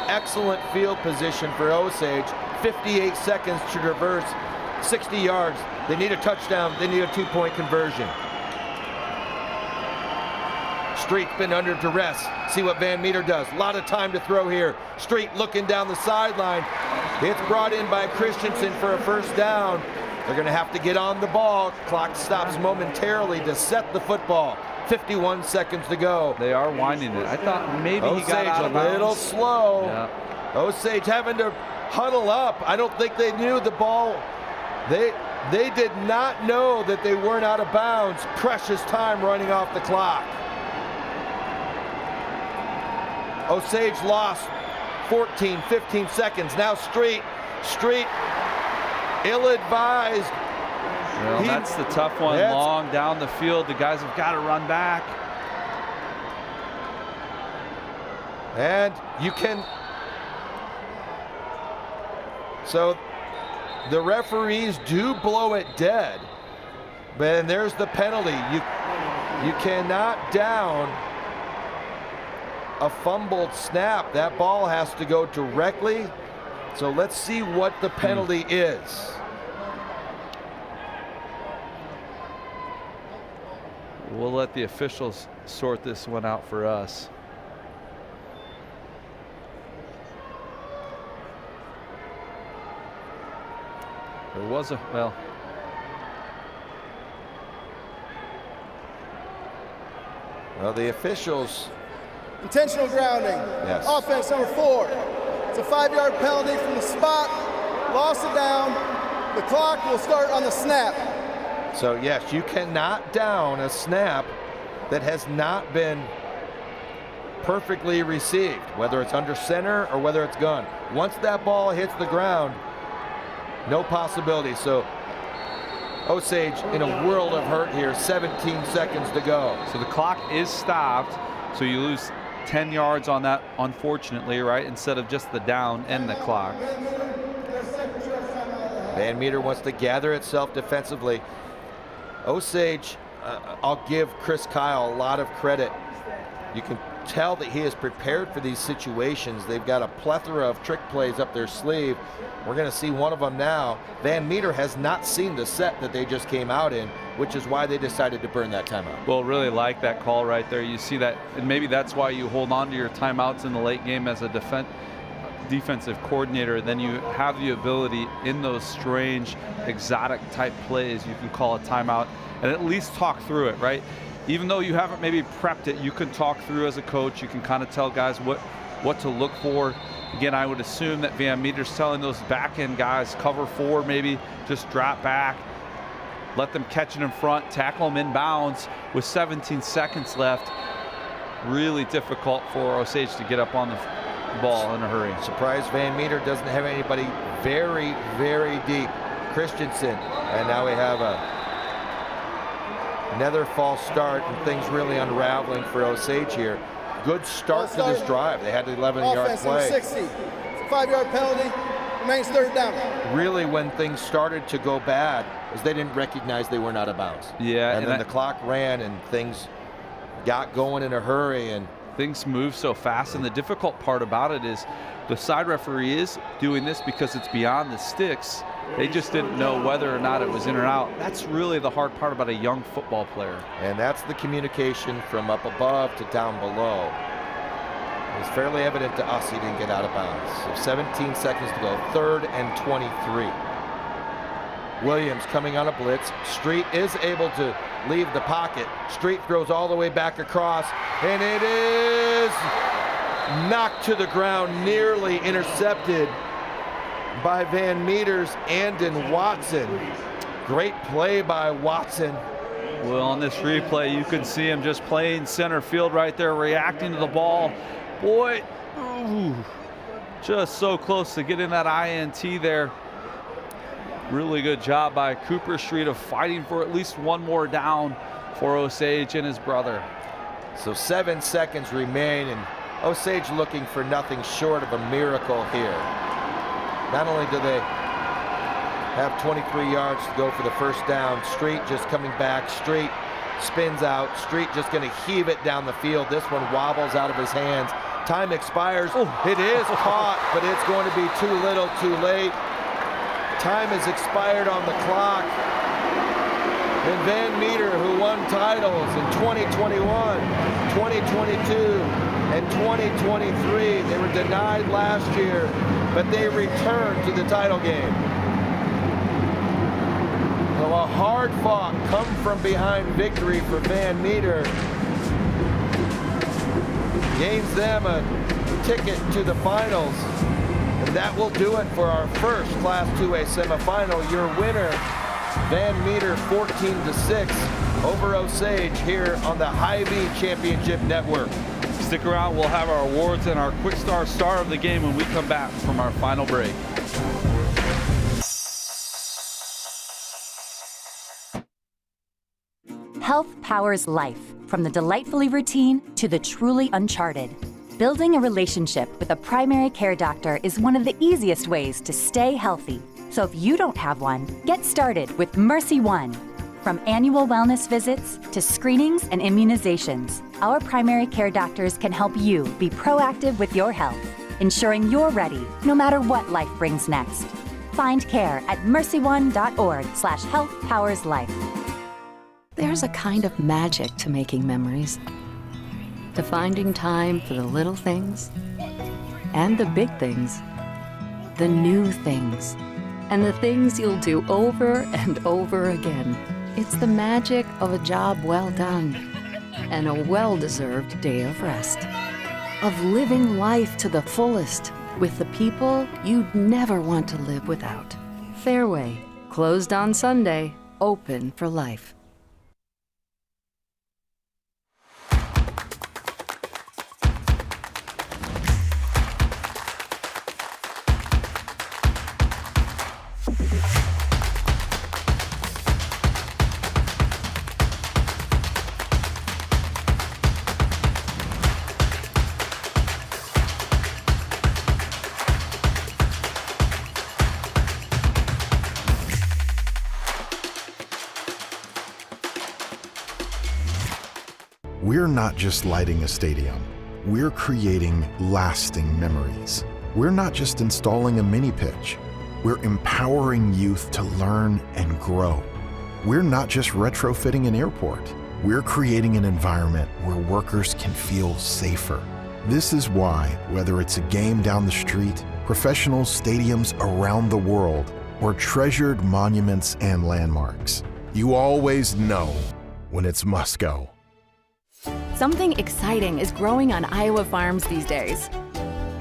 Excellent field position for Osage. 58 seconds to traverse 60 yards. They need a touchdown. They need a 2-point conversion. Street's been under duress. See what Van Meter does. A lot of time to throw here. Street looking down the sideline. It's brought in by Christensen for a first down. They're going to have to get on the ball. Clock stops momentarily to set the football. 51 seconds to go. They are winding it. I thought maybe Osage he got out of bounds. a little slow. Yeah. Osage having to huddle up. I don't think they knew the ball. They did not know that they weren't out of bounds. Precious time running off the clock. Osage lost 14, 15 seconds. Now Street ill-advised. Well, that's the tough one, long down the field. The guys have got to run back. And you can, so the referees do blow it dead, but there's the penalty. You cannot down a fumbled snap. That ball has to go directly. So let's see what the penalty is. We'll let the officials sort this one out for us. There was a, well, the officials. Intentional grounding. Yes. Offense number 4. It's a 5-yard penalty from the spot. Lost it down. The clock will start on the snap. So yes, you cannot down a snap that has not been perfectly received, whether it's under center or whether it's gun. Once that ball hits the ground, no possibility. So Osage in a world of hurt here, 17 seconds to go. So the clock is stopped, so you lose 10 yards on that, unfortunately, right? Instead of just the down and the clock. Van Meter wants to gather itself defensively. Osage I'll give Chris Kyle a lot of credit. You can tell that he is prepared for these situations. They've got a plethora of trick plays up their sleeve. We're going to see one of them now. Van Meter has not seen the set that they just came out in, which is why they decided to burn that timeout. Well, really like that call right there. You see that, and maybe that's why you hold on to your timeouts in the late game as a defensive coordinator. Then you have the ability in those strange, exotic type plays, you can call a timeout and at least talk through it, right? Even though you haven't maybe prepped it, you can talk through as a coach. You can kind of tell guys what to look for. Again, I would assume that Van Meter's telling those back end guys, cover 4 maybe, just drop back, let them catch it in front, tackle them in bounds with 17 seconds left. Really difficult for Osage to get up on the ball in a hurry. Surprised Van Meter doesn't have anybody very, very deep. Christensen, and now we have another false start, and things really unraveling for Osage here. Good start to this drive. They had the 11-yard play. 60. It's a 5-yard penalty. Remains third down. Really, when things started to go bad, is they didn't recognize they were not out of bounds. Yeah, and then the clock ran, and things got going in a hurry, and things move so fast. And the difficult part about it is the side referee is doing this because it's beyond the sticks. They just didn't know whether or not it was in or out. That's really the hard part about a young football player. And that's the communication from up above to down below. It's fairly evident to us he didn't get out of bounds. So 17 seconds to go, 3rd and 23. Williams coming on a blitz. Street is able to leave the pocket. Street throws all the way back across, and it is knocked to the ground, nearly intercepted by Van Meter's Andon Watson. Great play by Watson. Well, on this replay, you can see him just playing center field right there, reacting to the ball. Boy, ooh, just so close to getting that INT there. Really good job by Cooper Street of fighting for at least one more down for Osage and his brother. So 7 seconds remain, and Osage looking for nothing short of a miracle here. Not only do they have 23 yards to go for the first down, Street just coming back. Street spins out. Street just going to heave it down the field. This one wobbles out of his hands. Time expires. It is caught, but it's going to be too little, too late. Time has expired on the clock. And Van Meter, who won titles in 2021, 2022, and 2023, they were denied last year, but they returned to the title game. So a hard-fought, come-from-behind victory for Van Meter gains them a ticket to the finals. And that will do it for our first Class 2A semifinal. Your winner, Van Meter 14-6 over Osage here on the Hy-Vee Championship Network. Stick around, we'll have our awards and our Quick Star of the game when we come back from our final break. Health powers life, from the delightfully routine to the truly uncharted. Building a relationship with a primary care doctor is one of the easiest ways to stay healthy. So if you don't have one, get started with Mercy One. From annual wellness visits to screenings and immunizations, our primary care doctors can help you be proactive with your health, ensuring you're ready no matter what life brings next. Find care at mercyone.org/healthpowerslife. There's a kind of magic to making memories, to finding time for the little things and the big things, the new things, and the things you'll do over and over again. It's the magic of a job well done and a well-deserved day of rest, of living life to the fullest with the people you'd never want to live without. Fairway, closed on Sunday, open for life. We're not just lighting a stadium. We're creating lasting memories. We're not just installing a mini pitch. We're empowering youth to learn and grow. We're not just retrofitting an airport. We're creating an environment where workers can feel safer. This is why, whether it's a game down the street, professional stadiums around the world, or treasured monuments and landmarks, you always know when it's must go. Something exciting is growing on Iowa farms these days.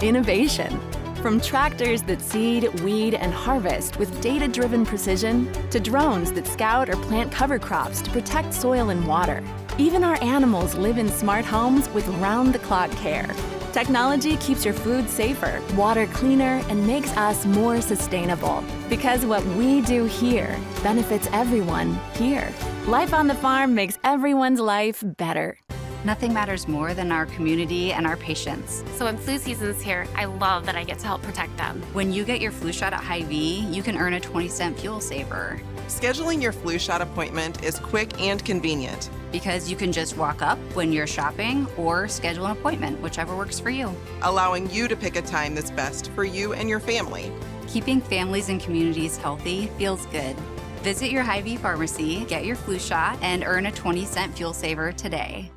Innovation. From tractors that seed, weed, and harvest with data-driven precision, to drones that scout or plant cover crops to protect soil and water. Even our animals live in smart homes with round-the-clock care. Technology keeps your food safer, water cleaner, and makes us more sustainable. Because what we do here benefits everyone here. Life on the farm makes everyone's life better. Nothing matters more than our community and our patients. So when flu season's here, I love that I get to help protect them. When you get your flu shot at Hy-Vee, you can earn a 20-cent fuel saver. Scheduling your flu shot appointment is quick and convenient. Because you can just walk up when you're shopping or schedule an appointment, whichever works for you. Allowing you to pick a time that's best for you and your family. Keeping families and communities healthy feels good. Visit your Hy-Vee pharmacy, get your flu shot, and earn a 20-cent fuel saver today.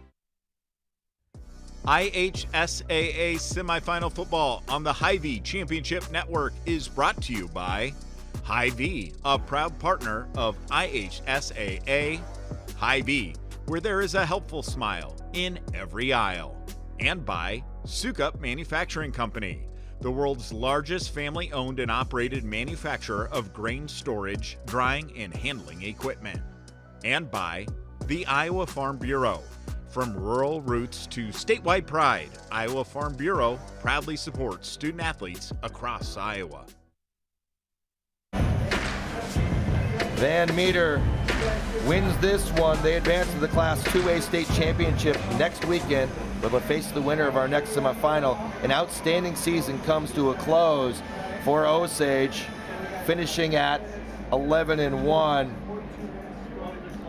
IHSAA Semifinal Football on the Hy-Vee Championship Network is brought to you by Hy-Vee, a proud partner of IHSAA. Hy-Vee, where there is a helpful smile in every aisle. And by Sukup Manufacturing Company, the world's largest family-owned and operated manufacturer of grain storage, drying, and handling equipment. And by the Iowa Farm Bureau. From rural roots to statewide pride, Iowa Farm Bureau proudly supports student athletes across Iowa. Van Meter wins this one. They advance to the Class 2A state championship next weekend, but will face the winner of our next semifinal. An outstanding season comes to a close for Osage, finishing at 11-1.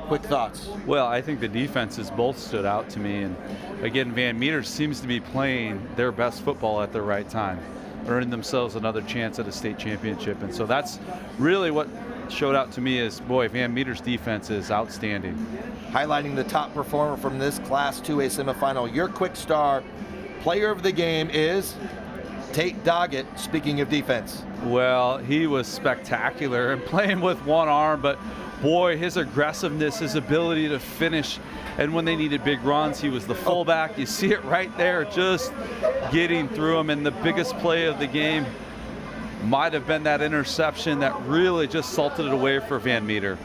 Quick thoughts. Well, I think the defenses both stood out to me, and again, Van Meter seems to be playing their best football at the right time, earning themselves another chance at a state championship. And so that's really what showed out to me is, boy, Van Meter's defense is outstanding. Highlighting the top performer from this Class 2A semifinal, your quick star player of the game is Tate Doggett. Speaking of defense. Well, he was spectacular and playing with one arm, but boy, his aggressiveness, his ability to finish, and when they needed big runs, he was the fullback. You see it right there, just getting through him. And the biggest play of the game might have been that interception that really just salted it away for Van Meter.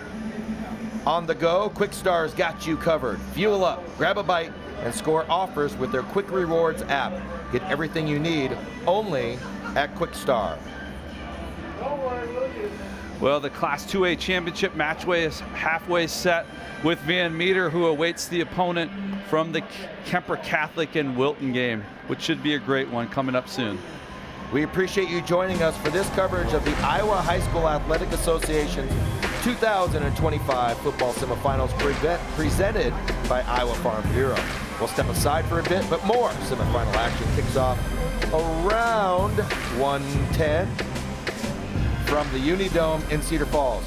On the go, Quick Star's got you covered. Fuel up, grab a bite, and score offers with their Quick Rewards app. Get everything you need only at Quick Star. Well, the Class 2A championship matchway is halfway set with Van Meter, who awaits the opponent from the Kemper Catholic and Wilton game, which should be a great one coming up soon. We appreciate you joining us for this coverage of the Iowa High School Athletic Association's 2025 football semifinals presented by Iowa Farm Bureau. We'll step aside for a bit, but more semifinal action kicks off around 1:10 from the Unidome in Cedar Falls.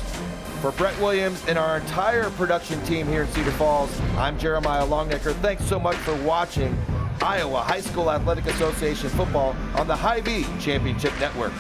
For Brett Williams and our entire production team here in Cedar Falls, I'm Jeremiah Longnecker. Thanks so much for watching Iowa High School Athletic Association football on the Hy-Vee Championship Network.